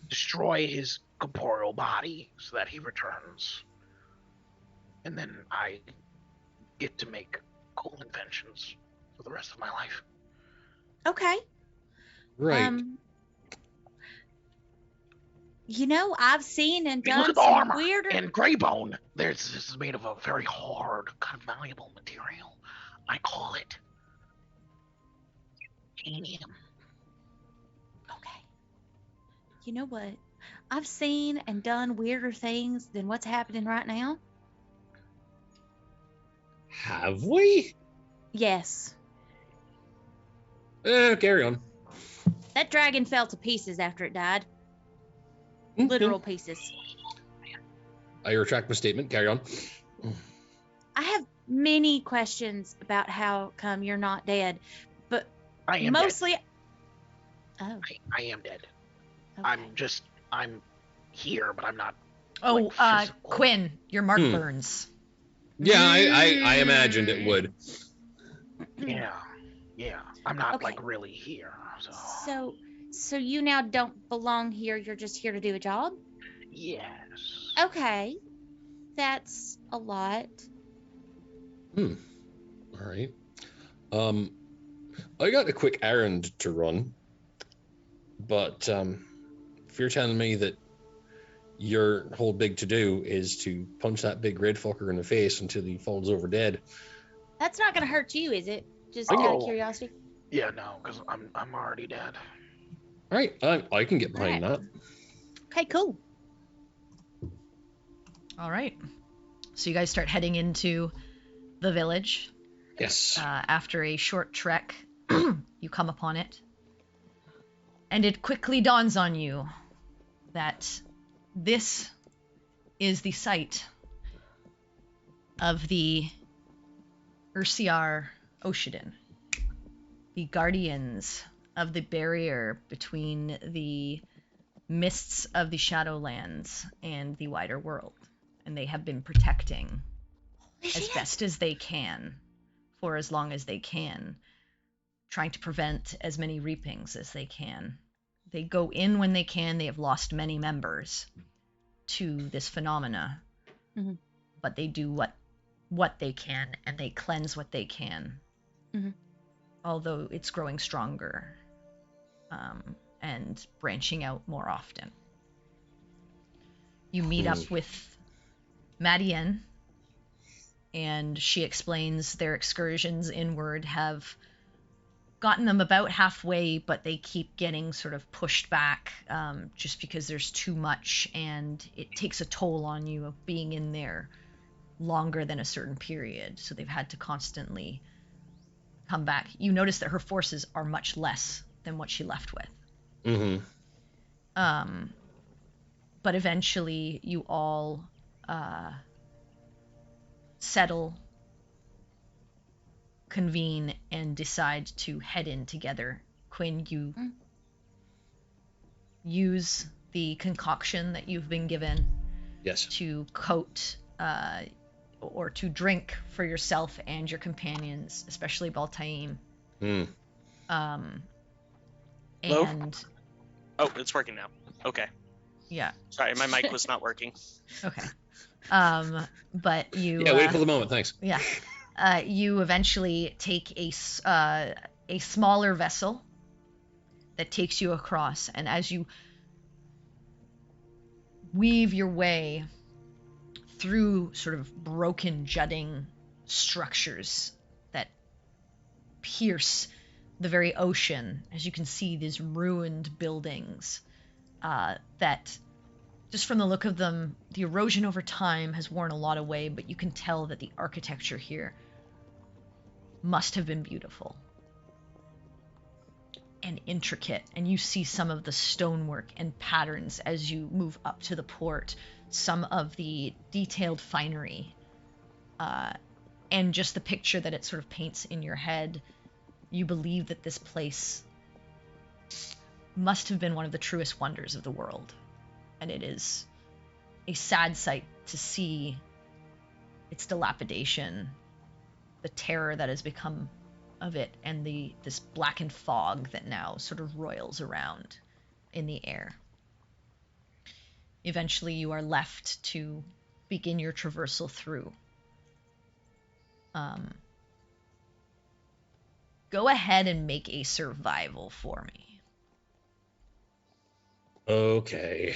destroy his corporeal body so that he returns. And then I get to make cool inventions for the rest of my life. Okay. Right. I've seen and I mean, look done at the some armor. weirder. And Greybone, this is made of a very hard, kind of malleable material. I call it titanium. Okay. You know what? I've seen and done weirder things than what's happening right now. Have we? Yes. Carry on. That dragon fell to pieces after it died. Mhm. Literal pieces. I retract my statement. Carry on. I have many questions about how come you're not dead, but I am mostly. dead. Oh. I am dead. Okay. I'm here, but I'm not. Oh, Like physical. Quinn, your mark Hmm. burns. Yeah, I imagined it would. Yeah. I'm not Okay. like really here. So you now don't belong here. You're just here to do a job. Yes. Okay, that's a lot. All right. I got a quick errand to run, but if you're telling me that your whole big to-do is to punch that big red fucker in the face until he falls over dead, That's not gonna hurt you, is it? Just I out of know. curiosity. Yeah, no, because I'm already dead. all right, I can get behind that. Okay, cool. All right. So you guys start heading into the village. Yes. After a short trek, you come upon it. And it quickly dawns on you that this is the site of the Ursiar Oshidin, the guardians of the barrier between the mists of the Shadowlands and the wider world. And they have been protecting as best as they can for as long as they can, trying to prevent as many reapings as they can. They go in when they can. They have lost many members to this phenomena, Mhm. but they do what they can, and they cleanse what they can. Mhm. Although it's growing stronger and branching out more often. You meet up with Madienne, and she explains their excursions inward have gotten them about halfway, but they keep getting sort of pushed back just because there's too much, and it takes a toll on you of being in there longer than a certain period. So they've had to constantly come back. You notice that her forces are much less than what she left with. Mm-hmm. But eventually you all settle, convene, and decide to head in together. Quinn, you use the concoction that you've been given Yes. to coat or to drink for yourself and your companions, especially Baltaim. Mm. Hello? And Oh, it's working now. Okay. yeah, Sorry, my mic was not working. okay. But you Yeah, wait for the moment. Thanks. yeah, you eventually take a smaller vessel that takes you across, and as you weave your way through sort of broken, jutting structures that pierce the very ocean, as you can see these ruined buildings that, just from the look of them, the erosion over time has worn a lot away, but you can tell that the architecture here must have been beautiful and intricate, and you see some of the stonework and patterns as you move up to the port, some of the detailed finery, and just the picture that it sort of paints in your head. You believe that this place must have been one of the truest wonders of the world, and it is a sad sight to see its dilapidation, the terror that has become of it, and this blackened fog that now sort of roils around in the air. Eventually you are left to begin your traversal through. Go ahead and make a survival for me. Okay.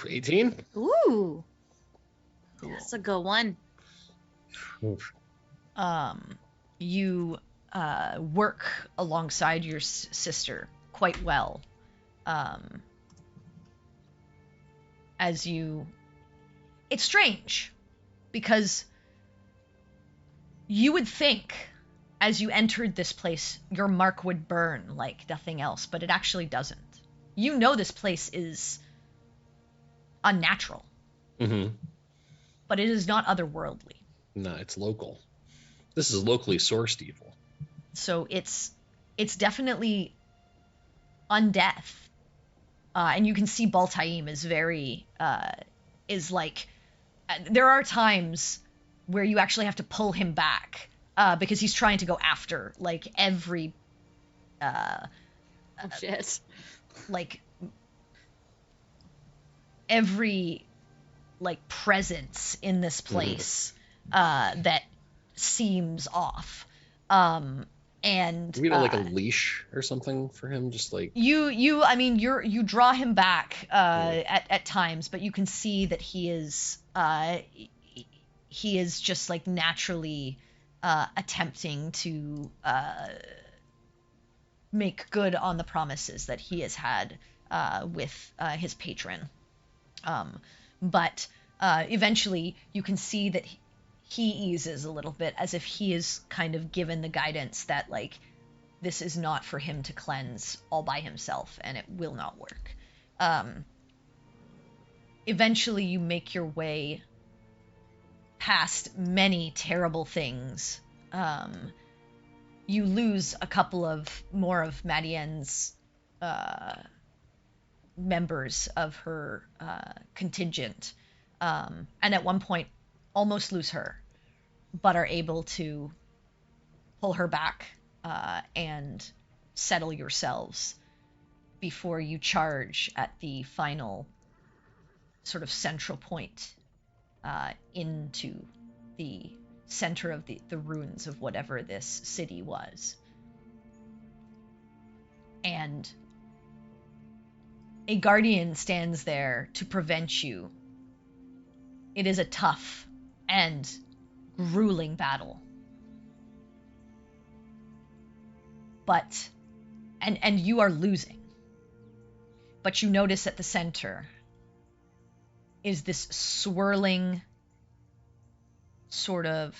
18? Ooh. That's a good one. Oof. You work alongside your sister quite well. As you... It's strange, because you would think, as you entered this place, your mark would burn like nothing else, but it actually doesn't. You know this place is unnatural, Mm-hmm. but it is not otherworldly. No, it's local. This is locally sourced evil. So it's definitely undeath. And you can see Baltaim is very, is like, there are times where you actually have to pull him back, because he's trying to go after, like, every, Oh, shit. like, every, like, presence in this place, that seems off. And Do we have like a leash or something for him? Just like I mean, you draw him back at times, but you can see that he is just like naturally attempting to make good on the promises that he has had with his patron. But eventually you can see that he eases a little bit, as if he is kind of given the guidance that, like, this is not for him to cleanse all by himself, and it will not work. Eventually you make your way past many terrible things. You lose a couple of more of Madienne's members of her contingent, and at one point almost lose her, but are able to pull her back and settle yourselves before you charge at the final sort of central point into the center of the ruins of whatever this city was. And a guardian stands there to prevent you. It is a tough and grueling battle. but and you are losing. But you notice at the center is this swirling sort of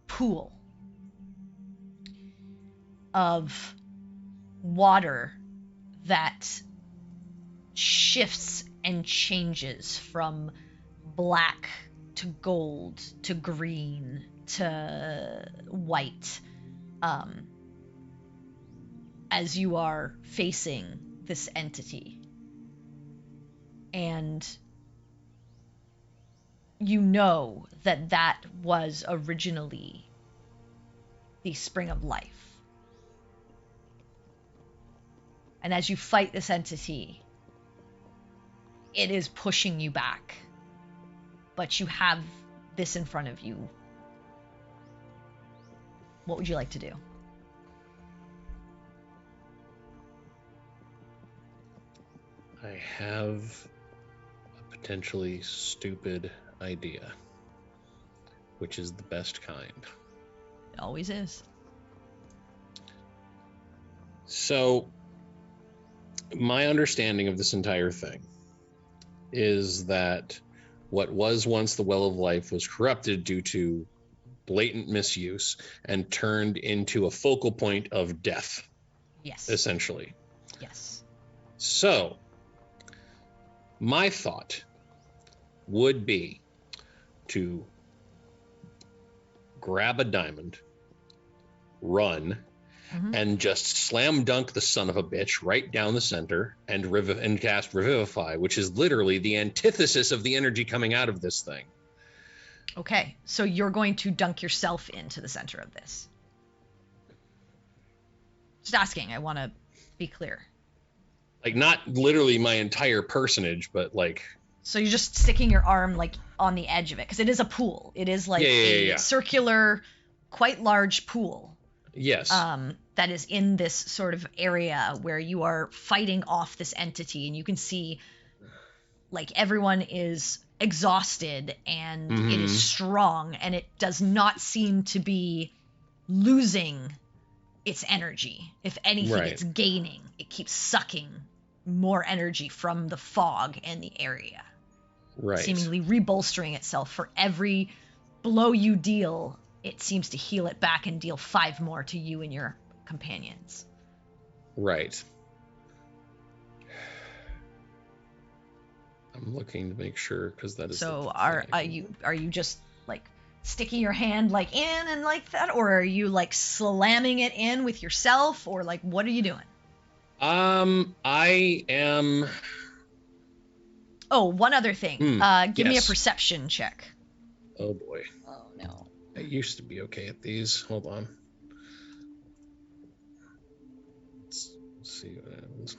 pool of water that shifts and changes from black to gold to green to white, as you are facing this entity. And you know that that was originally the spring of life. And as you fight this entity, it is pushing you back. But you have this in front of you. What would you like to do? I have a potentially stupid idea, which is the best kind. It always is. So, my understanding of this entire thing is that what was once the Well of Life was corrupted due to blatant misuse and turned into a focal point of death. Yes. Essentially. Yes. So, my thought would be to grab a diamond, run, and just slam dunk the son of a bitch right down the center and cast Revivify, which is literally the antithesis of the energy coming out of this thing. Okay, so you're going to dunk yourself into the center of this. Just asking, I want to be clear. Like, not literally my entire personage, but like... So you're just sticking your arm, like, on the edge of it, because it is a pool. It is like a circular, quite large pool. Yes. That is in this sort of area where you are fighting off this entity, and you can see, like, everyone is exhausted, and it is strong, and it does not seem to be losing its energy. If anything, it's gaining. It keeps sucking more energy from the fog and the area. Right. Seemingly rebolstering itself. For every blow you deal, it seems to heal it back and deal 5 more to you and your companions. Right. I'm looking to make sure, because that is... So are you just like sticking your hand like in and like that, or are you like slamming it in with yourself, or like what are you doing? I am... Oh, one other thing. Give me a perception check. Oh boy. Oh no. I used to be okay at these. Hold on. Let's see what happens.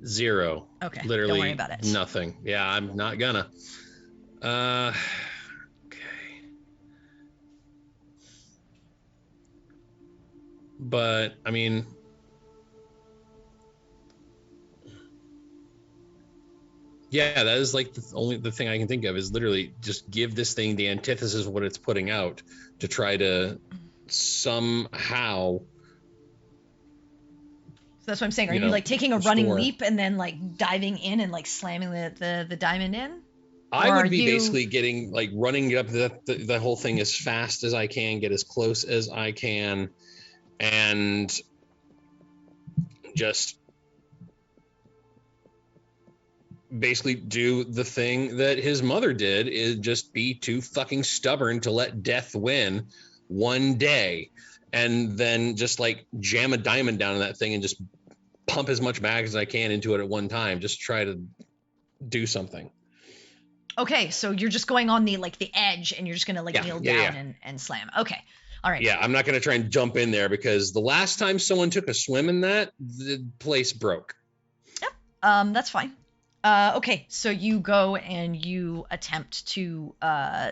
0. Okay. Literally don't worry about it. nothing. Yeah, I'm not gonna. Okay. But I mean, yeah, that is like the thing I can think of is literally just give this thing the antithesis of what it's putting out to try to somehow. So that's what I'm saying. Are you like taking a running leap and then like diving in and like slamming the diamond in? I would be basically getting like running up the whole thing as fast as I can, get as close as I can, and just basically do the thing that his mother did, is just be too fucking stubborn to let death win one day, and then just like jam a diamond down in that thing and just pump as much mag as I can into it at one time. Just try to do something. Okay, so you're just going on the edge, and you're just gonna kneel down and slam. Okay, all right. Yeah, I'm not gonna try and jump in there, because the last time someone took a swim in that, the place broke. Yep. That's fine. Okay, so you go and you attempt to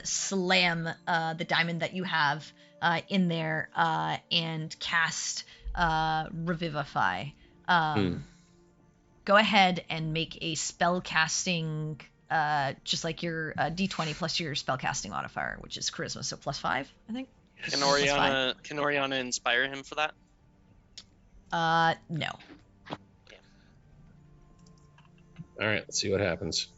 slam the diamond that you have in there and cast Revivify. Go ahead and make a spell casting, just like your D20 plus your spell casting modifier, which is charisma, so +5, I think. Can That's fine. Oriana inspire him for that? No. All right, let's see what happens.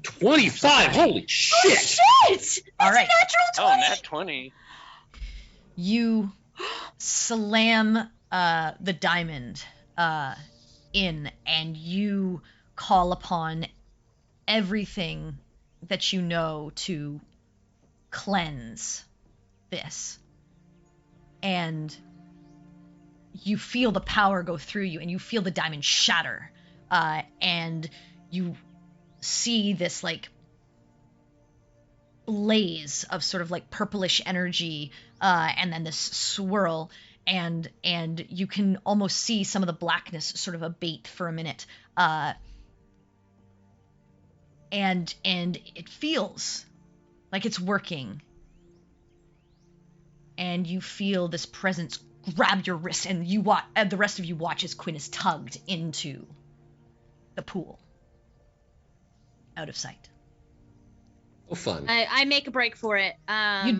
25. Holy shit! Shit! All right. Oh, nat 20. You slam the diamond in, and you call upon everything that you know to cleanse this. And you feel the power go through you, and you feel the diamond shatter. And you see this like blaze of sort of like purplish energy, and then this swirl, and you can almost see some of the blackness sort of abate for a minute, and it feels like it's working, and you feel this presence grab your wrist, and the rest of you watch as Quinn is tugged into the pool, out of sight. Oh, fun. I make a break for it.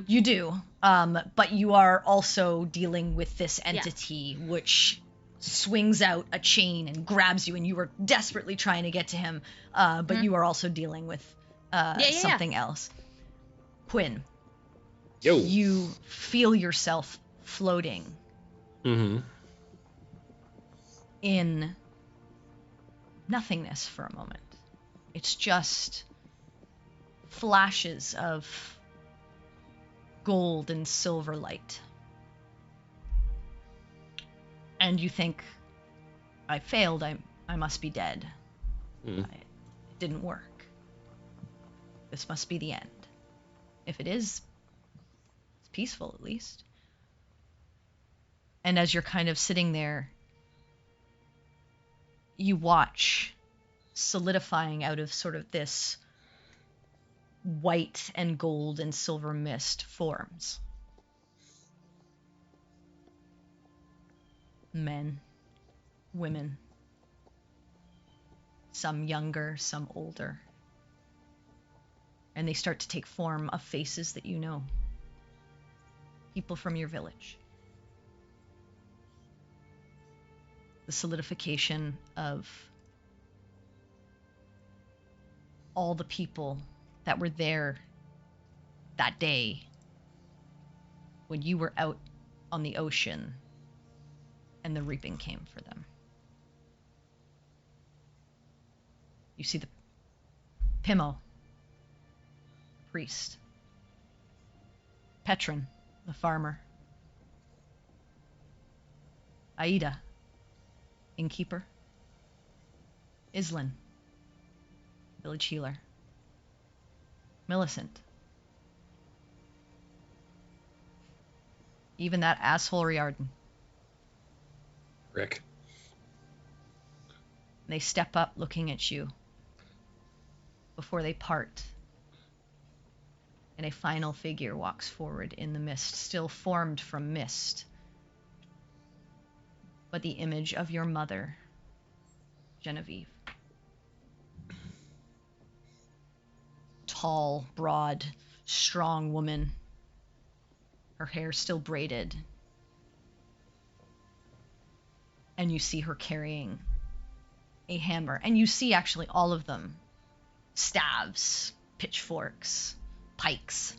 You do, but you are also dealing with this entity which swings out a chain and grabs you, and you are desperately trying to get to him, but you are also dealing with something else. Quinn, Yo. you feel yourself floating in nothingness for a moment. It's just flashes of gold and silver light. And you think, I failed, I must be dead. It didn't work. This must be the end. If it is, it's peaceful at least. And as you're kind of sitting there, you watch solidifying out of sort of this white and gold and silver mist forms. Men, women, some younger, some older. And they start to take form of faces that you know. People from your village. The solidification of all the people that were there that day when you were out on the ocean and the reaping came for them. You see the Pimo, priest, Petron, the farmer, Aida, innkeeper, Islin, village healer, Millicent, even that asshole Riordan. Rick. They step up looking at you before they part, and a final figure walks forward in the mist, still formed from mist, but the image of your mother, Genevieve. Tall, broad, strong woman, her hair still braided, and you see her carrying a hammer, and you see actually all of them, staves, pitchforks, pikes.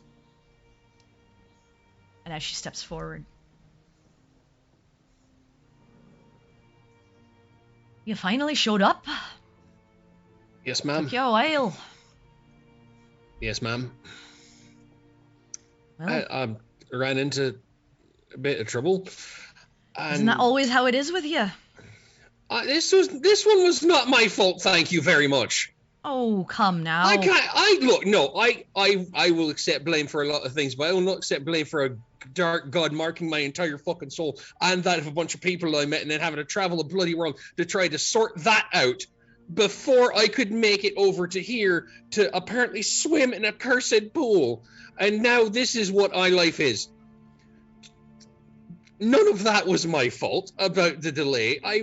And as she steps forward, you finally showed up. Yes, ma'am. Took you a while. Yes, ma'am. Well, I ran into a bit of trouble. isn't that always how it is with you? This one was not my fault. Thank you very much. Oh, come now. I will accept blame for a lot of things, but I will not accept blame for a dark god marking my entire fucking soul and that of a bunch of people I met, and then having to travel the bloody world to try to sort that out before I could make it over to here to apparently swim in a cursed pool. And now this is what my life is. None of that was my fault about the delay. I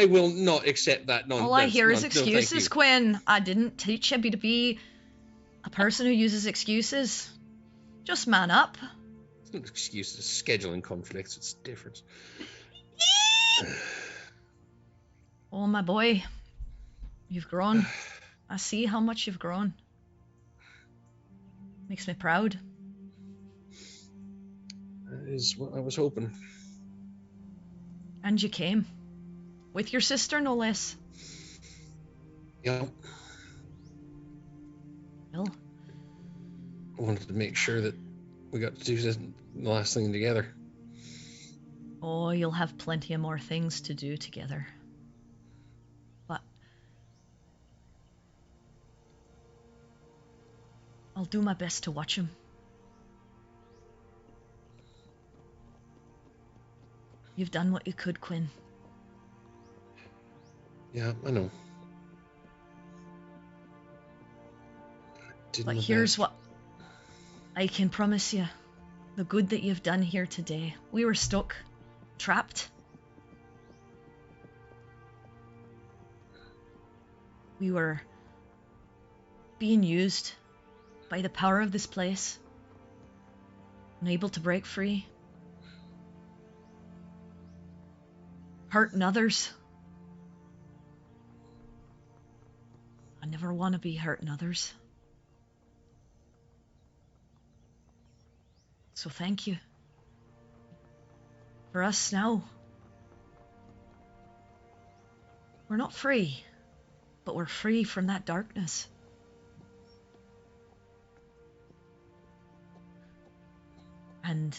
will not accept that nonsense. All I hear is No, thank excuses, you. Quinn. I didn't teach you to be a person who uses excuses. Just man up. It's not excuses. Scheduling conflicts. It's different. Oh, my boy. You've grown. I see how much you've grown. Makes me proud. That is what I was hoping. And you came. With your sister, no less. Yeah. Well, I wanted to make sure that we got to do the last thing together. oh, you'll have plenty of more things to do together. But I'll do my best to watch him. You've done what you could, Quinn. Yeah, I know. But here's what I can promise you. The good that you've done here today. We were stuck, trapped. We were being used by the power of this place, unable to break free, hurting others. I never want to be hurting others. So thank you. For us now, we're not free, but we're free from that darkness. And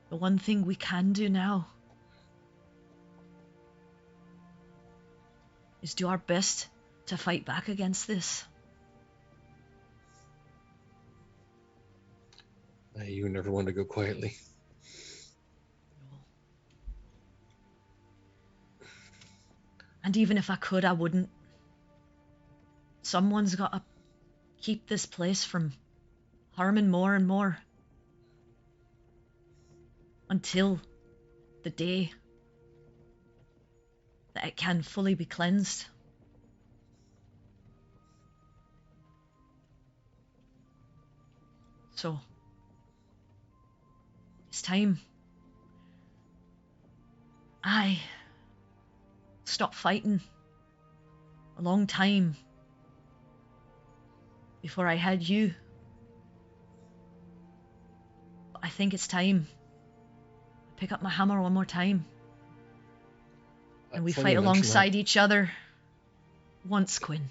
the one thing we can do now is do our best to fight back against this. You never want to go quietly. And even if I could, I wouldn't. Someone's got to keep this place from harming more and more. Until the day that it can fully be cleansed. So, it's time I stopped fighting a long time before I had you. But I think it's time I pick up my hammer one more time and we Funny fight you mention alongside that. each other once, Quinn.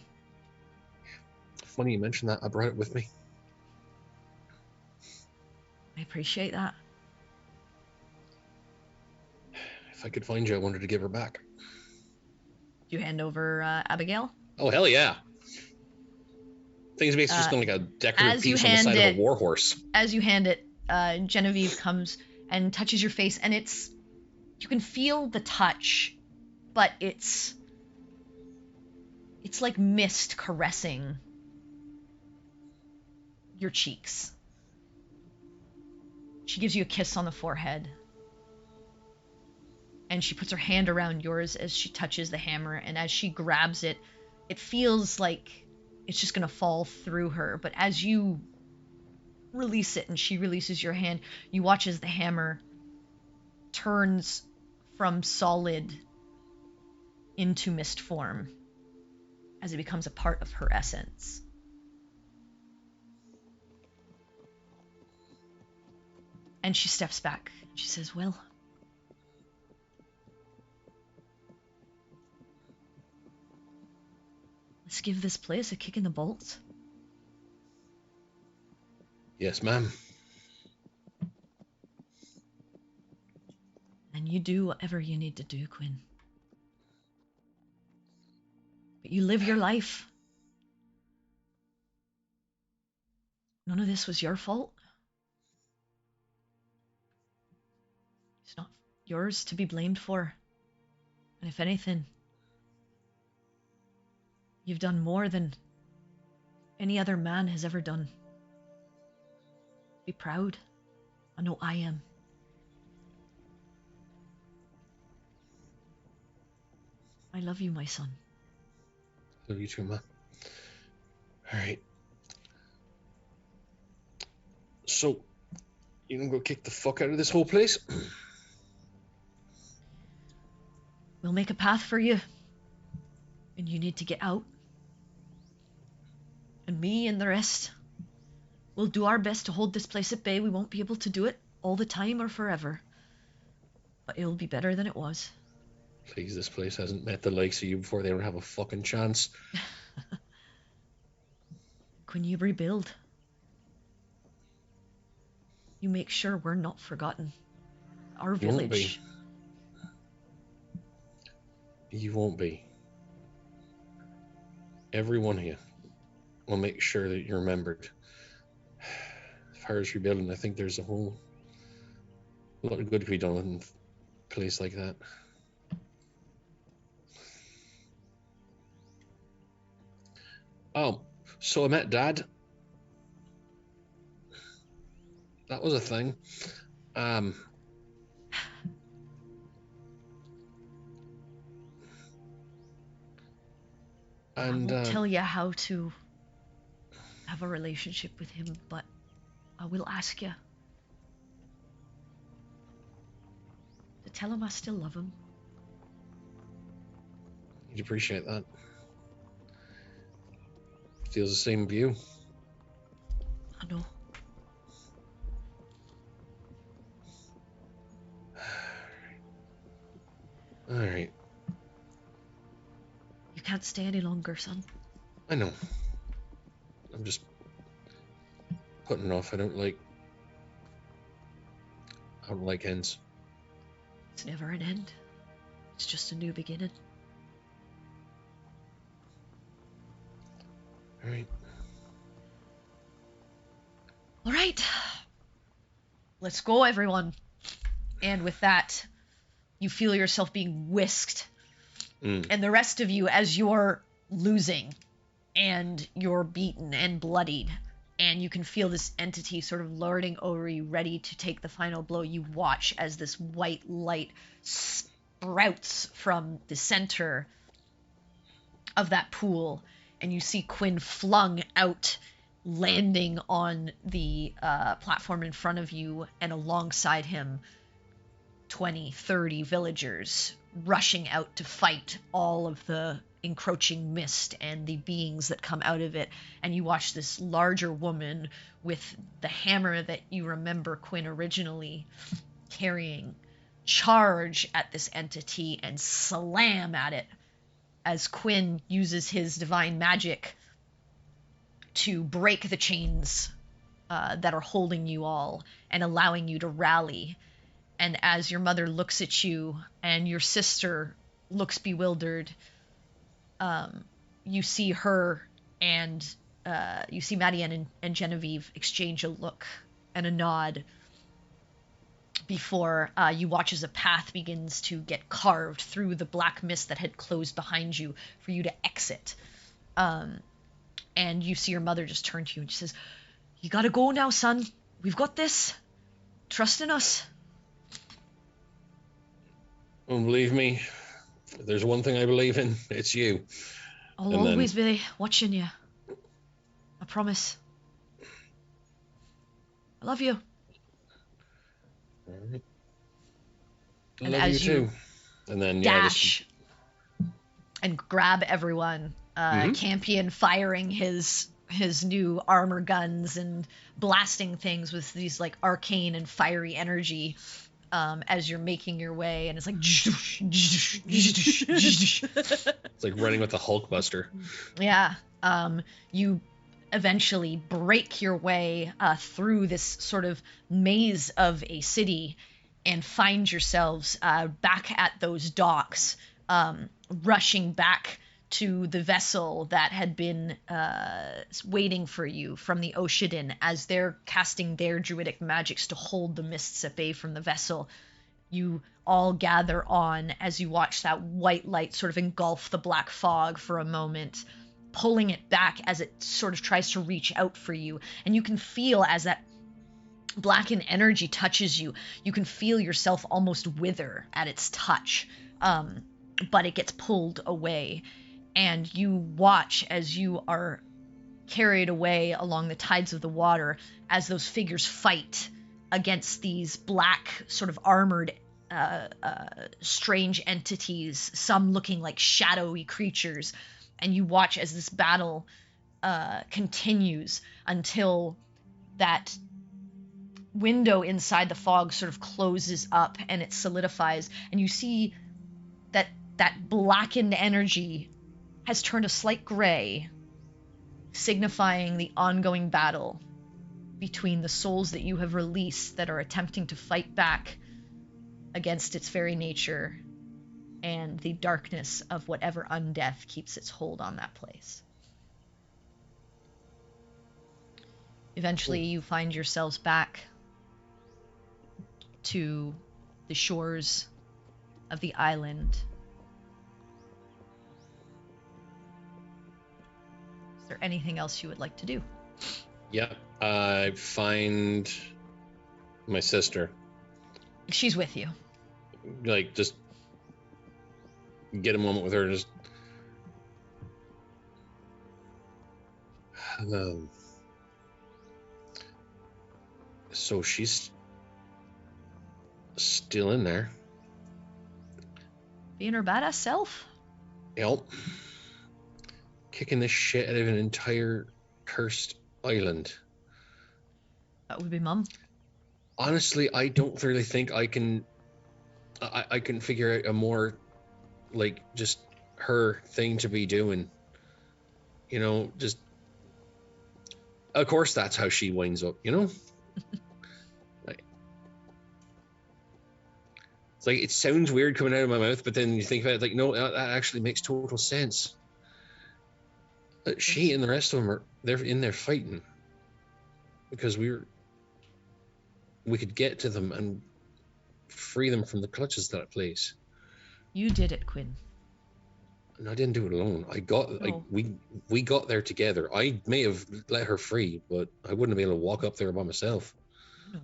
Funny you mentioned that. I brought it with me. I appreciate that. If I could find you, I wanted to give her back. Do you hand over Abigail? Oh, hell yeah. Thing's basically just like a decorative as you piece on the hand side it- of a warhorse. As you hand it, Genevieve comes and touches your face, and you can feel the touch, but it's like mist caressing your cheeks. She gives you a kiss on the forehead, and she puts her hand around yours as she touches the hammer, and as she grabs it, it feels like it's just gonna fall through her, but as you release it and she releases your hand, you watch as the hammer turns from solid into mist form as it becomes a part of her essence. And she steps back. She says, well, let's give this place a kick in the balls. Yes, ma'am. And you do whatever you need to do, Quinn. But you live your life. None of this was your fault. It's not yours to be blamed for. And if anything, you've done more than any other man has ever done. Be proud. I know I am. I love you, my son. Love you too, ma. All right. You don't go kick the fuck out of this whole place. We'll make a path for you. And you need to get out. And me and the rest, we'll do our best to hold this place at bay. We won't be able to do it all the time or forever. But it'll be better than it was. Please, this place hasn't met the likes of you before they ever have a fucking chance. When you rebuild, you make sure we're not forgotten. Our You won't be. village. You won't be. Every one of you will make sure that you're remembered. As far as rebuilding, I think there's a lot of good to be done in a place like that. Oh, so I met Dad. That was a thing. I won't tell you how to have a relationship with him, but I will ask you to tell him I still love him. You'd appreciate that. Feels the same with you. I know. All right. You can't stay any longer, son. I know. I'm just putting it off. I don't like ends. It's never an end. It's just a new beginning. All right. All right. Let's go, everyone. And with that, you feel yourself being whisked. And the rest of you, as you're losing and you're beaten and bloodied, and you can feel this entity sort of lording over you, ready to take the final blow, you watch as this white light sprouts from the center of that pool, and you see Quinn flung out, landing on the platform in front of you, and alongside him 20, 30 villagers rushing out to fight all of the encroaching mist and the beings that come out of it. And you watch this larger woman with the hammer that you remember Quinn originally carrying charge at this entity and slam at it as Quinn uses his divine magic to break the chains that are holding you all and allowing you to rally. And as your mother looks at you and your sister looks bewildered, you see her and you see Maddie and Genevieve exchange a look and a nod before you watch as a path begins to get carved through the black mist that had closed behind you for you to exit. And you see your mother just turn to you and she says, "You gotta go now, son. We've got this. Trust in us." Don't believe me. If there's one thing I believe in, it's you. I'll always be watching you. I promise. I love you. All right. I And love as you you too. And then dash and grab everyone, Campion firing his new armor guns and blasting things with these like arcane and fiery energy. As you're making your way, and it's like it's like running with the Hulkbuster. Yeah. You eventually break your way through this sort of maze of a city and find yourselves back at those docks, rushing back to the vessel that had been waiting for you from the Oshidin as they're casting their druidic magics to hold the mists at bay from the vessel. You all gather on as you watch that white light sort of engulf the black fog for a moment, pulling it back as it sort of tries to reach out for you. And you can feel as that blackened energy touches you, you can feel yourself almost wither at its touch, but it gets pulled away. And you watch as you are carried away along the tides of the water as those figures fight against these black, sort of armored, strange entities, some looking like shadowy creatures. And you watch as this battle continues until that window inside the fog sort of closes up and it solidifies, and you see that that blackened energy has turned a slight gray, signifying the ongoing battle between the souls that you have released that are attempting to fight back against its very nature and the darkness of whatever undeath keeps its hold on that place. Eventually, you find yourselves back to the shores of the island. Is there anything else you would like to do? Yeah, I find my sister. She's with you. Like, just get a moment with her. Just so she's still in there. Being her badass self. Yep. Kicking the shit out of an entire cursed island. That would be Mum. Honestly, I don't really think I can figure out a more, like, just her thing to be doing. You know, just, of course that's how she winds up, you know? It's like, it sounds weird coming out of my mouth, but then you think about it, like, no, that actually makes total sense. She and the rest of them they're in there fighting because we could get to them and free them from the clutches of that place. You did it, Quinn. And I didn't do it alone. We got there together. I may have let her free, but I wouldn't have been able to walk up there by myself. No.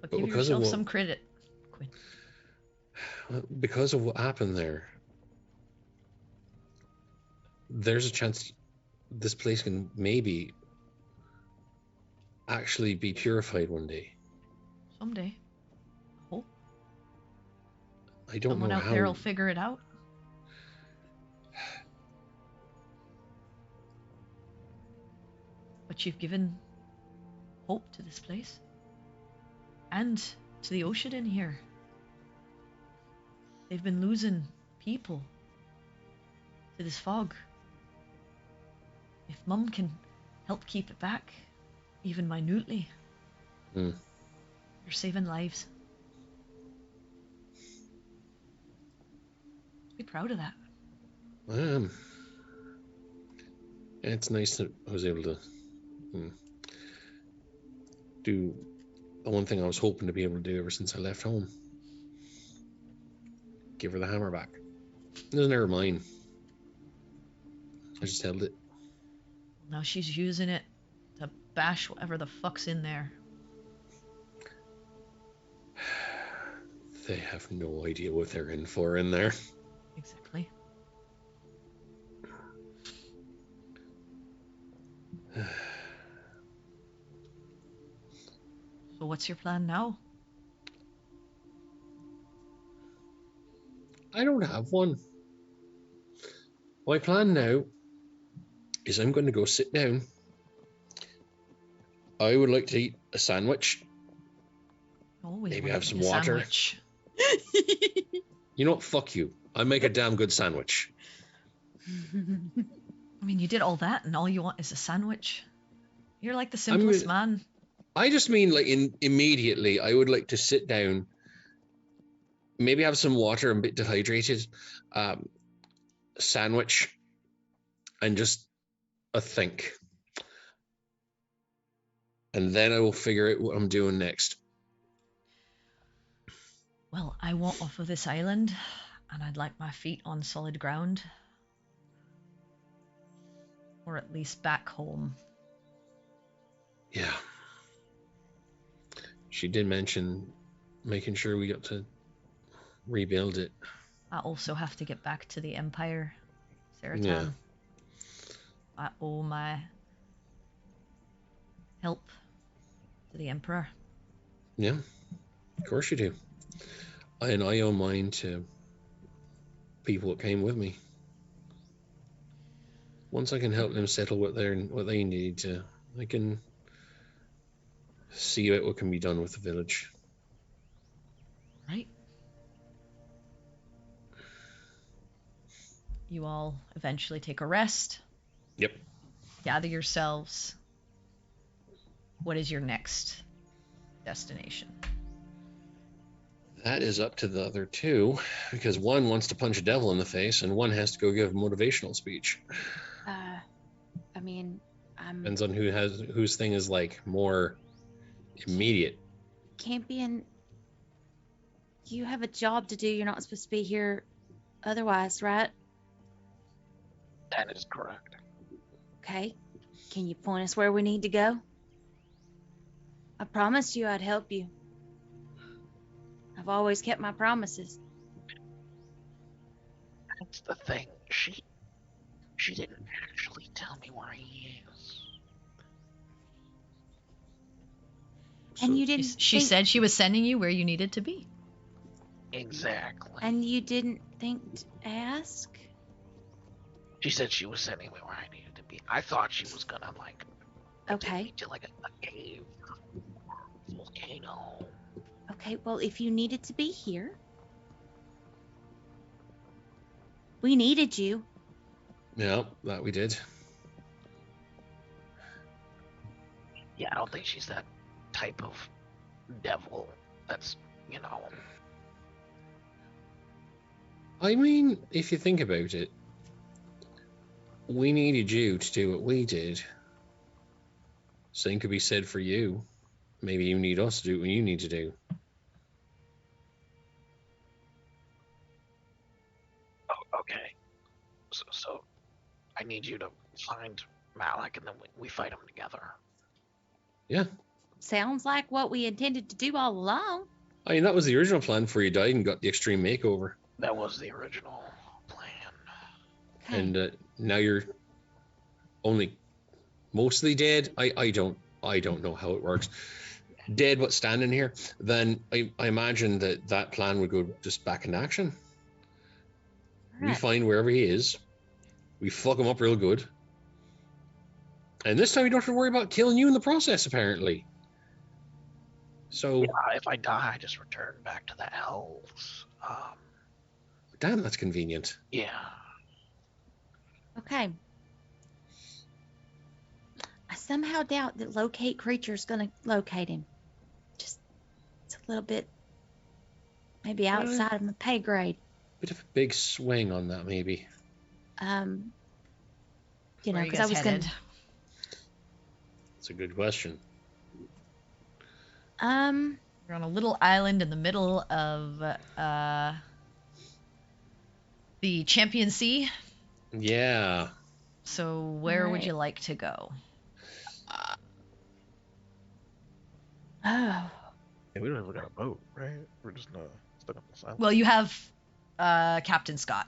But give yourself some credit, Quinn. Because of what happened there, there's a chance this place can maybe actually be purified one day. Someday. I hope. I don't Someone know out how. there will figure it out. But you've given hope to this place. And to the ocean in here. They've been losing people to this fog. If Mum can help keep it back, even minutely, you're saving lives. Be proud of that. I am. It's nice that I was able to do the one thing I was hoping to be able to do ever since I left home. Give her the hammer back. It was never mine. I just held it. Now she's using it to bash whatever the fuck's in there. They have no idea what they're in for in there. Exactly. So what's your plan now? I don't have one. My plan now is I'm going to go sit down. I would like to eat a sandwich. Always Maybe wanna have eat some a water. sandwich. You know what? Fuck you. I make a damn good sandwich. I mean, you did all that and all you want is a sandwich? You're like the simplest man. I just mean, like, immediately, I would like to sit down, maybe have some water, I'm a bit dehydrated, sandwich, and just a think. And then I will figure out what I'm doing next. Well, I want off of this island, and I'd like my feet on solid ground. Or at least back home. Yeah. She did mention making sure we got to rebuild it. I also have to get back to the Empire, Saratan. Yeah. I owe my help to the Emperor. Yeah, of course you do. And I owe mine to people that came with me. Once I can help them settle what they need, I can see what can be done with the village. Right? You all eventually take a rest. Yep. Gather yourselves. What is your next destination? That is up to the other two, because one wants to punch a devil in the face, and one has to go give a motivational speech. I mean, Depends on whose thing is like more immediate. Campion, you have a job to do. You're not supposed to be here otherwise, right? That is correct. Okay. Can you point us where we need to go? I promised you I'd help you. I've always kept my promises. That's the thing. She didn't actually tell me where he is. And you didn't. She think- said she was sending you where you needed to be. Exactly. And you didn't think to ask? She said she was sending me where I needed to be. I thought she was gonna like take Okay. me to like a cave, volcano. Okay, well, if you needed to be here, we needed you. Yeah, that we did. Yeah, I don't think she's that type of devil. That's, you know. I mean, if you think about it, we needed you to do what we did. Same could be said for you. Maybe you need us to do what you need to do. Oh, okay. So I need you to find Malik, and then we fight him together. Yeah. Sounds like what we intended to do all along. I mean, that was the original plan before you died and got the extreme makeover. That was the original plan. Okay. And now you're only mostly dead. I don't know how it works. Dead but standing here. Then I imagine that plan would go just back into action. We Alright. find wherever he is. We fuck him up real good. And this time you don't have to worry about killing you in the process, apparently. So, Yeah, if I die, I just return back to the elves. damn, that's convenient. Yeah. Okay. I somehow doubt that locate creature's gonna locate him. Just it's a little bit maybe outside of my pay grade. Bit of a big swing on that, maybe. You Where know, are you because I guys was headed? That's a good question. You're on a little island in the middle of the Champion Sea. Yeah. So where would Right. you like to go? oh. Yeah, we don't even got a boat, right? We're just stuck on this island. Well, you have Captain Scott.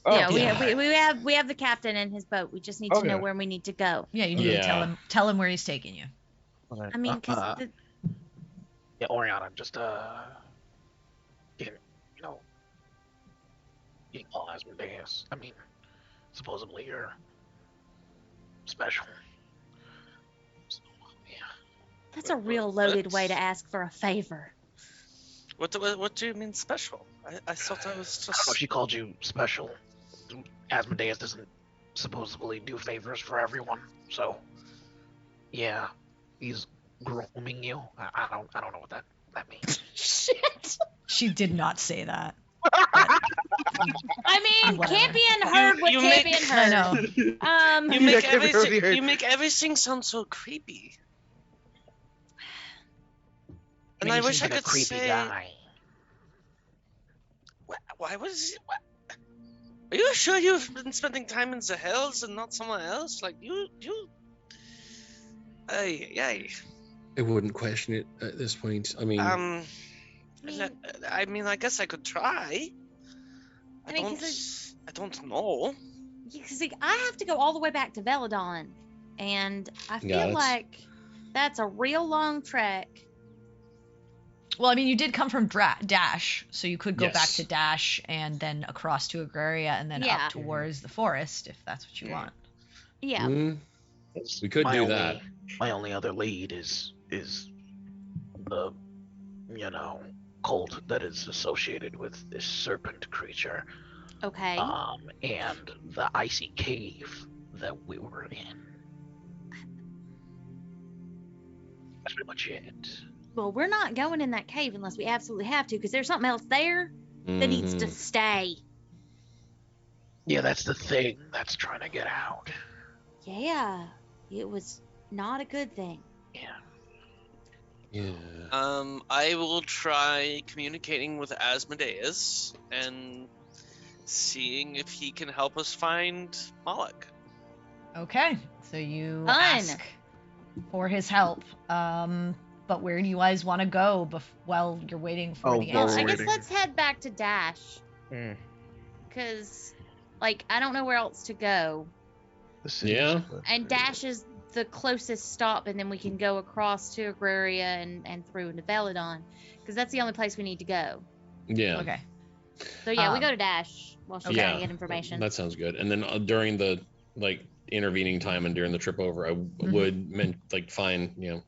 Oh, Yeah, yeah. we have the captain and his boat. We just need to know Okay. where we need to go. Yeah, you need to Yeah. tell him where he's taking you. Okay. I mean, because Yeah, Oriana, just getting, you know, getting all Asmodeus. I mean, supposedly you're special. So, yeah. that's a real loaded way to ask for a favor. What do you mean special? I thought I was I don't know if just. she called you special. Asmodeus doesn't supposedly do favors for everyone, so yeah, he's grooming you. I don't know what that means. Shit. She did not say that. I mean, Whatever. Campion heard what you make- Campion I heard. know. You Yeah, make Kevin, over everything. here. You make everything sound so creepy. And I he wish seems I like a could creepy say. guy. Why was? Are you sure you've been spending time in the hills and not somewhere else? Like you. Ay. I wouldn't question it at this point. I mean, I mean, I guess I could try. I mean, 'cause I don't know. See, I have to go all the way back to Veladon, and I feel Yeah, that's- like That's a real long trek. Well, I mean, you did come from Dash, so you could go back Yes. to Dash and then across to Agraria and then Yeah. up towards the forest, if that's what you want. Yeah. Mm, we could do that. My only other lead is the cult that is associated with this serpent creature. Okay. And the icy cave that we were in. That's pretty much it. Well, we're not going in that cave unless we absolutely have to, because there's something else there that needs to Mhm. stay. Yeah, that's the thing that's trying to get out. Yeah. It was not a good thing. Yeah. Yeah. I will try communicating with Asmodeus and seeing if he can help us find Moloch. Okay, so you Fun. ask for his help. But where do you guys want to go while you're waiting for the while Well, answer? I we're guess waiting. let's head back to Dash. Mm. Because, like, I don't know where else to go. The city's Yeah. close. And Dash is the closest stop, and then we can go across to Agraria and through into Veladon. Because that's the only place we need to go. Yeah. Okay. So, yeah, we Um, go to Dash while she's okay. trying to get information. That sounds good. And then during the intervening time and during the trip over, I would find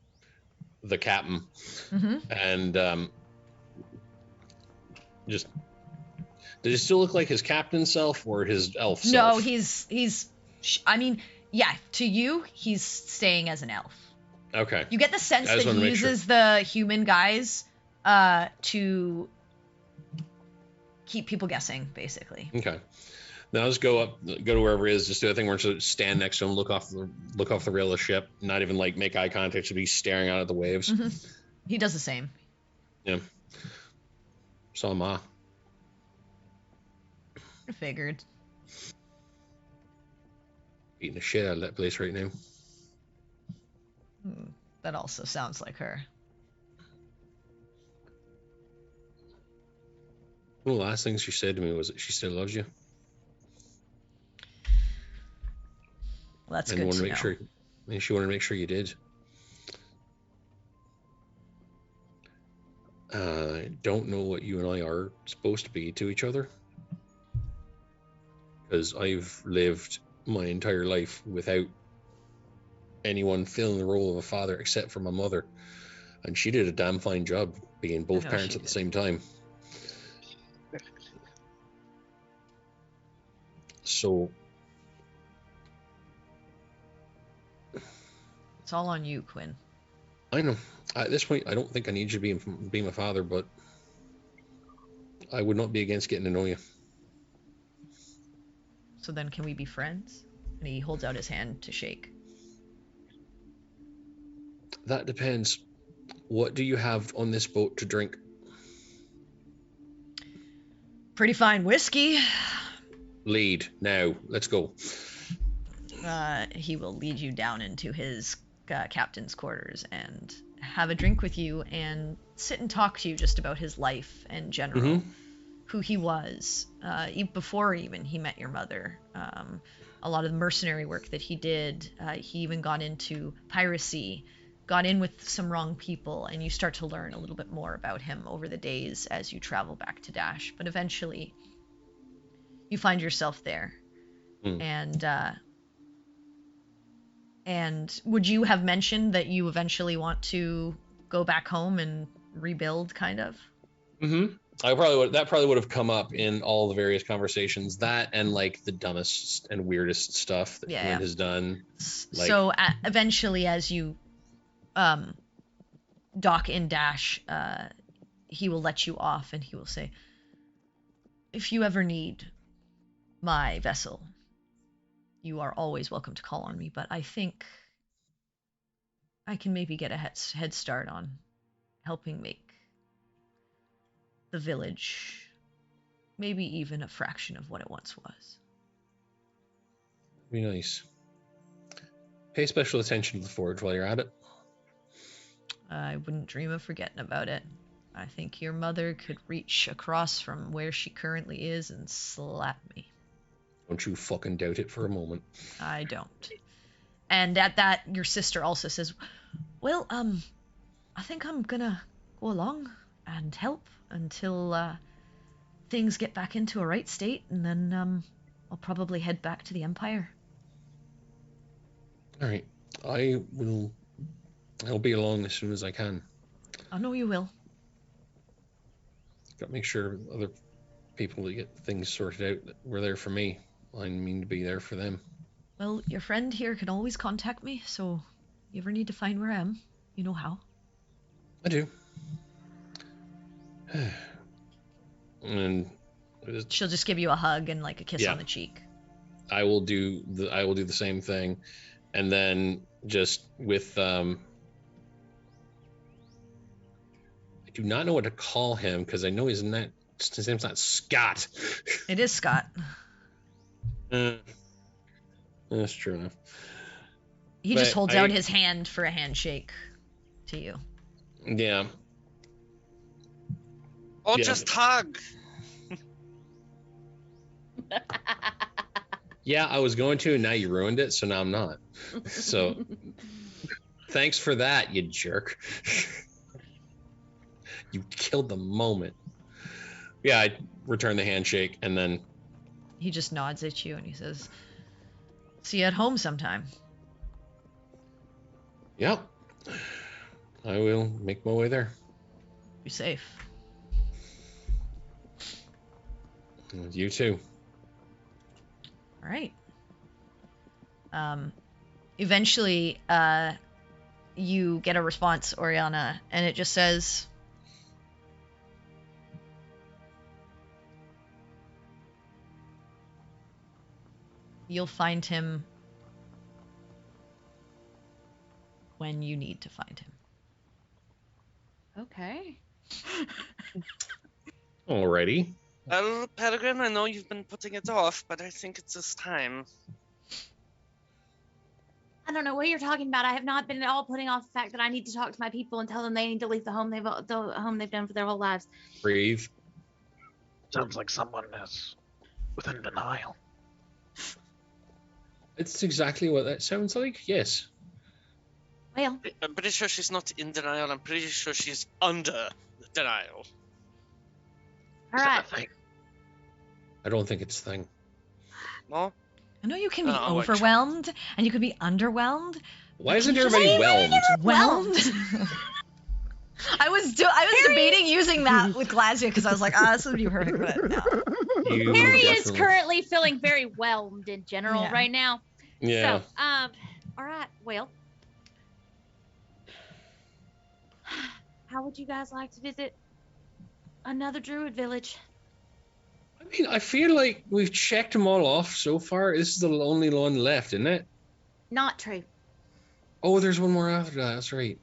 the captain Mm-hmm. and just does he still look like his captain self or his elf self? No, he's. I mean, yeah. To you, he's staying as an elf. Okay. You get the sense I just that wanted he to make sure. uses the human guys to keep people guessing, basically. Okay. Now let's go to wherever it is. Just do a thing where it's stand next to him, look off the rail of the ship, not even make eye contact, just be staring out at the waves. Mm-hmm. He does the same. Yeah. So am I. I figured. Beating the shit out of that place right now. That also sounds like her. One of the last things she said to me was that she still loves you. Well, that's And good wanted to make know. sure, and she wanted to make sure you did. I don't know what you and I are supposed to be to each other, because I've lived my entire life without anyone filling the role of a father except for my mother, and she did a damn fine job being both know parents she at the did. same time. So It's all on you, Quinn. I know at this point I don't think I need you to be my father, but I would not be against getting to know you. So then can we be friends? And he holds out his hand to shake. That depends. What do you have on this boat to drink? Pretty fine whiskey. Lead now. Let's go. He will lead you down into his captain's quarters and have a drink with you and sit and talk to you just about his life in general, Mm-hmm. who he was, before even he met your mother. A lot of the mercenary work that he did. He even got into piracy, got in with some wrong people, and you start to learn a little bit more about him over the days as you travel back to Dash. But eventually, you find yourself there. And would you have mentioned that you eventually want to go back home and rebuild, kind of? Mm-hmm. That probably would have come up in all the various conversations. That and the dumbest and weirdest stuff that Quinn has done. So eventually, as you dock in Dash, he will let you off and he will say, if you ever need my vessel, you are always welcome to call on me, but I think I can maybe get a head start on helping make the village maybe even a fraction of what it once was. Be nice. Pay special attention to the forge while you're at it. I wouldn't dream of forgetting about it. I think your mother could reach across from where she currently is and slap me. Don't you fucking doubt it for a moment. I don't. And at that, your sister also says, Well, I think I'm gonna go along and help until things get back into a right state, and then I'll probably head back to the Empire. All right. I'll be along as soon as I can. I know you will. Got to make sure other people that get things sorted out that were there for me. I mean to be there for them. Well, your friend here can always contact me, so if you ever need to find where I am, you know how. I do. And She'll just give you a hug and like a kiss Yeah. on the cheek. I will do the same thing, and then just with I do not know what to call him because I know his name's not Scott. It is Scott. That's true enough. He But just holds I- out his hand for a handshake to you. Yeah. Or Yeah. just hug. Yeah, I was going to, and now you ruined it, so now I'm not. So, thanks for that, you jerk. You killed the moment. Yeah, I return the handshake, and then He just nods at you and he says, "See you at home sometime." yep, I will make my way there. Be safe. You too. All right. Eventually, you get a response, Oriana, and it just says, "You'll find him when you need to find him." Okay. Alrighty. Well, Peregrine, I know you've been putting it off, but I think it's this time. I don't know what you're talking about. I have not been at all putting off the fact that I need to talk to my people and tell them they need to leave the home they've done for their whole lives. Breathe. Sounds like someone is within denial. It's exactly what that sounds like. Yes. Well, I'm pretty sure she's not in denial. I'm pretty sure she's under denial. all right. I don't think it's a thing. No? I know you can be Oh, like- overwhelmed and you can be underwhelmed. Why isn't Can you everybody just- whelmed? Whelmed? I was debating using that with Glasgow because I was like, this would be perfect, but no. You Harry is definitely- currently feeling very whelmed in general Yeah. right now. Yeah. So, all right. Well, how would you guys like to visit another druid village? I mean, I feel like we've checked them all off so far. This is the only one left, isn't it? Not true. Oh, there's one more after that. That's right.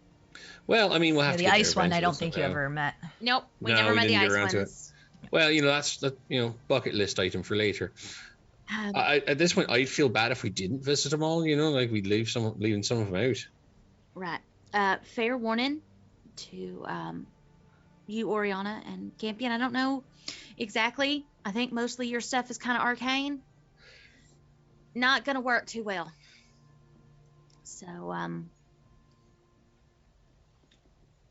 Well, I mean, we'll have Yeah, to the get ice there one, I eventually, don't so, think you yeah. ever met. Nope. We No, never we met the didn't get ice around to it. ones. Well, that's bucket list item for later. At this point, I'd feel bad if we didn't visit them all. Like we'd leaving some of them out. Right. Fair warning to you, Oriana and Campion. I don't know exactly. I think mostly your stuff is kind of arcane. Not gonna work too well. So,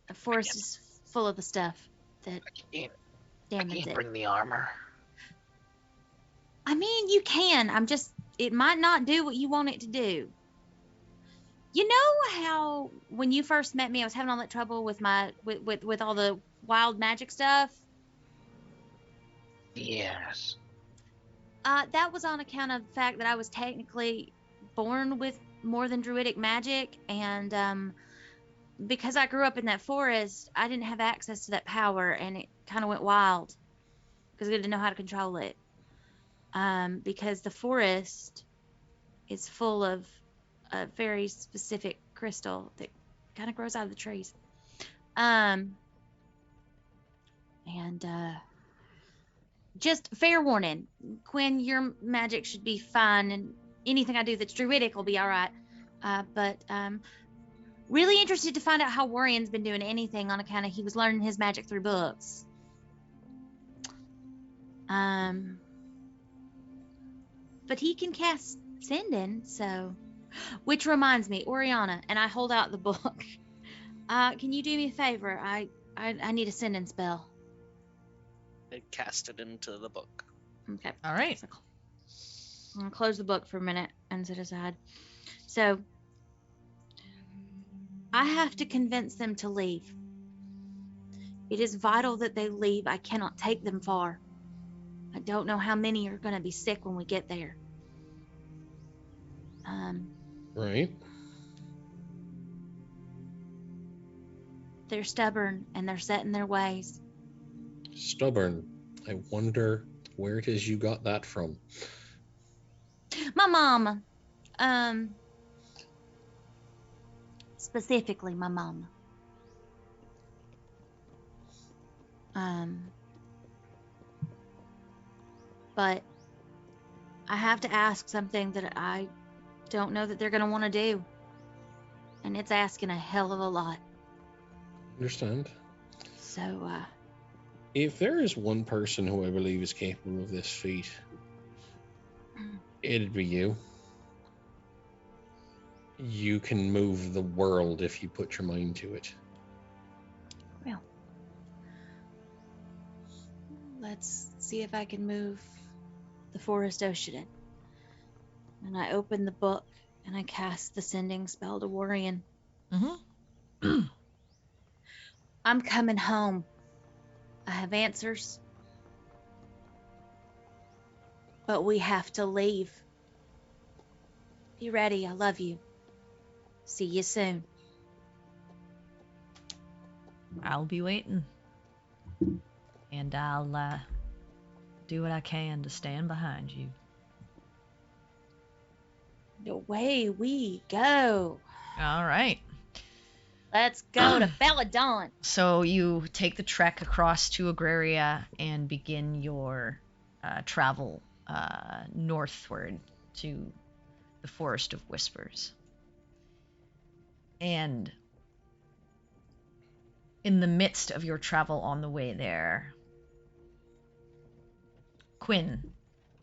the forest is full of the stuff that I damages can't it. bring the armor. I mean, you can. It might not do what you want it to do. You know how when you first met me, I was having all that trouble with with all the wild magic stuff? Yes. That was on account of the fact that I was technically born with more than druidic magic, and because I grew up in that forest, I didn't have access to that power, and it kind of went wild because I didn't know how to control it. Because the forest is full of a very specific crystal that kind of grows out of the trees. And just fair warning, Quinn, your magic should be fine, and anything I do that's druidic will be all right. But really interested to find out how Warren's been doing anything on account of he was learning his magic through books. But he can cast Sending, so. Which reminds me, Oriana, and I hold out the book. Can you do me a favor? I need a sending spell. I cast it into the book. Okay. All right. So, I'm gonna close the book for a minute and sit aside. So I have to convince them to leave. It is vital that they leave. I cannot take them far. I don't know how many are going to be sick when we get there. Right. They're stubborn and they're set in their ways. Stubborn. I wonder where it is you got that from. My mom, specifically my mom. But I have to ask something that I don't know that they're going to want to do. And it's asking a hell of a lot. Understand? So, If there is one person who I believe is capable of this feat, it'd be you. You can move the world if you put your mind to it. well, let's see if I can move the forest ocean. And I open the book and I cast the sending spell to Warrior. Mm-hmm. I'm coming home. I have answers. But we have to leave. Be ready. I love you. See you soon. I'll be waiting. And I'll do what I can to stand behind you. Away we go. All right. Let's go to Belladon. So you take the trek across to Agraria and begin your travel northward to the Forest of Whispers. And in the midst of your travel on the way there, Quinn,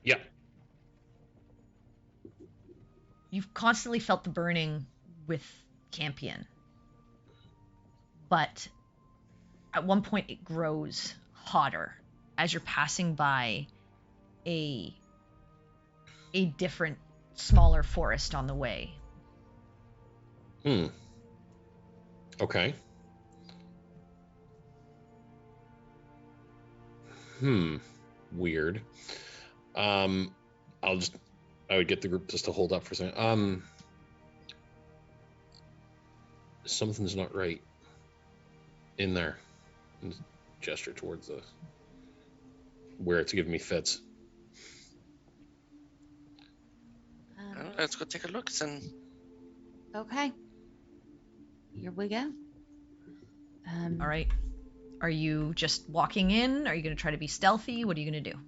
Yeah. you've constantly felt the burning with Campion. But at one point it grows hotter as you're passing by a different, smaller forest on the way. Okay. Weird. I would get the group just to hold up for a second. Something's not right in there. And gesture towards where it's giving me fits. Let's go take a look. Okay. Here we go. All right. Are you just walking in? Are you going to try to be stealthy? What are you going to do?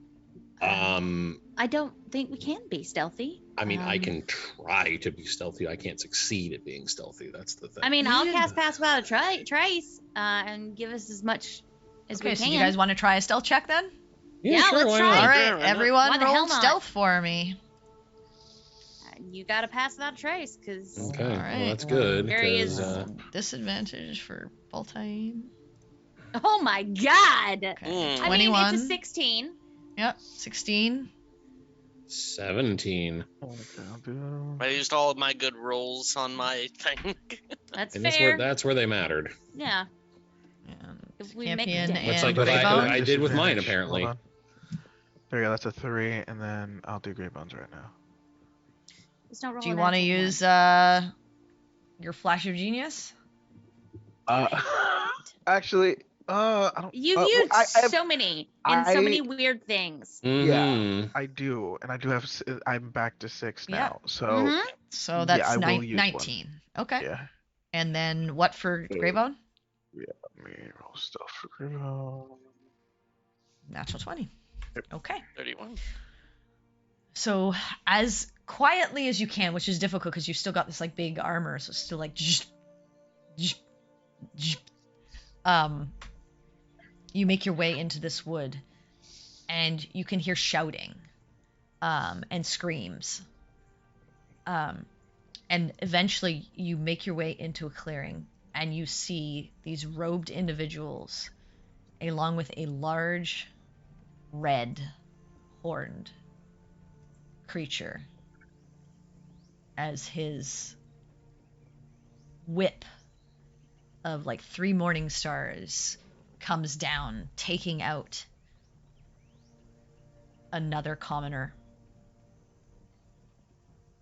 I don't think we can be stealthy. I mean, I can try to be stealthy. I can't succeed at being stealthy. That's the thing. I mean, I'll cast Pass Without a Trace and give us as much as we Okay, can. so you guys want to try a stealth check then? Yeah, sure, let's why try not? All it. right, Sure, why not? everyone Why the hell roll not? stealth for me. You got to Pass Without a Trace, because... Okay, All well, right. that's good. Here he 'cause, is. Disadvantage for Baltaim. Oh my god! Okay. Mm. I mean, 21. it's a 16. Yep, 16. 17. I used all of my good rolls on my thing. That's And fair. that's where they mattered. Yeah. And If we make Campion it. Looks and like Greybone. I did with mine, Disadvantage. apparently. Hold on. There you go, that's a 3, and then I'll do Grey Bones right now. It's not Do you rolling want to natural use one. your flash of genius? Actually, I don't. You've well, used I have- so many and so many weird things. Mhm. I do, and I do have. I'm back to 6 Yeah. now, so Mhm. So Yeah, that's I will use one. 19. Okay. yeah. And then what for Greybone? Let me roll stuff for Grey Bones. Natural 20. Yep. Okay. 31. So as quietly as you can, which is difficult because you've still got this like big armor, so it's still like you make your way into this wood and you can hear shouting and screams. And eventually you make your way into a clearing and you see these robed individuals along with a large red horned creature as his whip of like 3 morning stars comes down, taking out another commoner.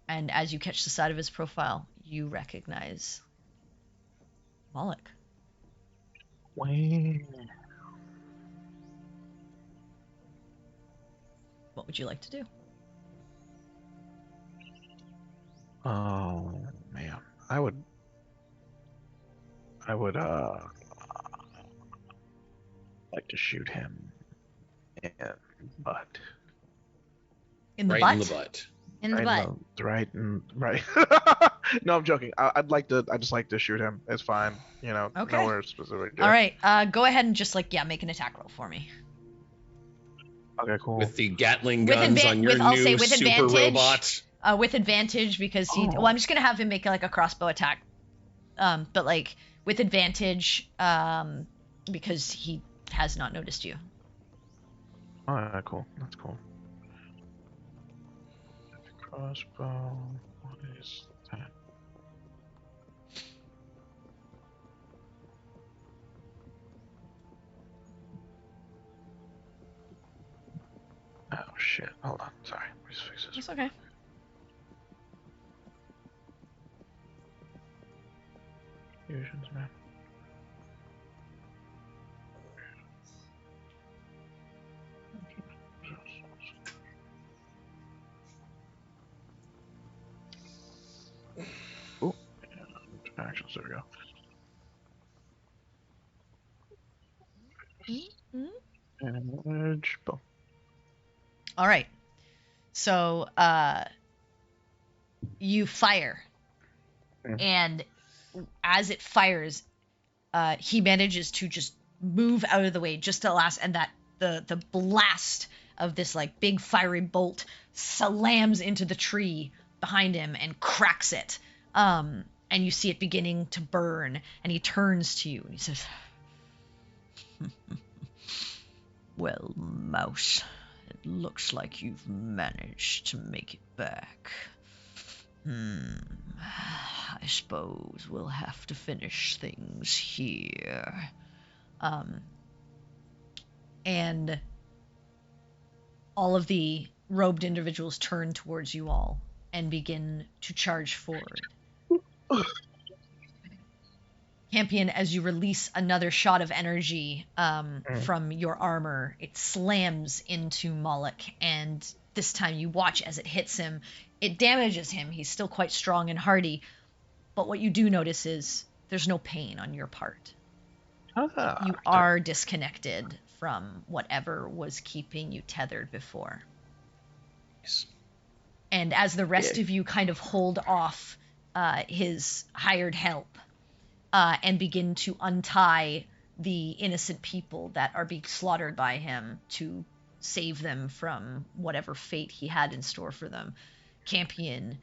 And as you catch the side of his profile, you recognize Moloch. Wait. What would you like to do? Oh man, I would like to shoot him in the butt. In the Right butt? in the butt. In the butt. Right. No, I'm joking. I'd just like to shoot him. It's fine. You know, Okay. nowhere specific. All right, go ahead and just like make an attack roll for me. Okay, cool. With the Gatling With guns on your I'll say new with super advantage. robot. With advantage because he. Oh. Well, I'm just gonna have him make like a crossbow attack, but like with advantage, because he has not noticed you. Oh, yeah, cool. That's cool. Crossbow. What is that? Oh shit! Hold on. Sorry. Let me just fix this. It's okay. Fusions, man. Oh, actions. There we go. Damage. Boom. All right. So, you fire, Mhm. and as it fires, he manages to just move out of the way just to last, and that the blast of this like big fiery bolt slams into the tree behind him and cracks it. And you see it beginning to burn, and he turns to you and he says, "Well, Mouse, it looks like you've managed to make it back. I suppose we'll have to finish things here." And all of the robed individuals turn towards you all and begin to charge forward. Campion, as you release another shot of energy from your armor, it slams into Moloch, and this time you watch as it hits him. It damages him. He's still quite strong and hardy, but what you do notice is there's no pain on your part. You are disconnected from whatever was keeping you tethered before. Nice. And as the rest of you kind of hold off his hired help and begin to untie the innocent people that are being slaughtered by him to save them from whatever fate he had in store for them, Campion,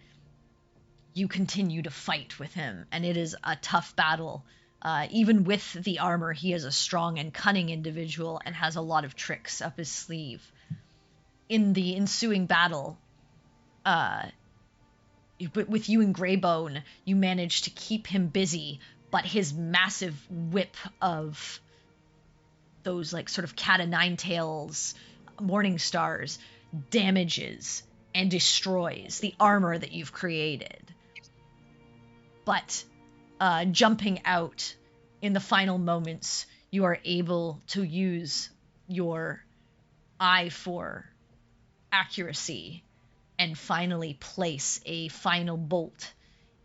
you continue to fight with him, and it is a tough battle. Even with the armor, he is a strong and cunning individual and has a lot of tricks up his sleeve. In the ensuing battle, with you and Greybone, you manage to keep him busy, but his massive whip of those like sort of cat o' nine tails morning stars damages and destroys the armor that you've created. But jumping out in the final moments, you are able to use your eye for accuracy and finally place a final bolt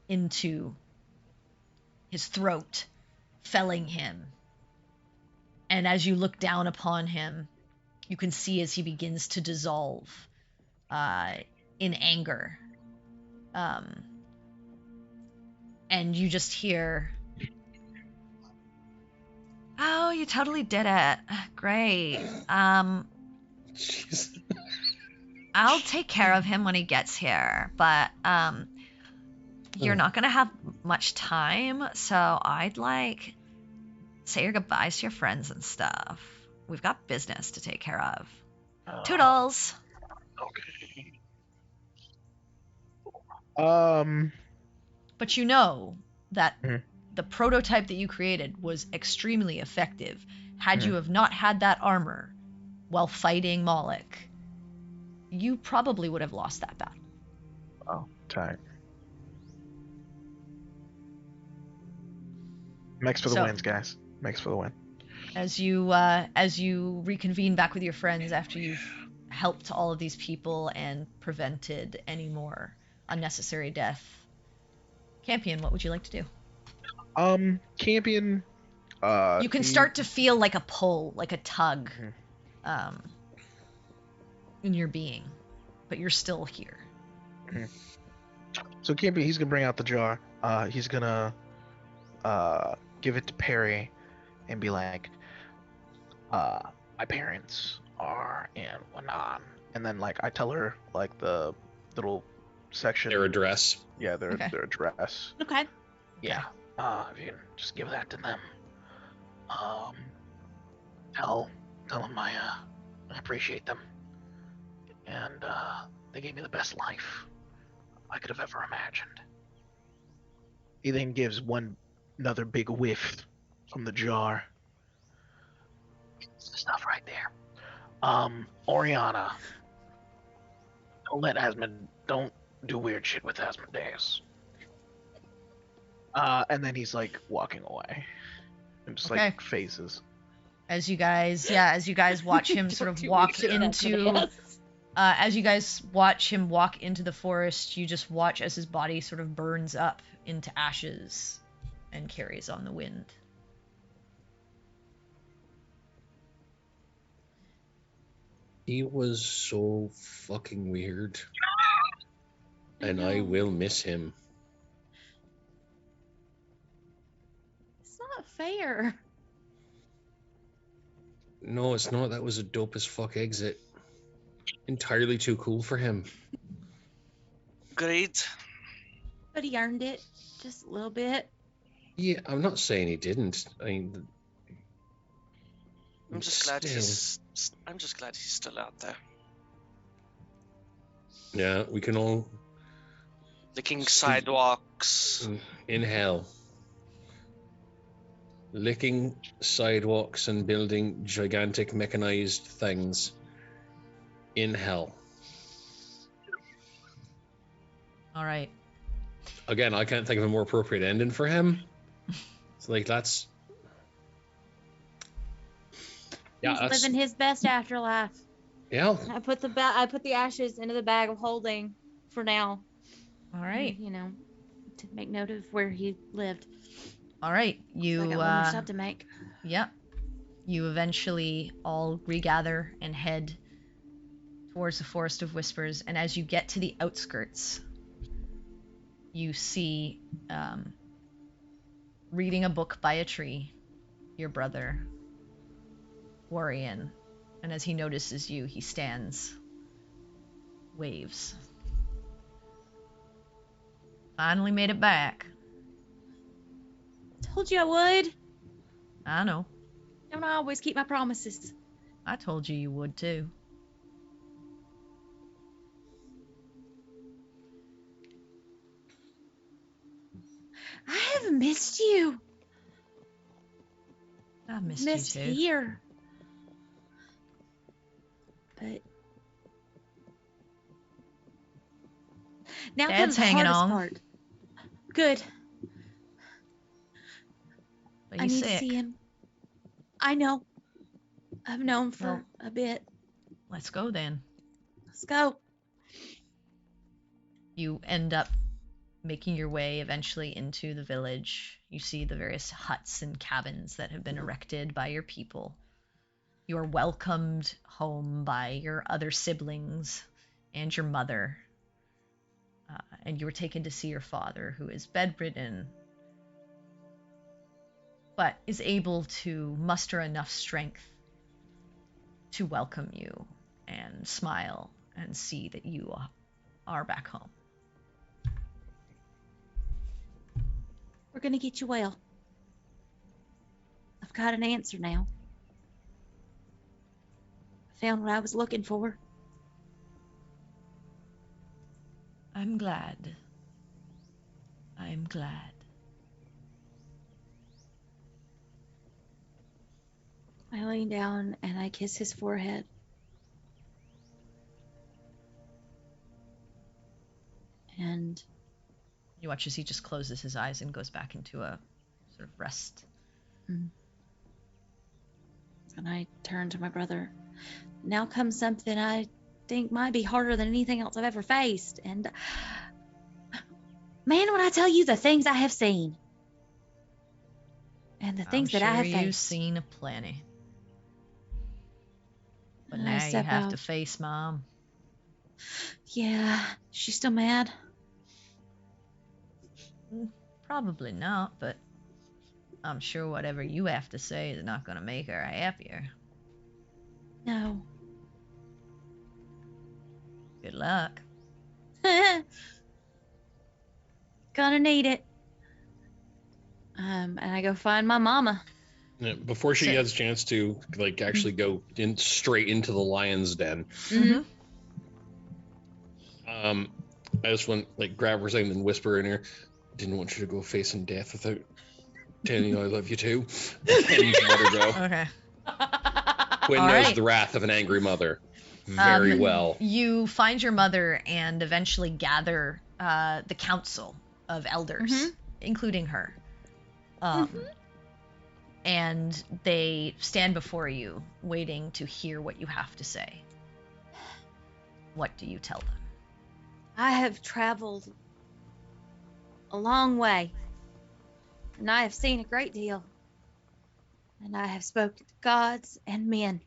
into his throat, felling him. And as you look down upon him, you can see as he begins to dissolve in anger. And you just hear, "Oh, you totally did it. Great. Jeez. I'll take care of him when he gets here, but you're not going to have much time, so I'd like say your goodbyes to your friends and stuff. We've got business to take care of. Toodles! Okay. Um. But you know that Mhm. the prototype that you created was extremely effective. Had you Mhm. have not had that armor while fighting Moloch, you probably would have lost that battle. Oh, tight. Max for the So- wins, guys. Max for the win. As you reconvene back with your friends after you've helped all of these people and prevented any more unnecessary death, Campion, what would you like to do? Campion. You can he- start to feel like a pull, like a tug, Mhm. in your being, but you're still here. So Campion, he's gonna bring out the jar. He's gonna give it to Perry, and be like, my parents are in Wanan, and then like I tell her like the little section. Their address. Yeah, their Okay. their address. Okay. Yeah. If you can just give that to them. Tell them I appreciate them. And they gave me the best life I could have ever imagined. He then gives another big whiff from the jar. It's the stuff right there. Oriana. Don't do weird shit with Asmodeus. And then he's like walking away, and just Okay. like phases. As you guys watch him sort of walk into as you guys watch him walk into the forest, you just watch as his body sort of burns up into ashes and carries on the wind. He was so fucking weird. And I will miss him. It's not fair. No, it's not. That was a dope as fuck exit. Entirely too cool for him. Great. But he earned it just a little bit. Yeah, I'm not saying he didn't. I mean, I'm just glad still. I'm just glad he's still out there, Yeah, we can all licking sidewalks. in hell. Licking sidewalks and building gigantic mechanized things in hell. All right. Again, I can't think of a more appropriate ending for him. It's like that's He's living his best afterlife. yeah. I put the ashes into the bag of holding for now. All right. You know, to make note of where he lived. All right. I got one more stop to make. Yep. You eventually all regather and head towards the Forest of Whispers, and as you get to the outskirts, you see, reading a book by a tree, your brother, Warian, and as he notices you, he stands, waves. Finally made it back. Told you I would. I know. Don't I always keep my promises? I told you you would too. I have missed you. I missed Missed you too. here. But now Dad's comes the hanging hardest on. part. Good. But I he's need sick. to see him. I know. I've known for Well- a bit. Let's go then. Let's go. You end up making your way eventually into the village. You see the various huts and cabins that have been erected by your people. You are welcomed home by your other siblings and your mother. And you were taken to see your father, who is bedridden, but is able to muster enough strength to welcome you and smile and see that you are back home. gonna get you well. I've got an answer now. I found what I was looking for. I'm glad. I'm glad. I lean down and I kiss his forehead. And You watch as he just closes his eyes and goes back into a sort of rest. and I turn to my brother. Now comes something I think might be harder than anything else I've ever faced. And man, when I tell you the things I have seen and the things that I have You've faced. seen aplenty. But And I now you step have out. to face Mom. Yeah, she's still mad. Probably not, but I'm sure whatever you have to say is not going to make her happier. No. Good luck. Gonna need it. And I go find my mama. Yeah, before she So- has a chance to actually go in straight into the lion's den, Mm-hmm. I just want grab her and then whisper in her, "Didn't want you to go facing death without telling you I love you too," and let her go. Okay. Quinn All knows right. the wrath of an angry mother very well. You find your mother and eventually gather the council of elders, including her. And they stand before you, waiting to hear what you have to say. What do you tell them? I have traveled a long way, and I have seen a great deal, and I have spoken to gods and men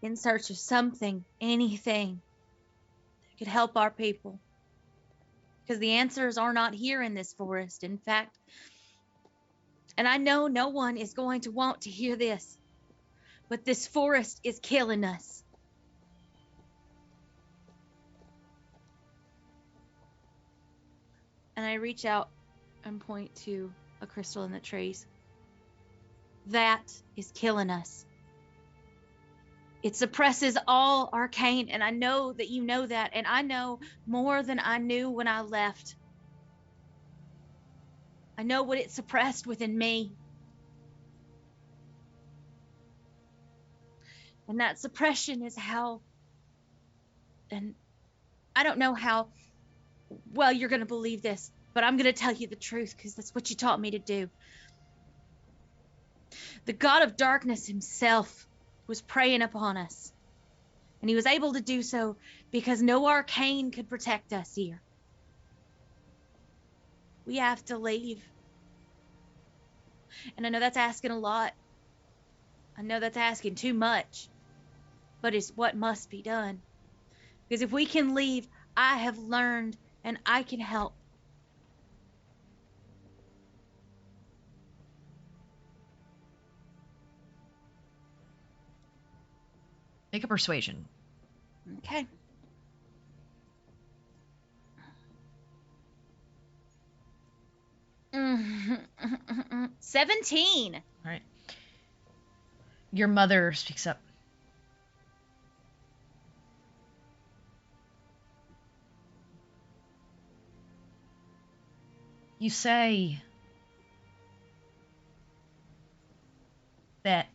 in search of something, anything that could help our people. Because the answers are not here in this forest, in fact. And I know no one is going to want to hear this, but this forest is killing us. And I reach out and point to a crystal in the trees. That is killing us. It suppresses all arcane, and I know that you know that, and I know more than I knew when I left. I know what it suppressed within me. And that suppression is how, and I don't know how well you're going to believe this, but I'm going to tell you the truth because that's what you taught me to do. The god of darkness himself was preying upon us. And he was able to do so because no arcane could protect us here. We have to leave. And I know that's asking a lot. I know that's asking too much. But it's what must be done. Because if we can leave, I have learned and I can help. Make a persuasion. Okay. Mm-hmm. 17. All right. Your mother speaks up. You say that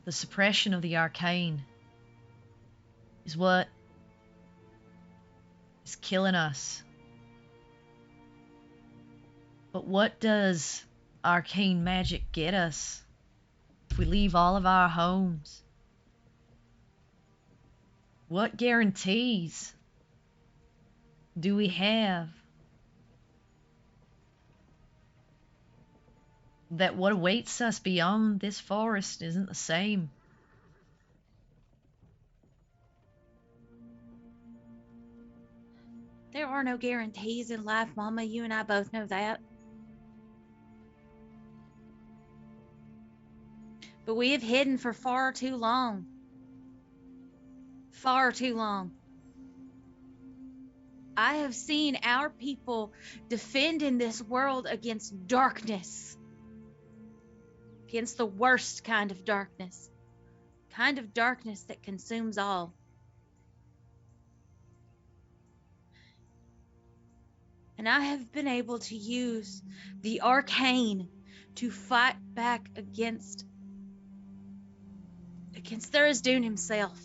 the suppression of the arcane is what is killing us. But what does arcane magic get us if we leave all of our homes? What guarantees do we have that what awaits us beyond this forest isn't the same? There are no guarantees in life, Mama. You and I both know that. But we have hidden for far too long. Far too long. I have seen our people defend in this world against darkness, against the worst kind of darkness that consumes all. And I have been able to use the arcane to fight back against Tharizdun himself.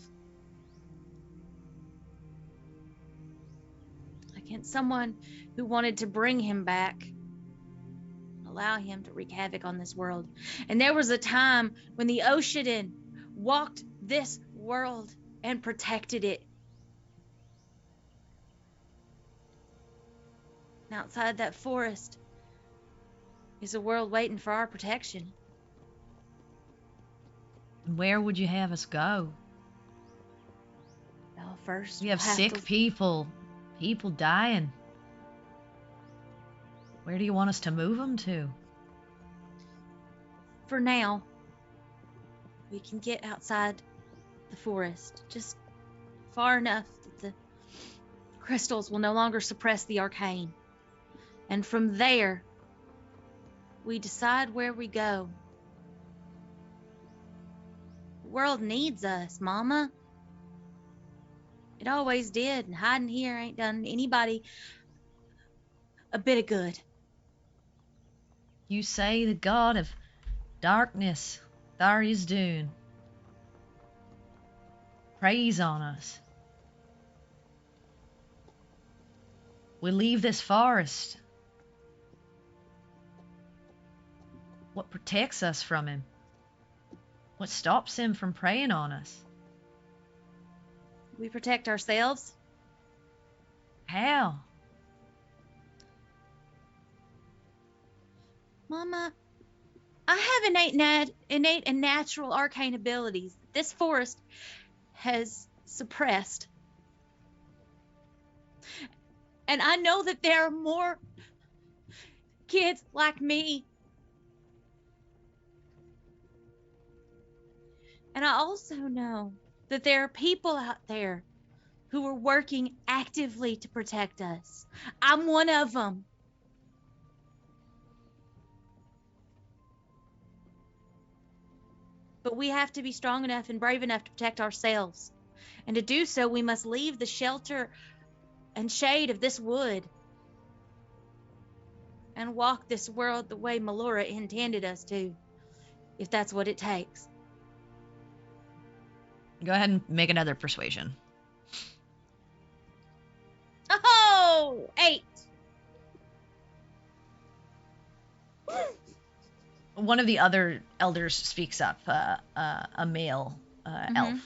Against someone who wanted to bring him back, allow him to wreak havoc on this world. And there was a time when the Oshadin walked this world and protected it. And outside that forest is a world waiting for our protection. Where would you have us go? Well, first We have sick people dying. Where do you want us to move them to? For now, we can get outside the forest, just far enough that the crystals will no longer suppress the arcane. And from there, we decide where we go. The world needs us, Mama. It always did, and hiding here ain't done anybody a bit of good. You say the god of darkness, Tharizdun, preys on us. We leave this forest. What protects us from him? What stops him from preying on us? We protect ourselves. How? Mama, I have innate and natural arcane abilities that this forest has suppressed. And I know that there are more kids like me. And I also know that there are people out there who are working actively to protect us. I'm one of them. But we have to be strong enough and brave enough to protect ourselves. And to do so, we must leave the shelter and shade of this wood and walk this world the way Melora intended us to, if that's what it takes. Go ahead and make another persuasion. Oh, 8. One of the other elders speaks up, a male elf.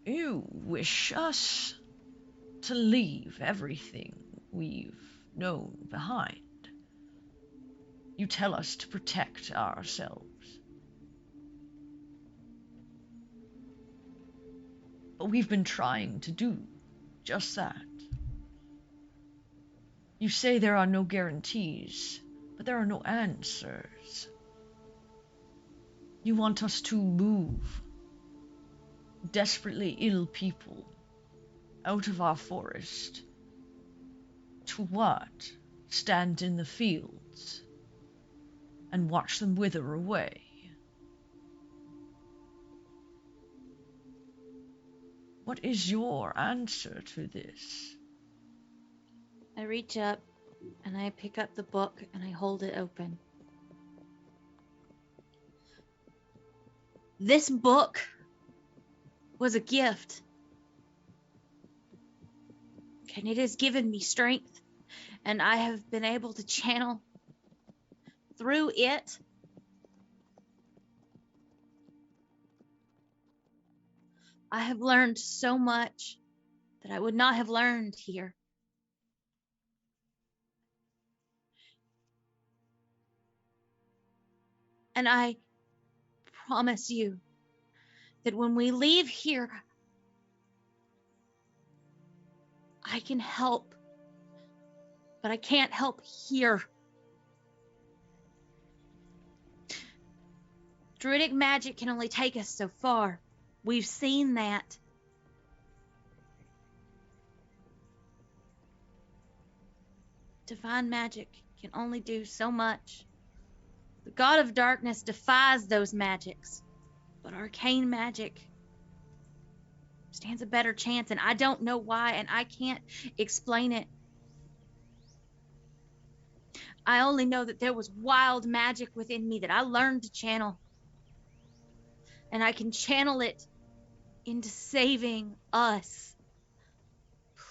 You wish us to leave everything we've known behind. You tell us to protect ourselves. But we've been trying to do just that. You say there are no guarantees, but there are no answers. You want us to move desperately ill people out of our forest to what? Stand in the fields and watch them wither away. What is your answer to this? I reach up and I pick up the book and I hold it open. This book was a gift. And it has given me strength. And I have been able to channel through it. I have learned so much that I would not have learned here. And I promise you that when we leave here, I can help, but I can't help here. Druidic magic can only take us so far. We've seen that. divine magic can only do so much. The god of darkness defies those magics, but arcane magic stands a better chance, and I don't know why, and I can't explain it. I only know that there was wild magic within me that I learned to channel, and I can channel it into saving us.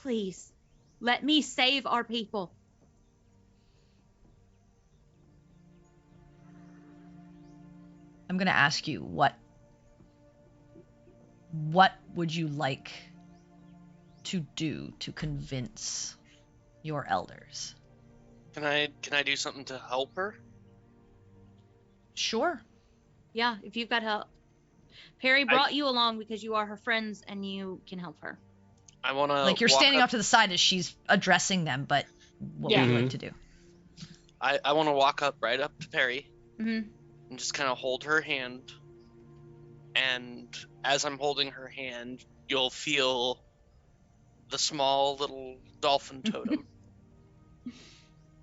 Please, let me save our people. I'm going to ask you what would you like to do to convince your elders? Can I do something to help her? Sure. Yeah, if you've got help. Perry brought you along because you are her friends and you can help her. I want to. Like you're standing off to the side as she's addressing them, but what would you like to do? I want to walk up right up to Perry Mm-hmm. and just kind of hold her hand. And as I'm holding her hand, you'll feel the small little dolphin totem.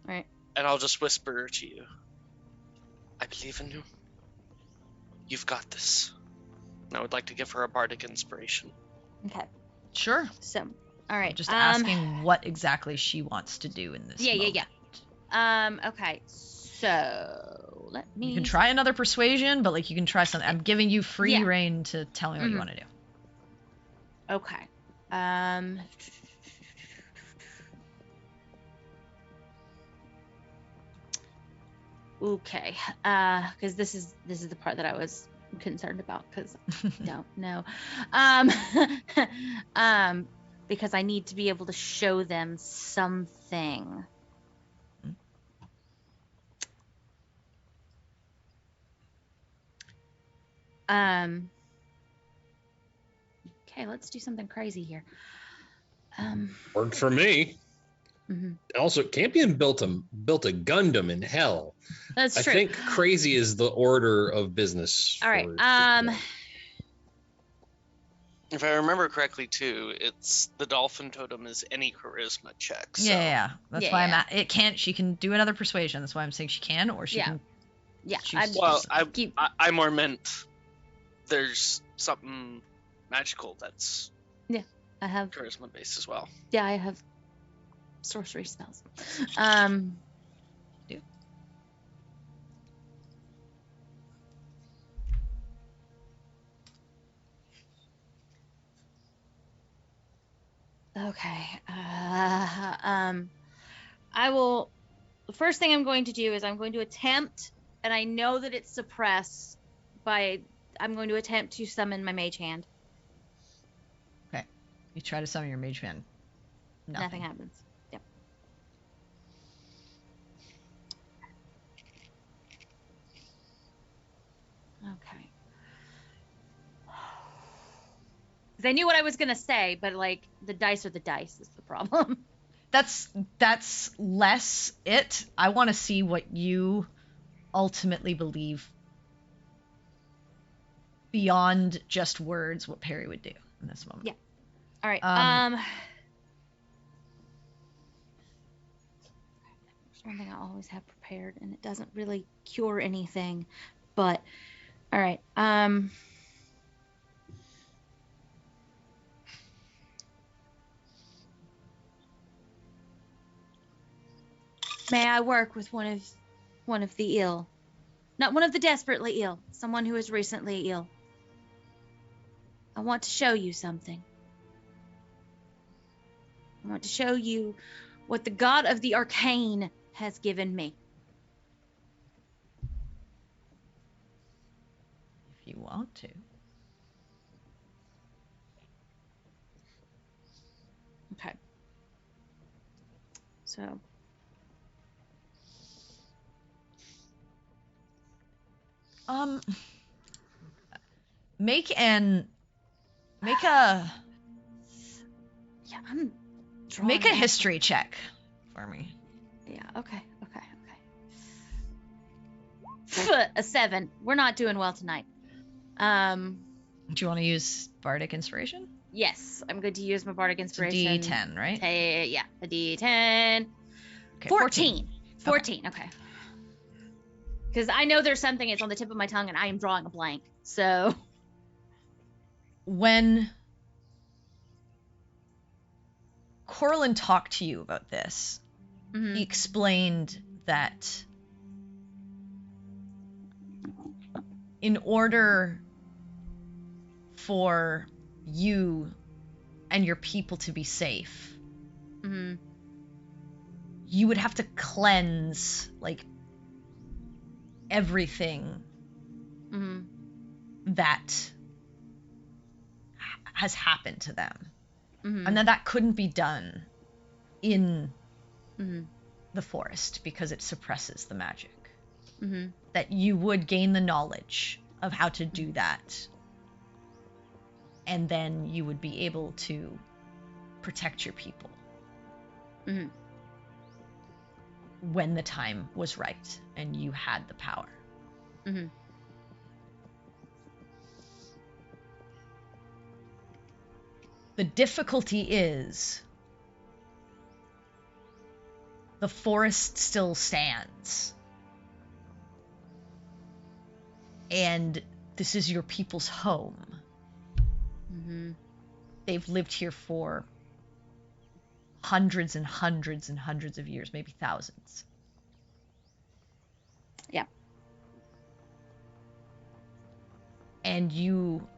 Right. And I'll just whisper to you, I believe in you. You've got this. And I would like to give her a bardic inspiration. Okay. Sure. So, all right. Just asking what exactly she wants to do in this moment. Okay. So, let me... You can try another persuasion, but like you can try something. I'm giving you free reign to tell me what you want to do. Okay. Okay. Because this is the part that I was concerned about because I don't know. Because I need to be able to show them something. Okay, let's do something crazy here. Worked for me. Mm-hmm. Also, Campion built a Gundam in hell. That's true. I think crazy is the order of business. All right. If I remember correctly, too, it's the dolphin totem is any charisma check. So. Yeah. That's why I'm at. It can't. She can do another persuasion. That's why I'm saying she can, or she can. Yeah. I more meant there's something magical that's. Yeah, I have charisma based as well. Yeah, I have sorcery spells. Do. Okay. I will. The first thing I'm going to do is I'm going to attempt, and I know that it's suppressed by. I'm going to attempt to summon my mage hand. Okay. You try to summon your mage hand. Nothing happens. Yep. Okay. Because I knew what I was gonna say, but like the dice are the dice is the problem. That's less it. I want to see what you ultimately believe beyond just words, what Perry would do in this moment. Yeah. All right. There's one thing I always have prepared, and it doesn't really cure anything, but all right. May I work with one of the ill? Not one of the desperately ill, someone who is recently ill. I want to show you something. I want to show you what the god of the arcane has given me. If you want to. Okay. So. Make a Yeah, I'm make a history check for me. Yeah, okay. A 7. We're not doing well tonight. Do you want to use Bardic Inspiration? Yes, I'm going to use my Bardic Inspiration. It's a D10, right? Yeah, a D10. Okay, 14. 14. Okay. Because I know there's something. It's on the tip of my tongue, and I am drawing a blank. So. When Corlin talked to you about this, Mhm. he explained that in order for you and your people to be safe, Mhm. you would have to cleanse like everything Mhm. that has happened to them. Mhm. And that couldn't be done in Mhm. the forest because it suppresses the magic. Mhm. That you would gain the knowledge of how to do that, and then you would be able to protect your people Mhm. when the time was right and you had the power. Mhm. The difficulty is the forest still stands. And this is your people's home. Mhm. They've lived here for hundreds and hundreds and hundreds of years, maybe thousands. Yeah. And you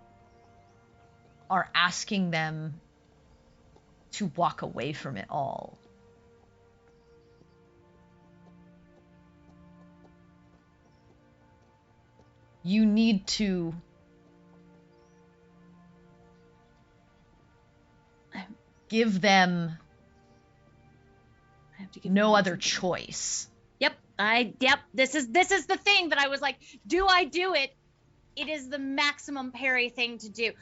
are asking them to walk away from it all. You need to give them I have to give no them other reason to- choice. Yep. This is the thing that I was like, do I do it? It is the maximum parry thing to do.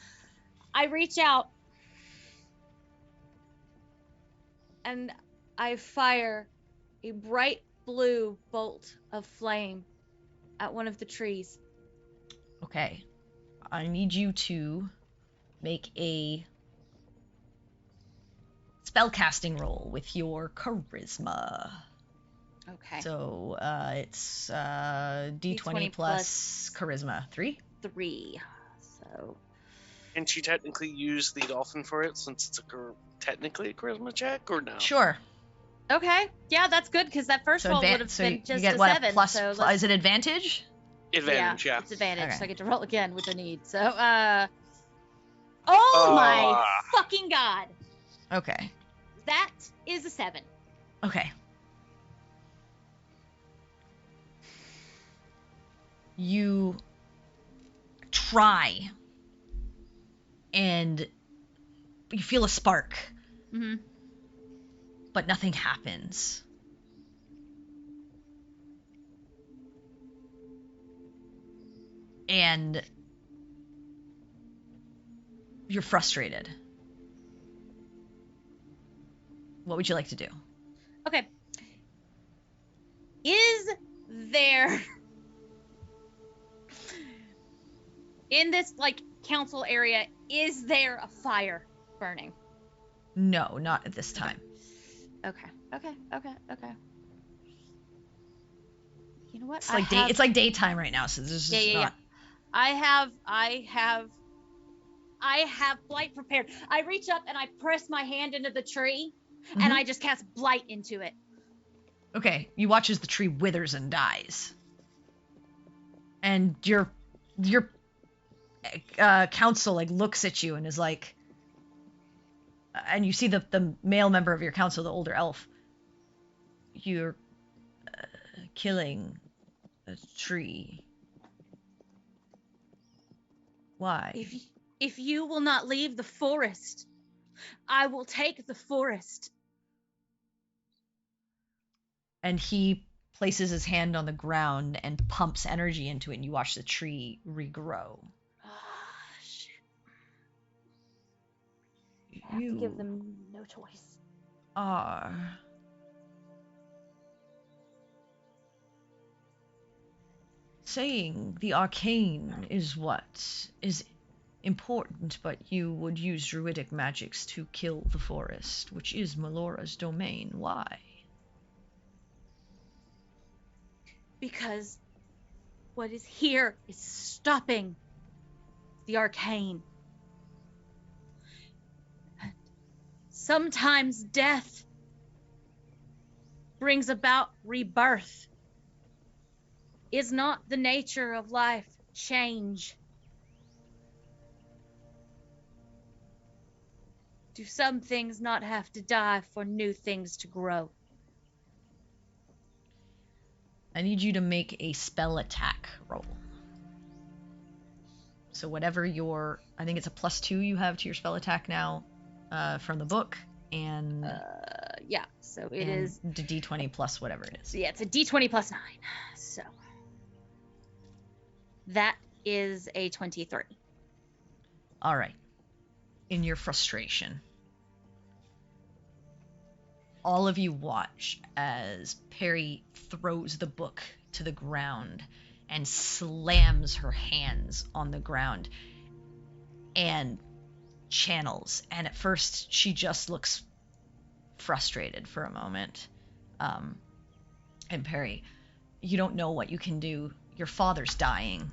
I reach out and I fire a bright blue bolt of flame at one of the trees. Okay. I need you to make a spellcasting roll with your charisma. Okay. So it's D20 plus charisma. 3? 3. So. Can't you technically use the dolphin for it since it's technically a charisma check, or no? Sure. Okay. Yeah, that's good because that first roll would have been just you get a what, 7. plus, So is it advantage? Advantage, yeah. It's advantage. Okay. So I get to roll again with a need. So, oh my fucking god. Okay. That is a 7. Okay. You try and you feel a spark, Mm-hmm. but nothing happens. And you're frustrated. What would you like to do? Okay. Is there in this like council area, is there a fire burning? No, not at this time. Okay. You know what? It's like it's like daytime right now, so this is not. I have blight prepared. I reach up and I press my hand into the tree, and Mhm. I just cast blight into it. Okay, you watch as the tree withers and dies, and your council like looks at you and is like, and you see the male member of your council, the older elf. You're killing a tree. Why? If you will not leave the forest, I will take the forest. And he places his hand on the ground and pumps energy into it, and you watch the tree regrow. Shit. I have to give them no choice. Are saying the arcane is what is important, but you would use druidic magics to kill the forest, which is Melora's domain. Why? Because what is here is stopping the arcane. And sometimes death brings about rebirth. Is not the nature of life change? Do some things not have to die for new things to grow? I need you to make a spell attack roll. So whatever your, I think it's a +2 you have to your spell attack now from the book, and Yeah, so it and is. the d20 plus whatever it is. Yeah, it's a d20 plus 9. So that is a 23. All right. In your frustration, all of you watch as Perry throws the book to the ground and slams her hands on the ground and channels. And at first, she just looks frustrated for a moment. And Perry, you don't know what you can do. Your father's dying.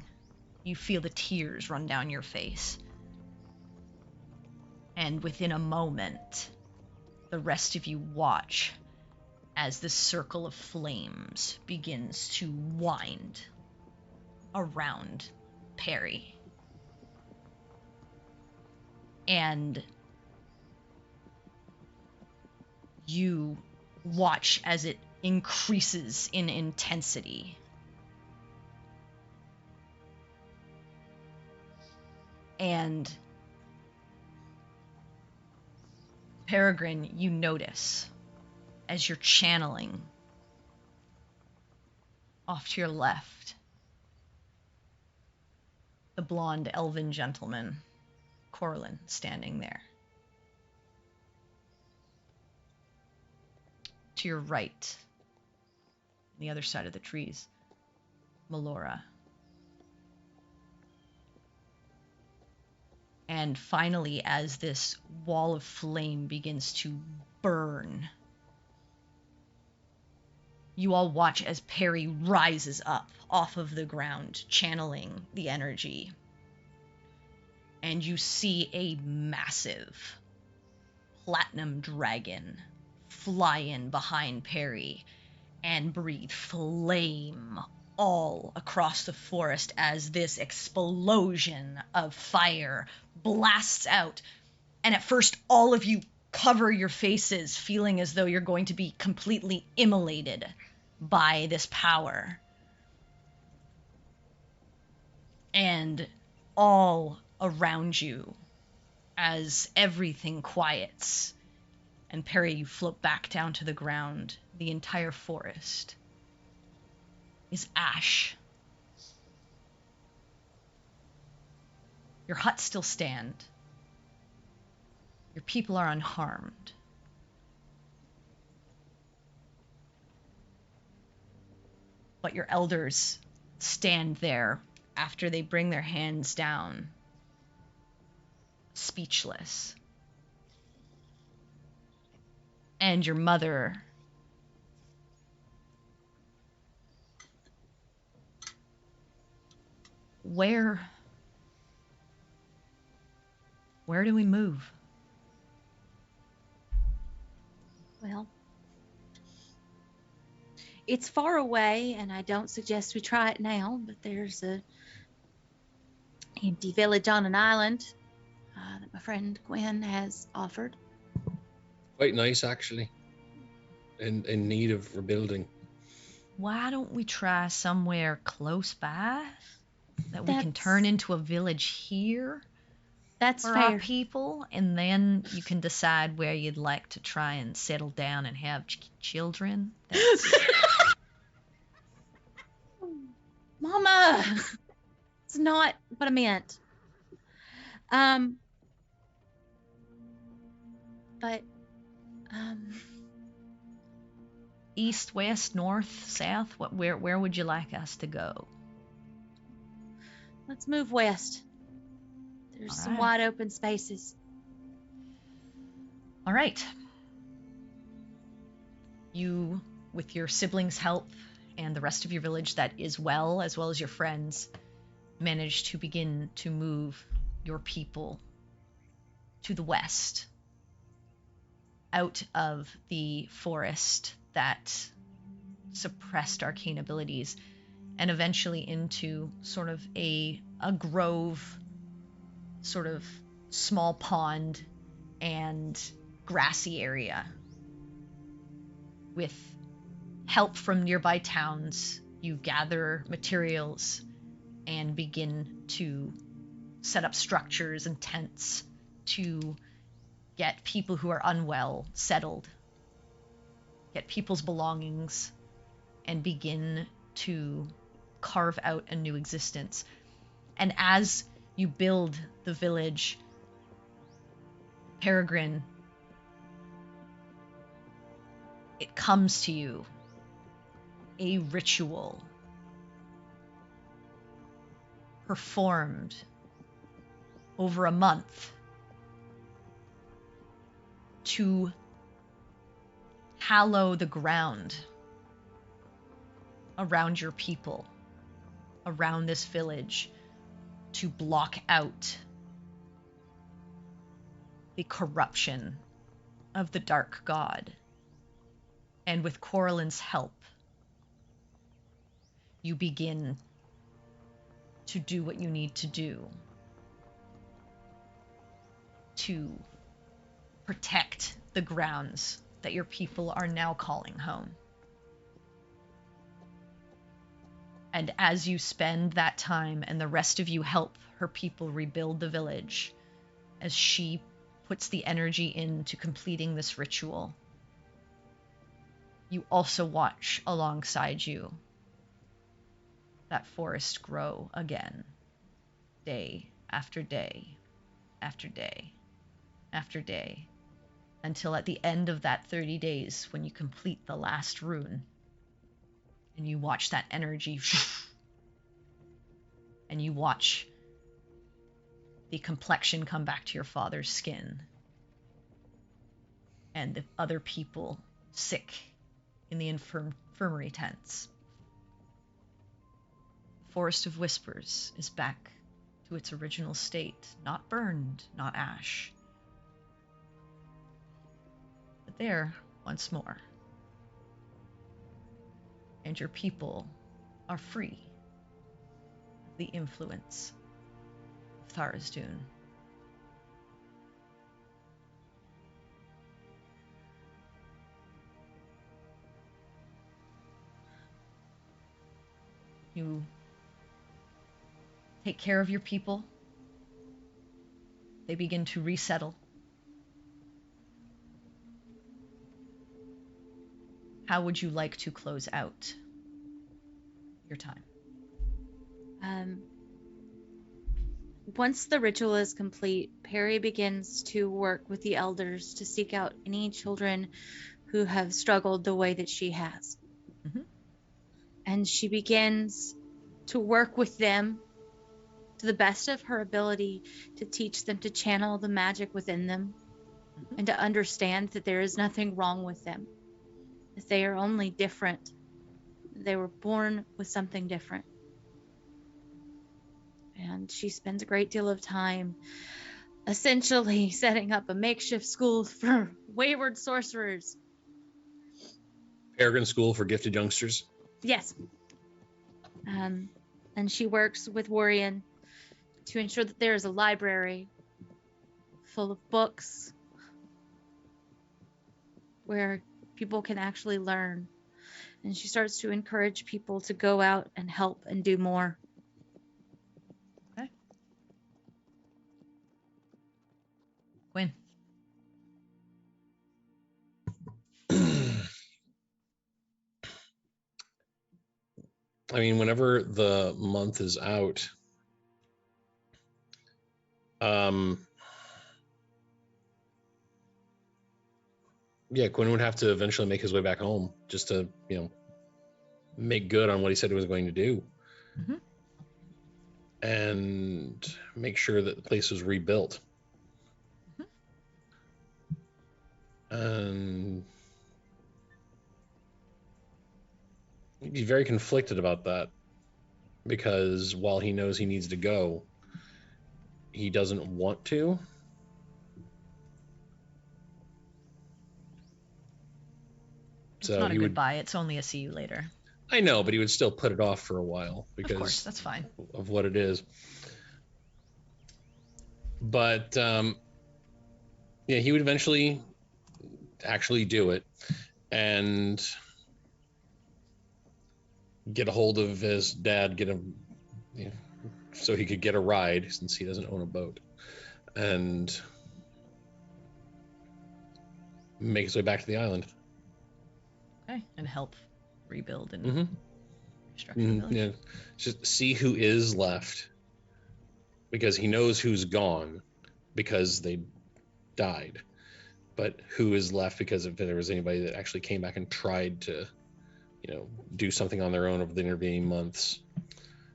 You feel the tears run down your face. And within a moment, the rest of you watch as the circle of flames begins to wind around Perry. And you watch as it increases in intensity. And Peregrine, you notice as you're channeling off to your left, the blonde elven gentleman, Corlin, standing there. To your right, on the other side of the trees, Melora. And finally, as this wall of flame begins to burn, you all watch as Perry rises up off of the ground, channeling the energy. And you see a massive platinum dragon fly in behind Perry and breathe flame all across the forest as this explosion of fire blasts out. And at first, all of you cover your faces, feeling as though you're going to be completely immolated by this power. And all around you, as everything quiets, and Perry, you float back down to the ground, the entire forest is ash. Your huts still stand. Your people are unharmed. But your elders stand there after they bring their hands down, speechless. And your mother, where do we move? Well, it's far away, and I don't suggest we try it now, but there's a empty village on an island that my friend Gwen has offered. Quite nice, actually. In need of rebuilding. Why don't we try somewhere close by that we can turn into a village here That's for fair. our people, and then you can decide where you'd like to try and settle down and have children? Mama, it's not what I meant. But East, west, north, south? Where would you like us to go? let's move west. There's All some right. wide open spaces. All right. You, with your siblings' help and the rest of your village that is well, as well as your friends, manage to begin to move your people to the west, out of the forest that suppressed arcane abilities, and eventually into sort of a grove, sort of small pond and grassy area. With help from nearby towns, you gather materials and begin to set up structures and tents to get people who are unwell settled, get people's belongings, and begin to carve out a new existence. And as you build the village, Peregrine, it comes to you, a ritual performed over a month to hallow the ground around your people, around this village, to block out the corruption of the dark god. And with Coralyn's help, you begin to do what you need to do to protect the grounds that your people are now calling home. And as you spend that time and the rest of you help her people rebuild the village, as she puts the energy into completing this ritual, you also watch alongside you that forest grow again, day after day after day after day, until at the end of that 30 days, when you complete the last rune, and you watch that energy, and you watch the complexion come back to your father's skin, and the other people sick in the infirmary tents. Forest of Whispers is back to its original state, not burned, not ash, but there once more. And your people are free of the influence of Tharizdun. You take care of your people. They begin to resettle. How would you like to close out your time? Once the ritual is complete, Perry begins to work with the elders to seek out any children who have struggled the way that she has. Mm-hmm. And she begins to work with them to the best of her ability to teach them to channel the magic within them, Mm-hmm. and to understand that there is nothing wrong with them, that they are only different. They were born with something different. And she spends a great deal of time essentially setting up a makeshift school for wayward sorcerers. Peregrine School for Gifted Youngsters. Yes. And she works with Warrian to ensure that there is a library full of books where people can actually learn. And she starts to encourage people to go out and help and do more. Okay. Quinn. I mean, whenever the month is out, yeah, Quinn would have to eventually make his way back home just to, make good on what he said he was going to do. Mm-hmm. And make sure that the place was rebuilt. Mm-hmm. And be very conflicted about that, because while he knows he needs to go, he doesn't want to. It's So not a he would. goodbye. It's only a see you later. I know, but he would still put it off for a while Of course, because that's fine. of what it is. But yeah, he would eventually actually do it and get a hold of his dad, get him, you know, so he could get a ride since he doesn't own a boat, and make his way back to the island. Okay, and help rebuild and Mm-hmm. restructure the village. Yeah, just see who is left, because he knows who's gone because they died, but who is left because if there was anybody that actually came back and tried to, do something on their own over the intervening months.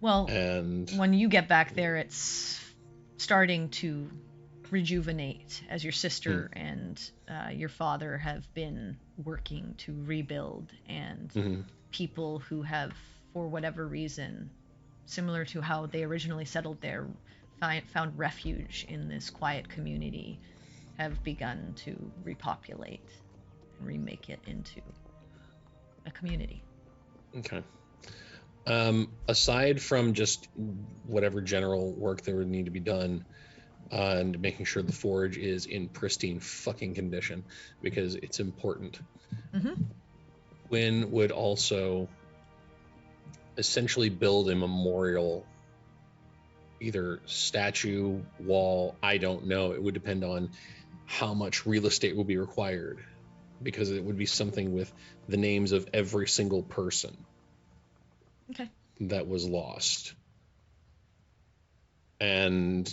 Well, And when you get back there, it's starting to rejuvenate as your sister and your father have been working to rebuild, and people who have, for whatever reason, similar to how they originally settled there, found refuge in this quiet community, have begun to repopulate and remake it into a community. Okay. Aside from just whatever general work there would need to be done, and making sure the forge is in pristine fucking condition, because it's important. Quinn would also essentially build a memorial, either statue, wall, I don't know. It would depend on how much real estate will be required, because it would be something with the names of every single person that was lost. And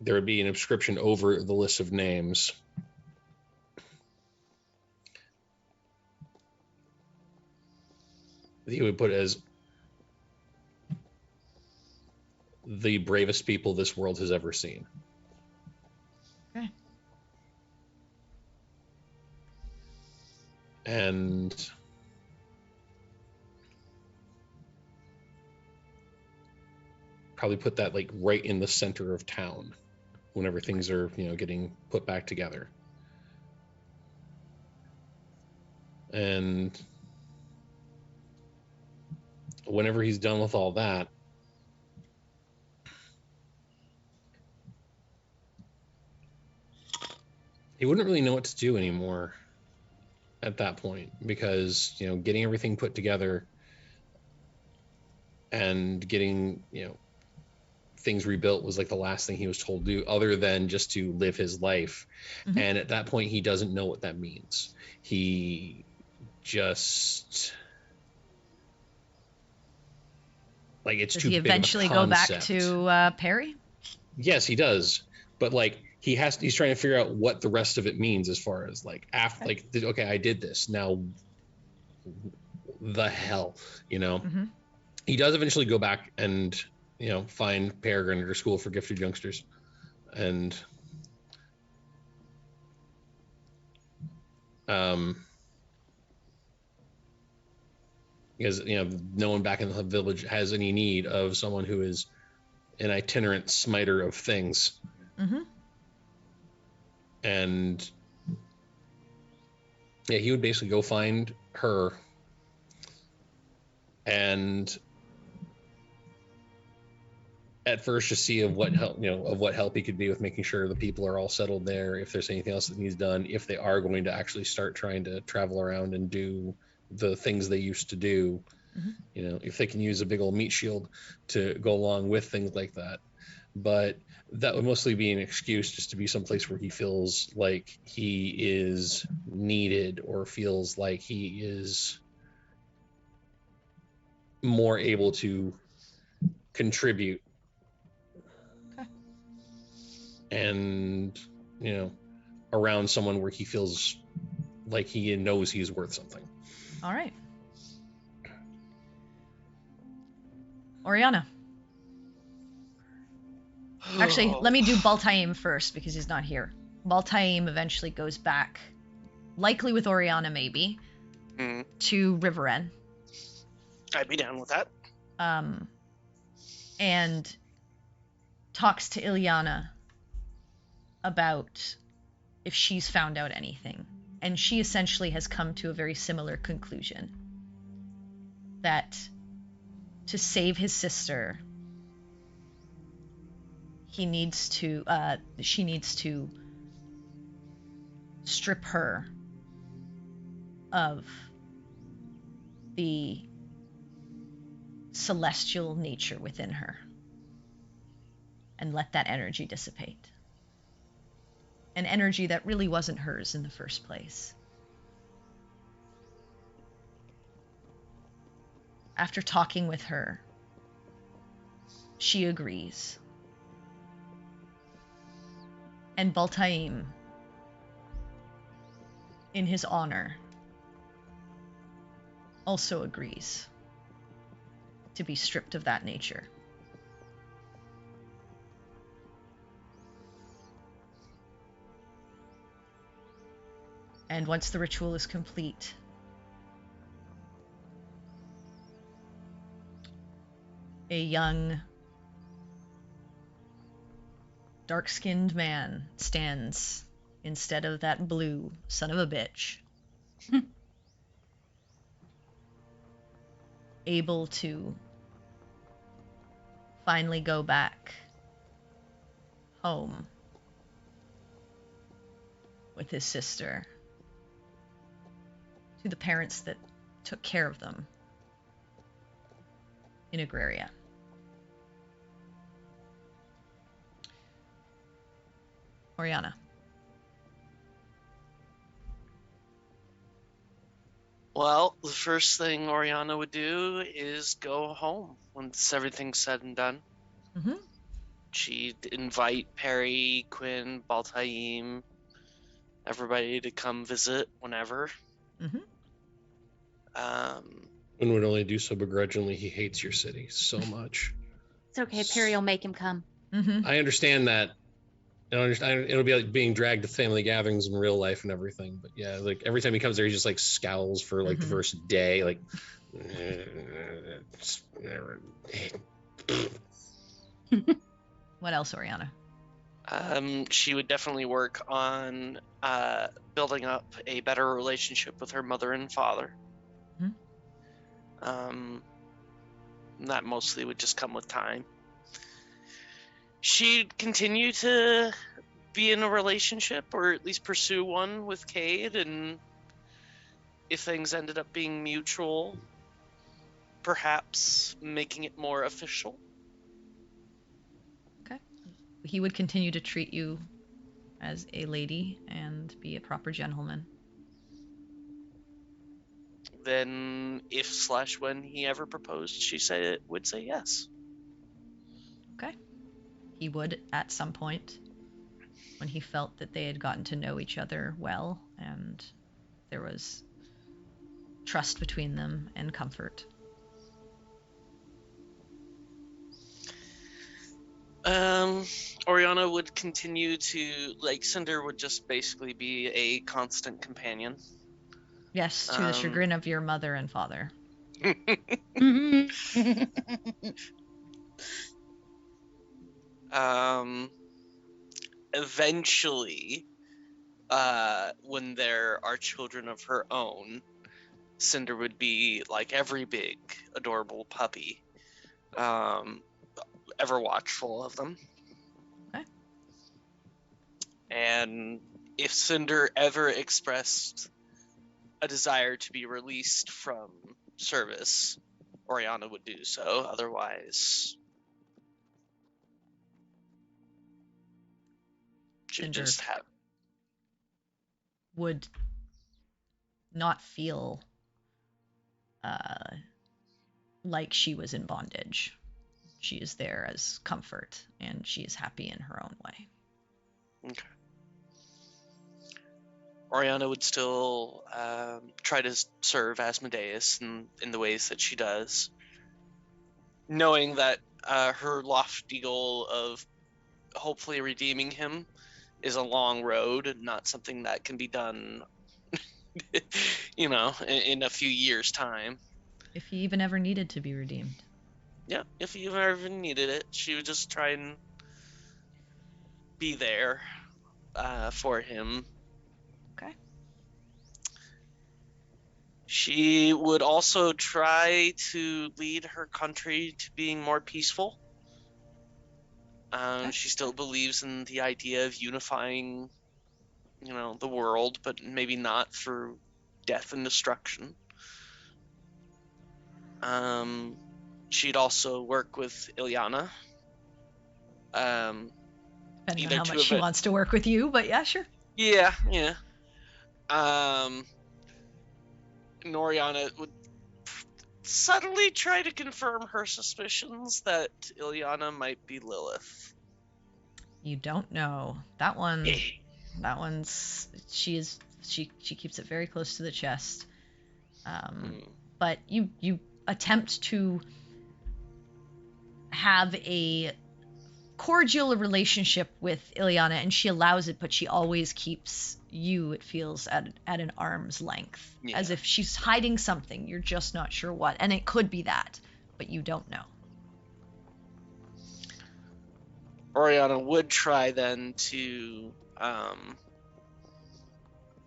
there would be an inscription over the list of names. He would put as the bravest people this world has ever seen. Okay. And probably put that like right in the center of town whenever things are, getting put back together. And whenever he's done with all that, he wouldn't really know what to do anymore at that point, because, getting everything put together and getting, things rebuilt was like the last thing he was told to do, other than just to live his life. And at that point, he doesn't know what that means. He just, like, it's Does too he big of a eventually go back concept. to Perry? Yes, he does. But like, he's trying to figure out what the rest of it means, as far as like, after, like, okay, I did this, now the hell, He does eventually go back and, find Peregrine at her school for gifted youngsters. And because, no one back in the village has any need of someone who is an itinerant smiter of things. And yeah, he would basically go find her and at first just see of what help he could be with making sure the people are all settled there, if there's anything else that needs done, if they are going to actually start trying to travel around and do the things they used to do, if they can use a big old meat shield to go along with things like that. But that would mostly be an excuse just to be someplace where he feels like he is needed, or feels like he is more able to contribute. And, around someone where he feels like he knows he's worth something. All right. Oriana. Actually, let me do Baltaim first, because he's not here. Baltaim eventually goes back likely with Oriana maybe, Mm, to Riverin. I'd be down with that. And talks to Ilyana about if she's found out anything. And she essentially has come to a very similar conclusion. That to save his sister, she needs to strip her of the celestial nature within her and let that energy dissipate. An energy that really wasn't hers in the first place. After talking with her, she agrees. And Baltaim, in his honor, also agrees to be stripped of that nature. And once the ritual is complete, a young, dark-skinned man stands instead of that blue son of a bitch. Able to finally go back home with his sister to the parents that took care of them in Agraria. Oriana. Well, the first thing Oriana would do is go home once everything's said and done. Mm-hmm. She'd invite Perry, Quinn, Baltaim, everybody to come visit whenever. Mm-hmm. And would only do so begrudgingly. He hates your city so much. It's okay. Perry will make him come. Mm-hmm. I understand that. It'll be like being dragged to family gatherings in real life and everything. But yeah, like every time he comes there, he just like scowls for like the first day. Like, What else, Oriana? She would definitely work on building up a better relationship with her mother and father. That mostly would just come with time. She'd continue to be in a relationship, or at least pursue one with Cade, and if things ended up being mutual, perhaps making it more official. Okay. He would continue to treat you as a lady and be a proper gentleman. Then, if/when he ever proposed, she would say yes. Okay. He would at some point, when he felt that they had gotten to know each other well and there was trust between them and comfort. Oriana would continue to, like, Cinder would just basically be a constant companion. Yes, to the chagrin of your mother and father. Eventually, when there are children of her own, Cinder would be like every big, adorable puppy, ever watchful of them. Okay. And if Cinder ever expressed a desire to be released from service, Oriana would do so. Otherwise, she'd Cinder just have... would not feel like she was in bondage. She is there as comfort, and she is happy in her own way. Okay. Oriana would still try to serve Asmodeus in the ways that she does, knowing that her lofty goal of hopefully redeeming him is a long road and not something that can be done in a few years' time. If he even ever needed to be redeemed. Yeah, if you ever needed it, she would just try and be there for him. Okay. She would also try to lead her country to being more peaceful. She still believes in the idea of unifying, the world, but maybe not through death and destruction. She'd also work with Ilyana. Depending on Either how to much she event- wants to work with you, but yeah, sure. Yeah. Noriana would subtly try to confirm her suspicions that Ilyana might be Lilith. You don't know. That one's she keeps it very close to the chest. But you attempt to have a cordial relationship with Ilyana, and she allows it, but she always keeps you, it feels, at an arm's length, as if she's hiding something. You're just not sure what, and it could be that, but you don't know. Oriana would try then to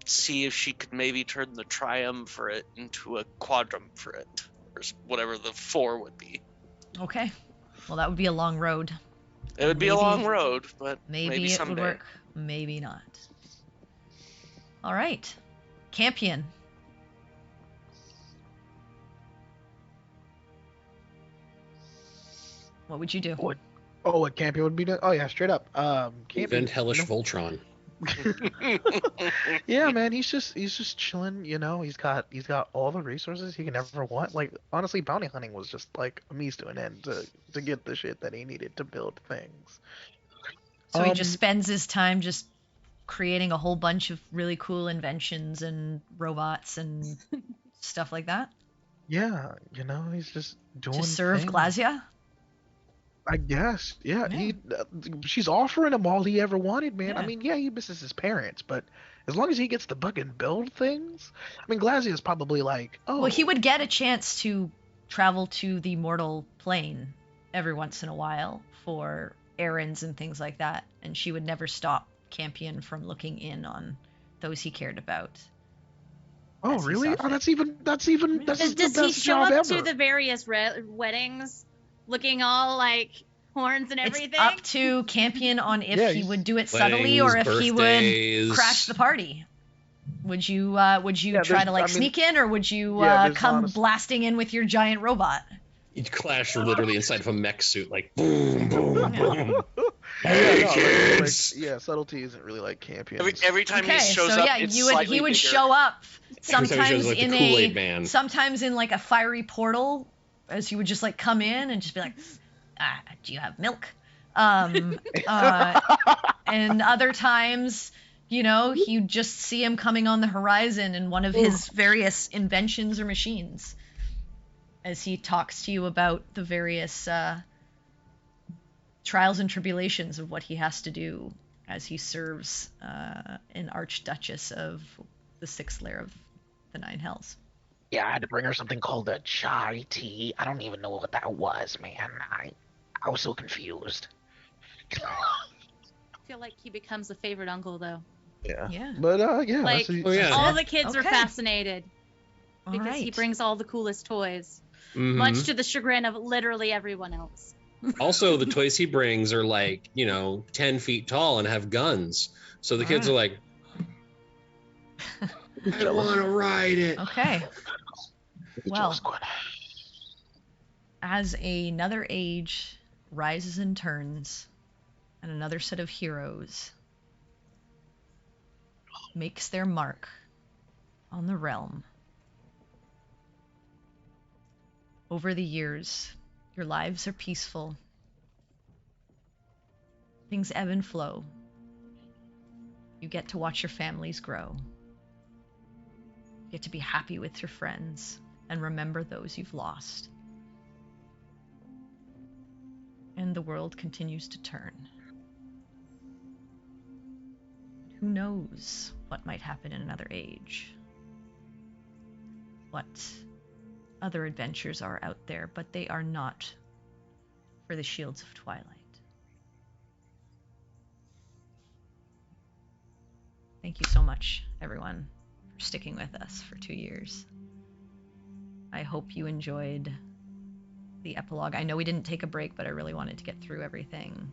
see if she could maybe turn the triumvirate into a quadrumvirate, or whatever the 4 would be. Okay. Well, that would be a long road. It would be a long road, but maybe it someday. would work, maybe not. All right. Campion. What would you do? What Campion would be doing? Oh yeah, straight up. Campion, Invent Hellish Voltron. Yeah, man, he's just chilling. He's got all the resources he can ever want. Like, honestly, bounty hunting was just like a means to an end to get the shit that he needed to build things. So he just spends his time just creating a whole bunch of really cool inventions and robots and stuff like that. Yeah, he's just doing To serve things. Glazia? I guess, yeah. Yeah. She's offering him all he ever wanted, man. Yeah. I mean, yeah, he misses his parents, but as long as he gets to fucking build things, I mean, Glazia is probably like, oh, Well, he would get a chance to travel to the mortal plane every once in a while for errands and things like that, and she would never stop Campion from looking in on those he cared about. oh, as he really? saw Oh, fit. that's the Does he best show job up ever. to the various weddings looking all like horns and everything? It's up to Campion on if Yeah, he he's- would do it subtly or if he would birthdays. crash the party. Would you Yeah, try to I mean- sneak in, or would you Yeah, there's come honest- blasting in with your giant robot? You'd clash literally inside of a mech suit, like boom, boom, boom. Yeah, Hey, no, kids! yeah, subtlety isn't really like Campion. Every time Okay, he shows so up, yeah, it's he slightly would bigger. show up Every time he sometimes shows, like, the in Kool-Aid Man. sometimes in like a fiery portal, as he would just like come in and just be like, do you have milk? And other times, you just see him coming on the horizon in one of his various inventions or machines as he talks to you about the various trials and tribulations of what he has to do as he serves an Archduchess of the 6th layer of the 9 Hells. Yeah, I had to bring her something called a chai tea. I don't even know what that was, man. I was so confused. I feel like he becomes a favorite uncle, though. Yeah. But yeah, Like, Oh, yeah. all the kids are Okay. fascinated All because he right. brings all the coolest toys, Mhm. much to the chagrin of literally everyone else. Also, the toys he brings are like, 10 feet tall and have guns. So the kids are like, I don't want to ride it. Okay. Well, Just quit. as another age rises and turns, and another set of heroes makes their mark on the realm. Over the years, your lives are peaceful. Things ebb and flow. You get to watch your families grow. You get to be happy with your friends and remember those you've lost. And the world continues to turn. Who knows what might happen in another age? what other adventures are out there, but they are not for the Shields of Twilight. Thank you so much, everyone, for sticking with us for 2 years. I hope you enjoyed the epilogue. I know we didn't take a break, but I really wanted to get through everything.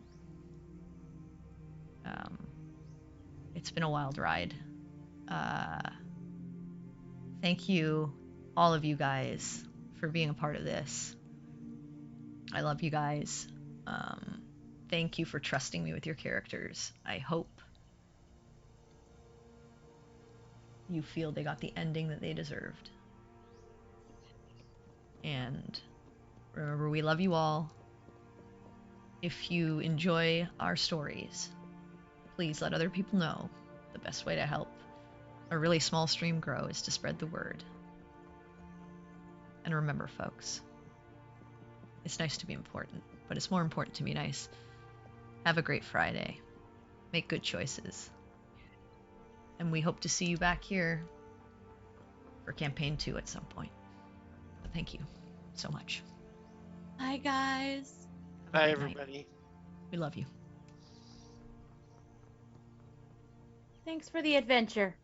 It's been a wild ride. Thank you, all of you guys, for being a part of this. I love you guys. Thank you for trusting me with your characters. I hope you feel they got the ending that they deserved. And remember, we love you all. If you enjoy our stories, please let other people know. The best way to help a really small stream grow is to spread the word. And remember, folks, it's nice to be important, but it's more important to be nice. Have a great Friday. Make good choices. And we hope to see you back here for campaign 2 at some point. But thank you so much. Bye, guys. Have a Bye, good night. everybody. We love you. Thanks for the adventure.